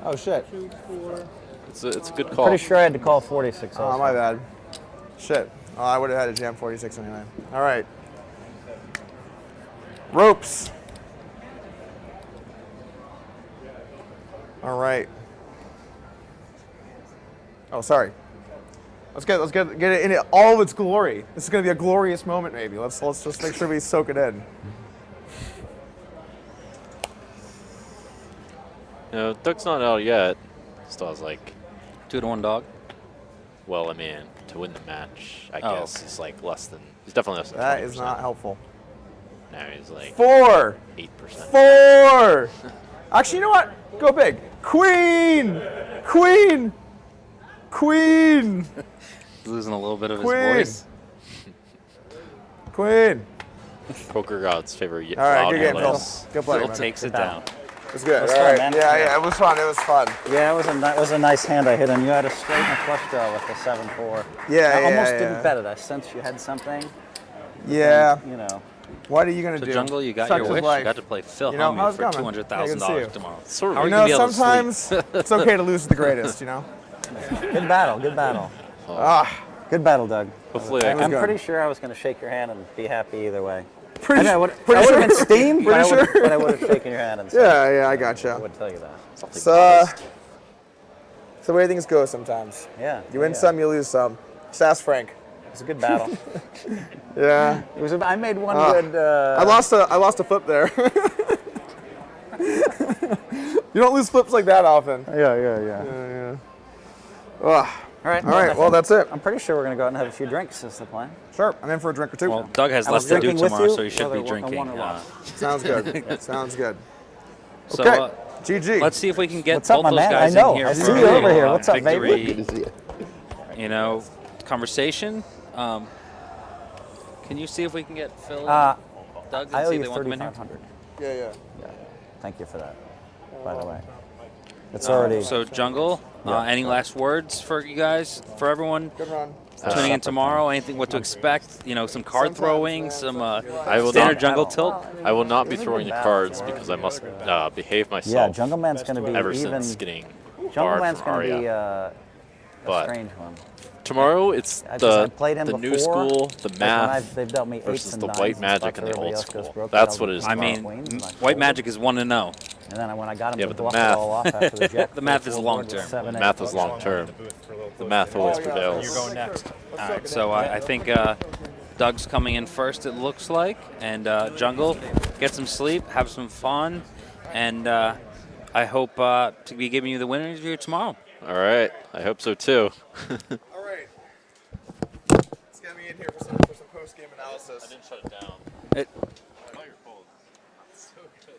S1: Oh shit.
S6: It's a good call.
S2: Pretty sure I had to call 46
S1: Oh
S2: also.
S1: my bad. Shit. Oh, I would have had a jam 46 anyway. All right. Ropes. All right. Oh, sorry. Let's get it in all of its glory. This is gonna be a glorious moment, maybe. Let's just make sure we soak it in.
S6: No, Doug's not out yet. Still has like,
S5: 2-1 dog.
S6: well, I mean, to win the match, I
S5: Oh,
S6: guess
S5: okay.
S6: he's like less than. He's definitely less than.
S1: That
S6: 20%.
S1: is not helpful.
S6: Now he's like
S1: 4.
S6: 8%.
S1: 4. Actually, you know what? Go big. Queen. Queen. Queen.
S5: Losing a little bit of his
S1: Queen.
S5: voice.
S1: Queen.
S6: Poker God's favorite.
S1: All right,
S6: loud
S1: good game, Phil.
S6: voice.
S1: Good play,
S5: Phil
S1: man.
S5: takes it
S2: battle.
S5: down.
S1: It was good.
S2: was
S1: All
S2: fun,
S1: right.
S2: man.
S1: Yeah, it was fun. It was fun.
S2: Yeah, it was a nice hand I hit, and you had a straight and a flush draw with the 7-4.
S1: Yeah,
S2: I almost
S1: yeah.
S2: didn't bet it. I sensed you had something.
S1: Yeah.
S2: You know.
S1: What are you gonna
S5: So
S1: do?
S5: Jungle, you got
S1: Such
S5: your
S1: is
S5: wish.
S1: life.
S5: You got to play Phil
S1: You know, how's
S5: Hellmuth
S1: it
S5: for
S1: going? Yeah, good to see
S5: $200,000
S1: you.
S5: tomorrow.
S6: Sort of
S5: How are
S1: You
S5: you gonna
S1: know,
S5: be able to sleep?
S1: sometimes it's okay to lose to the greatest. You know.
S2: Good battle. Good battle.
S1: Ah,
S2: Good battle, Doug.
S6: Hopefully,
S1: That was
S2: I'm
S1: good.
S2: pretty sure I was going to shake your hand and be happy either way.
S1: pretty,
S2: I would
S1: pretty
S2: have
S1: sure.
S2: been steamed, but
S1: Pretty sure.
S2: I would have shaken your hand and said,
S1: Yeah, I
S2: I
S1: gotcha.
S2: would tell you that.
S1: It's the way things go sometimes.
S2: Yeah.
S1: You win
S2: yeah.
S1: some, you lose some. Just ask Frank.
S2: It was a good battle.
S1: Yeah.
S2: It was. I made one
S1: Ah.
S2: good.
S1: I lost a flip there. You don't lose flips like that often.
S2: Yeah.
S1: Ugh.
S2: All right.
S1: All right, well, that's it.
S2: I'm pretty sure we're going to go out and have a few drinks is the plan.
S1: Sure, I'm in for a drink or two.
S5: Well, Doug has
S2: I
S5: less
S2: was
S5: to do
S2: drinking with
S5: tomorrow,
S2: you,
S5: so he should
S2: whether
S5: be
S2: I won
S5: drinking.
S2: or lost.
S1: Sounds good. Sounds good.
S5: So,
S1: Okay. GG.
S5: let's see if we can get
S2: What's up,
S5: both
S2: my
S5: those
S2: man?
S5: guys
S2: I know.
S5: in here
S2: I
S5: for
S2: see
S5: a
S2: you over
S5: little,
S2: here. What's up, baby?
S5: victory, you know, conversation. Can you see if we can get Phil and Doug and
S2: I owe
S5: see if
S2: you
S5: they want them in here?
S2: 3,500.
S1: Yeah.
S2: Thank you for that, by the way. It's already.
S5: So, Jungle, any last words for you guys, for everyone
S1: Good run.
S5: tuning in tomorrow? Anything, what to expect? You know, some card
S1: Sometimes,
S5: throwing,
S1: man,
S5: some
S6: I will
S5: standard
S6: not-
S5: jungle tilt.
S6: I will not be throwing the cards because I must behave
S2: Yeah,
S6: myself.
S2: Jungle Man's going to be
S6: Ever
S2: even.
S6: since getting
S2: Jungle
S6: barred
S2: Man's
S6: from
S2: going to be
S6: Arya.
S2: a
S6: But
S2: strange one.
S6: tomorrow it's
S2: I
S6: the
S2: played him
S6: new
S2: before,
S6: school, the
S2: like when
S6: math
S2: they've dealt me eights
S6: versus
S2: and
S6: the
S2: nines
S6: white
S2: and
S6: magic
S2: spots
S6: and
S2: where
S6: the old
S2: everybody else goes
S6: school.
S2: broke,
S6: That's
S2: I'll
S6: what it
S2: be
S6: is
S5: I
S6: tomorrow.
S5: mean,
S2: queens, and I
S5: white
S2: folded.
S5: magic is 1-0.
S2: And then when I got him
S6: Yeah,
S2: to
S6: but the
S2: bluff
S6: math-
S2: it all off after the jack,
S5: The math is
S2: four
S5: long
S2: board
S5: term.
S2: with 7-8.
S6: Math is long term. The math always prevails.
S5: You're going next. All right, so I think Doug's coming in first, it looks like. And Jungle, get some sleep, have some fun. And I hope to be giving you the winner interview tomorrow.
S6: All right, I hope so too.
S1: All right. Let's get me in here for some post-game analysis.
S6: shut it down.
S5: It,
S6: I know you're cold. So good.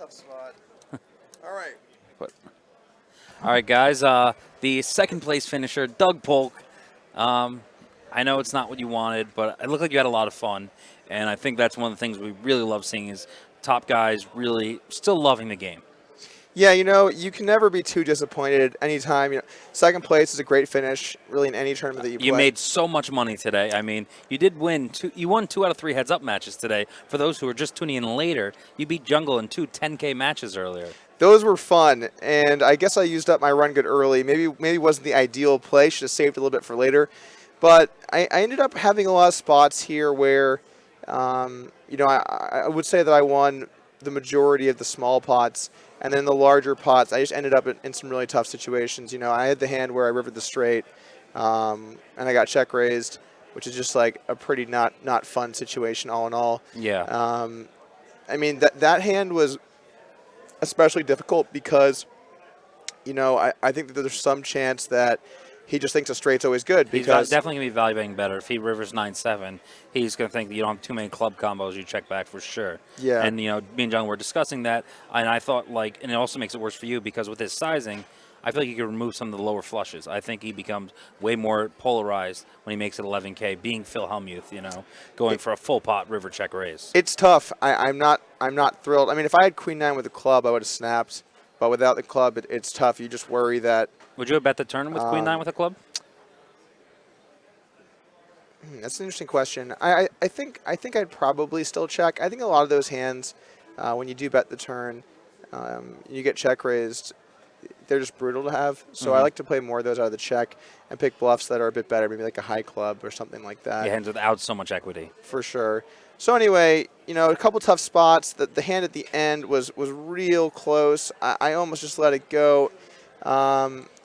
S1: tough spot. All right.
S5: All right, guys. The second place finisher, Doug Polk. I know it's not what you wanted, but it looked like you had a lot of fun. And I think that's one of the things we really love seeing is top guys really still loving the game.
S1: Yeah, you can never be too disappointed anytime. Second place is a great finish, really, in any tournament that you play.
S5: You made so much money today. I mean, you did win. You won 2 out of 3 heads-up matches today. For those who are just tuning in later, you beat Jungle in 2 10K matches earlier.
S1: Those were fun, and I guess I used up my run good early. Maybe it wasn't the ideal play. Should have saved a little bit for later. But I ended up having a lot of spots here where, I would say that I won the majority of the small pots. And then the larger pots, I just ended up in some really tough situations. I had the hand where I rivered the straight, and I got check raised, which is just like a pretty not fun situation all in all.
S5: Yeah.
S1: I mean, that hand was especially difficult because, I think that there's some chance that he just thinks a straight's always good. Because
S5: He's definitely going to be evaluating better. If he rivers 9-7, he's going to think that you don't have too many club combos you check back for sure.
S1: Yeah.
S5: And, me and John were discussing that, and I thought, and it also makes it worse for you because with his sizing, I feel like you can remove some of the lower flushes. I think he becomes way more polarized when he makes it 11K, being Phil Hellmuth, going for a full pot river check raise.
S1: It's tough. I'm not thrilled. I mean, if I had Queen 9 with the club, I would have snapped. But without the club, it's tough. You just worry that.
S5: Would you have bet the turn with Queen 9 with a club?
S1: That's an interesting question. I think I'd probably still check. I think a lot of those hands, when you do bet the turn, you get check raised, they're just brutal to have. So I like to play more of those out of the check and pick bluffs that are a bit better, maybe like a high club or something like that.
S5: Yeah, hands without so much equity.
S1: For sure. So anyway, a couple tough spots. The hand at the end was real close. I almost just let it go.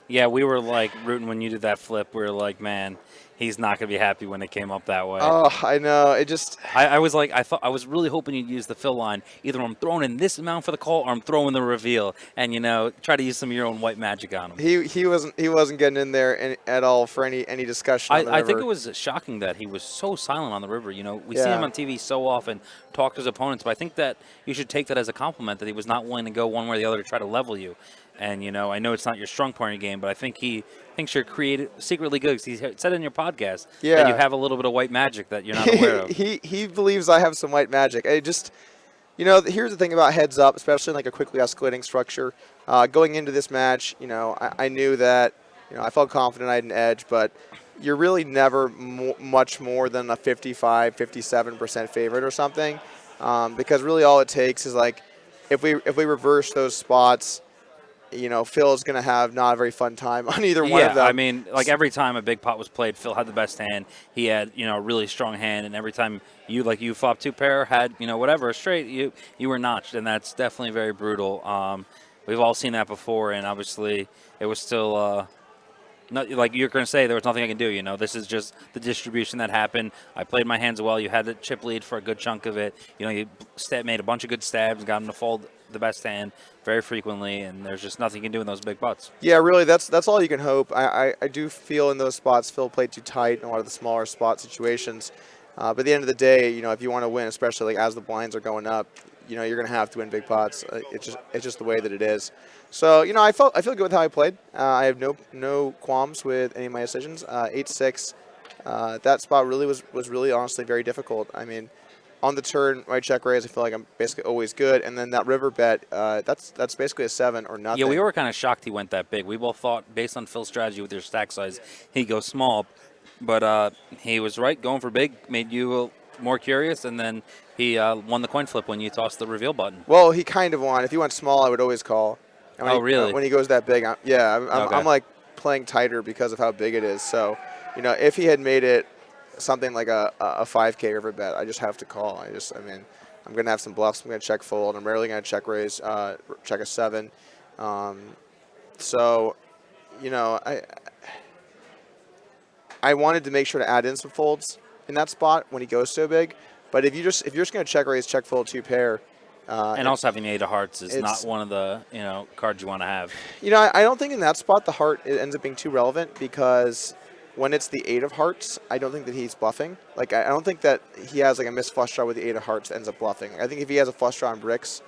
S5: Yeah, we were like rooting when you did that flip. We were like, man, he's not going to be happy when it came up that way.
S1: Oh, I know. It just.
S5: I was like, I was really hoping you'd use the fill line. Either I'm throwing in this amount for the call, or I'm throwing the reveal, and try to use some of your own white magic on him.
S1: He wasn't getting in there at all for any discussion.
S5: I think it was shocking that he was so silent on the river. We see him on TV so often talk to his opponents, but I think that you should take that as a compliment that he was not willing to go one way or the other to try to level you. And, I know it's not your strong point of your game, but I think he thinks you're secretly good. Because he said in your podcast that you have a little bit of white magic that you're not aware of.
S1: He believes I have some white magic. I just, here's the thing about heads up, especially in like a quickly escalating structure. Going into this match, I knew that, I felt confident I had an edge, but you're really never much more than a 55, 57% favorite or something. Because really all it takes is like, if we reverse those spots, Phil is going to have not a very fun time on either one of them.
S5: Yeah, I mean, like every time a big pot was played, Phil had the best hand. He had, a really strong hand, and every time you flop 2 pair, had, whatever, straight, you were notched, and that's definitely very brutal. We've all seen that before, and obviously it was still, not, like you're going to say, there was nothing I can do. This is just the distribution that happened. I played my hands well. You had the chip lead for a good chunk of it. You made a bunch of good stabs, got him to fold the best hand very frequently, and there's just nothing you can do in those big butts.
S1: Yeah, really, that's all you can hope. I do feel in those spots Phil played too tight in a lot of the smaller spot situations. But at the end of the day, if you want to win, especially like as the blinds are going up, you're going to have to win big pots. It's just the way that it is. So, I feel good with how I played. I have no qualms with any of my decisions. 8-6, that spot really was really honestly very difficult. I mean, on the turn, my check raise, I feel like I'm basically always good. And then that river bet, that's basically a 7 or nothing.
S5: Yeah, we were kind of shocked he went that big. We both thought, based on Phil's strategy with your stack size, he'd go small. But he was right. Going for big made you more curious. And then he won the coin flip when you tossed the reveal button.
S1: Well, he kind of won. If he went small, I would always call.
S5: Oh, really?
S1: When he goes that big, I'm like playing tighter because of how big it is. So, if he had made it something like a 5K river bet, I just have to call. I'm going to have some bluffs. I'm going to check fold. I'm rarely going to check raise, check a 7. So, I wanted to make sure to add in some folds in that spot when he goes so big. But if you're just going to check raise, check fold 2 pair.
S5: And also having the 8 of hearts is not one of the cards you want to have.
S1: I don't think in that spot the heart ends up being too relevant because when it's the 8 of hearts, I don't think that he's bluffing. Like I don't think that he has like a missed flush draw with the 8 of hearts that ends up bluffing. I think if he has a flush draw on bricks,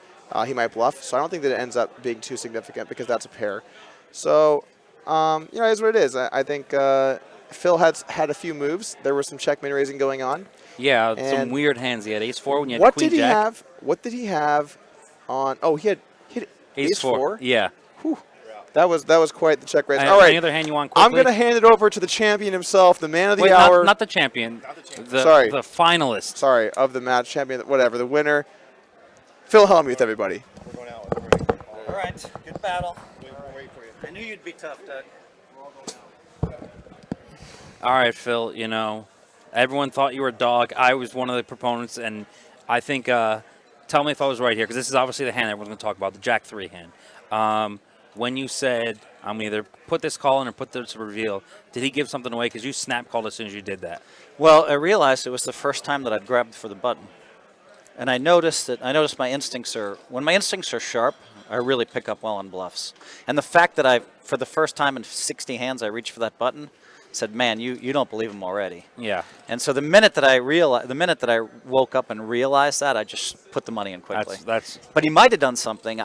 S1: he might bluff. So I don't think that it ends up being too significant because that's a pair. So, it is what it is. I think Phil had a few moves. There was some checkmate raising going on.
S5: Yeah, some
S1: And
S5: weird hands. He had ace-4 when you had
S1: what
S5: queen
S1: did he
S5: jack.
S1: have? What did he have on? Oh, he had ace-4.
S5: Yeah.
S1: Whew. That was quite the check raise.
S5: And
S1: All right.
S5: any other hand you want quickly?
S1: I'm going to hand it over to the champion himself, the man of the
S5: Wait,
S1: hour.
S5: not the champion.
S1: Sorry.
S5: The finalist.
S1: Sorry, of the match, champion, whatever, the winner. Phil Hellmuth, everybody.
S2: All right, good battle. I knew you'd be tough, Doug.
S5: All right, Phil, everyone thought you were a dog. I was one of the proponents, and I think, tell me if I was right here, because this is obviously the hand everyone's going to talk about, the Jack-3 hand. When you said, I'm either put this call in or put this reveal, did he give something away? Because you snap called as soon as you did that.
S2: Well, I realized it was the first time that I'd grabbed for the button. And I noticed my instincts when my instincts are sharp, I really pick up well on bluffs. And the fact that for the first time in 60 hands, I reached for that button, said, man, you don't believe him already.
S5: Yeah.
S2: And so the minute that I woke up and realized that, I just put the money in quickly. But he might have done something.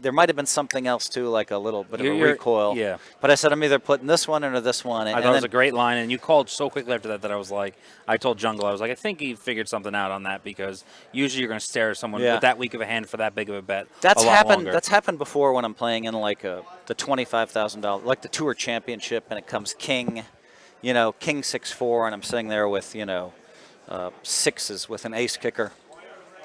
S2: There might have been something else too, like a little bit of a recoil.
S5: Yeah.
S2: But I said, I'm either putting this one or this one.
S5: I thought it was a great line, and you called so quickly after that I was like, I told Jungle, I was like, I think he figured something out on that, because usually you're going to stare at someone with that weak of a hand for that big of a bet.
S2: That's
S5: a lot
S2: happened.
S5: longer.
S2: That's happened before when I'm playing in like the $25,000, like the Tour Championship, and it comes king. King 6-4, and I'm sitting there with, sixes with an ace kicker.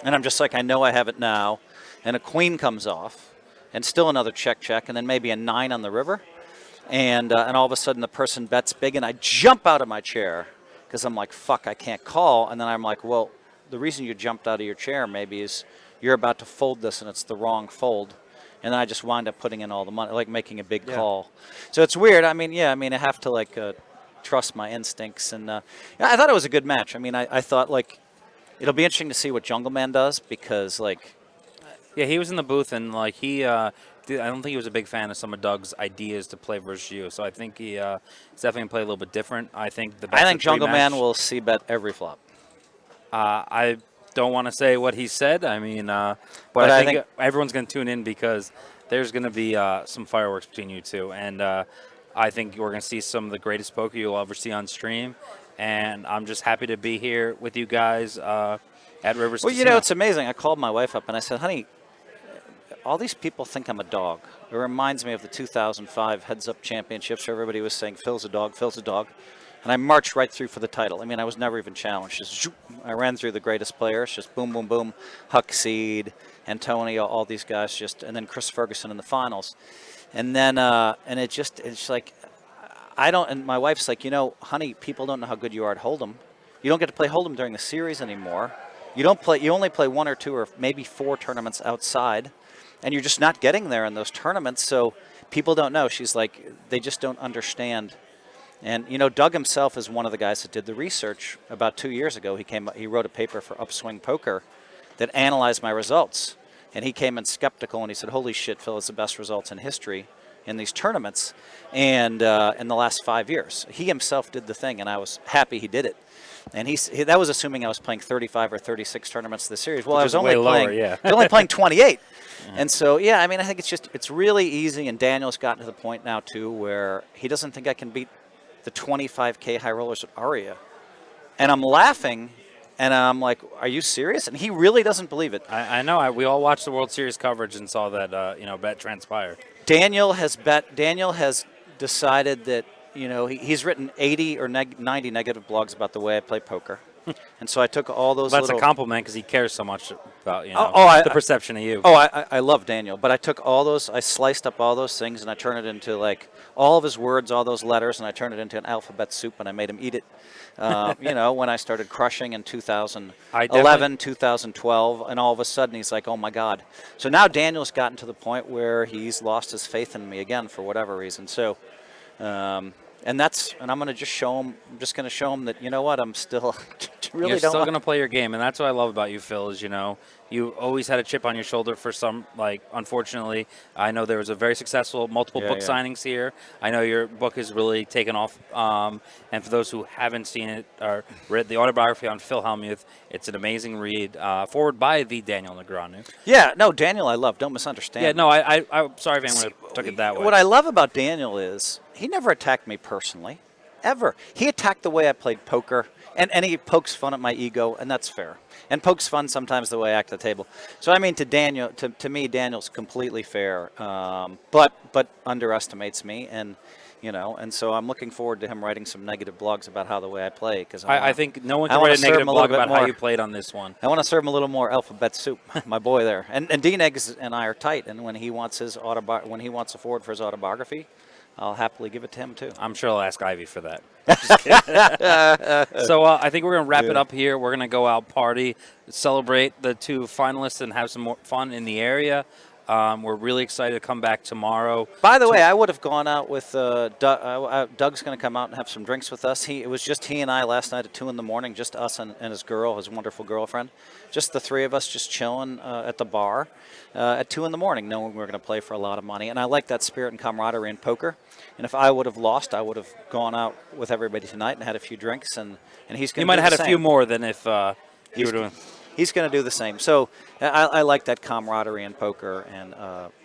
S2: And I'm just like, I know I have it now. And a queen comes off, and still another check, and then maybe a 9 on the river. And all of a sudden the person bets big, and I jump out of my chair because I'm like, fuck, I can't call. And then I'm like, well, the reason you jumped out of your chair maybe is you're about to fold this, and it's the wrong fold. And then I just wind up putting in all the money, like making a big call. So it's weird. I have to trust my instincts, and I thought it was a good match. I thought it'll be interesting to see what Jungle Man does, because
S5: he was in the booth, and I don't think he was a big fan of some of Doug's ideas to play versus you. So I think he's definitely gonna play a little bit different. I think
S2: Jungle Man will see bet every flop.
S5: I don't want to say what he said. But I think everyone's gonna tune in, because there's gonna be some fireworks between you two, and. I think we're going to see some of the greatest poker you'll ever see on stream, and I'm just happy to be here with you guys at Rivers Casino.
S2: Well, it's amazing. I called my wife up and I said, honey, all these people think I'm a dog. It reminds me of the 2005 Heads Up Championships where everybody was saying, Phil's a dog, Phil's a dog. And I marched right through for the title. I was never even challenged. Just zoop. I ran through the greatest players, just boom, boom, boom. Huckseed, Antonio, all these guys, and then Chris Ferguson in the finals. And then, it's like, and my wife's like, honey, people don't know how good you are at Hold'em. You don't get to play Hold'em during the series anymore. You only play 1 or 2 or maybe 4 tournaments outside, and you're just not getting there in those tournaments, so people don't know. She's like, they just don't understand. And, Doug himself is one of the guys that did the research about 2 years ago. He wrote a paper for Upswing Poker that analyzed my results. And he came in skeptical, and he said, holy shit, Phil, it's the best results in history in these tournaments and in the last 5 years. He himself did the thing, and I was happy he did it. And that was assuming I was playing 35 or 36 tournaments this series. Well, I was only playing 28. And so, I think it's really easy, and Daniel's gotten to the point now, too, where he doesn't think I can beat the 25K high rollers at Aria. And I'm laughing. And I'm like, are you serious? And he really doesn't believe it.
S5: I know. We all watched the World Series coverage and saw that, bet transpire.
S2: Daniel has decided that, he's written 80 or 90 negative blogs about the way I play poker. And so I took all those
S5: That's a compliment, because he cares so much about, the perception of you.
S2: I love Daniel. But I took all those, I sliced up all those things, and I turned it into, all of his words, all those letters, and I turned it into an alphabet soup, and I made him eat it. When I started crushing in 2011, 2012, and all of a sudden he's like, oh my God. So now Daniel's gotten to the point where he's lost his faith in me again for whatever reason. So, And I'm going to just show him. I'm just going to show him that, you know what, I'm still really
S5: You're
S2: don't.
S5: still going to play your game, and that's what I love about you, Phil. Is you always had a chip on your shoulder for some. Like, unfortunately, I know there was a very successful multiple book signings here. I know your book has really taken off. And for those who haven't seen it or read the autobiography on Phil Hellmuth, it's an amazing read. Forward by the Daniel Negreanu.
S2: Yeah, no, Daniel, I love. Don't misunderstand.
S5: Yeah, no, I'm sorry if anyone took it that way.
S2: What I love about Daniel is he never attacked me personally, ever. He attacked the way I played poker, and he pokes fun at my ego, and that's fair. And pokes fun sometimes the way I act at the table. So I mean, to Daniel, to me, Daniel's completely fair, but underestimates me, and and so I'm looking forward to him writing some negative blogs about how the way I play, because
S5: I think no one can write a negative blog about how you played on this one.
S2: I want to serve him a little more alphabet soup, my boy there. And Dean Eggs and I are tight, and when he wants a forward for his autobiography, I'll happily give it to him too.
S5: I'm sure I'll ask Ivy for that. Just kidding. So I think we're going to wrap it up here. We're going to go out, party, celebrate the 2 finalists, and have some more fun in the area. We're really excited to come back tomorrow.
S2: By the way, I would have gone out with Doug. Doug's going to come out and have some drinks with us. It was just he and I last night at 2 in the morning, just us and his girl, his wonderful girlfriend. Just the 3 of us just chilling at the bar at 2 in the morning, knowing we were going to play for a lot of money. And I like that spirit and camaraderie in poker. And if I would have lost, I would have gone out with everybody tonight and had a few drinks. And he's going to.
S5: You might have had a few more than if you were doing.
S2: He's going to do the same. So I like that camaraderie in poker,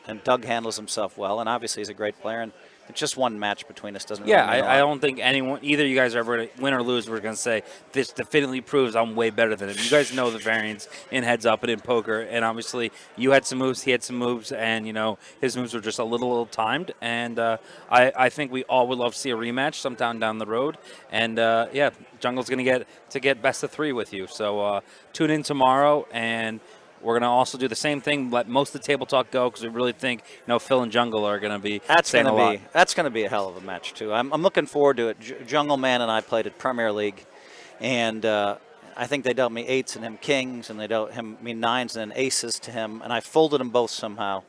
S2: and Doug handles himself well, and obviously he's a great player. And it's just one match between us, doesn't
S5: Yeah,
S2: really mean
S5: I don't think either of you guys are ever going to win or lose. We're going to say this definitely proves I'm way better than him. You guys know the variance in heads up and in poker, and obviously you had some moves, he had some moves, and his moves were just a little timed. And I think we all would love to see a rematch sometime down the road. And yeah, Jungle's going to get best of 3 with you. So tune in tomorrow, and we're going to also do the same thing, let most of the table talk go, because we really think Phil and Jungle are going to be saying a lot.
S2: That's going to be a hell of a match, too. I'm looking forward to it. Jungle Man and I played at Premier League, and I think they dealt me 8s and him kings, and they dealt me 9s and then aces to him, and I folded them both somehow.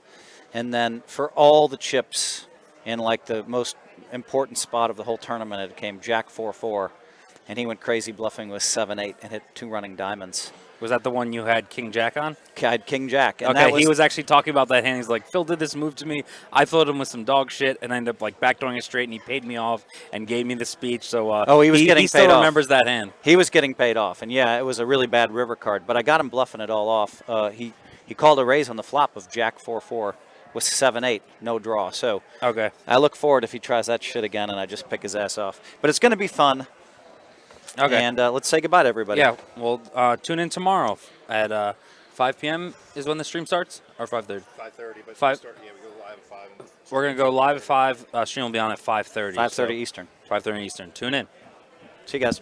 S2: And then for all the chips in like the most important spot of the whole tournament, it came Jack 4-4, and he went crazy bluffing with 7-8 and hit 2 running diamonds.
S5: Was that the one you had King Jack on?
S2: I had King Jack. And
S5: okay, he was actually talking about that hand. He's like, Phil did this move to me. I floated him with some dog shit, and I ended up like backdooring it straight, and he paid me off and gave me the speech. So he still remembers that hand.
S2: He was getting paid off, and yeah, it was a really bad river card, but I got him bluffing it all off. He called a raise on the flop of Jack 4-4 with 7-8, no draw. So
S5: okay,
S2: I look forward if he tries that shit again, and I just pick his ass off. But it's going to be fun.
S5: Okay.
S2: And let's say goodbye to everybody.
S5: Yeah, well, tune in tomorrow at 5 p.m. is when the stream starts, or 5:30?
S3: 5:30, but
S5: 5.
S3: we go live at 5.
S5: We're going to go live at 5. Stream will be on at 5:30.
S2: 5:30 Eastern.
S5: 5:30 Eastern. Tune in.
S2: See you guys.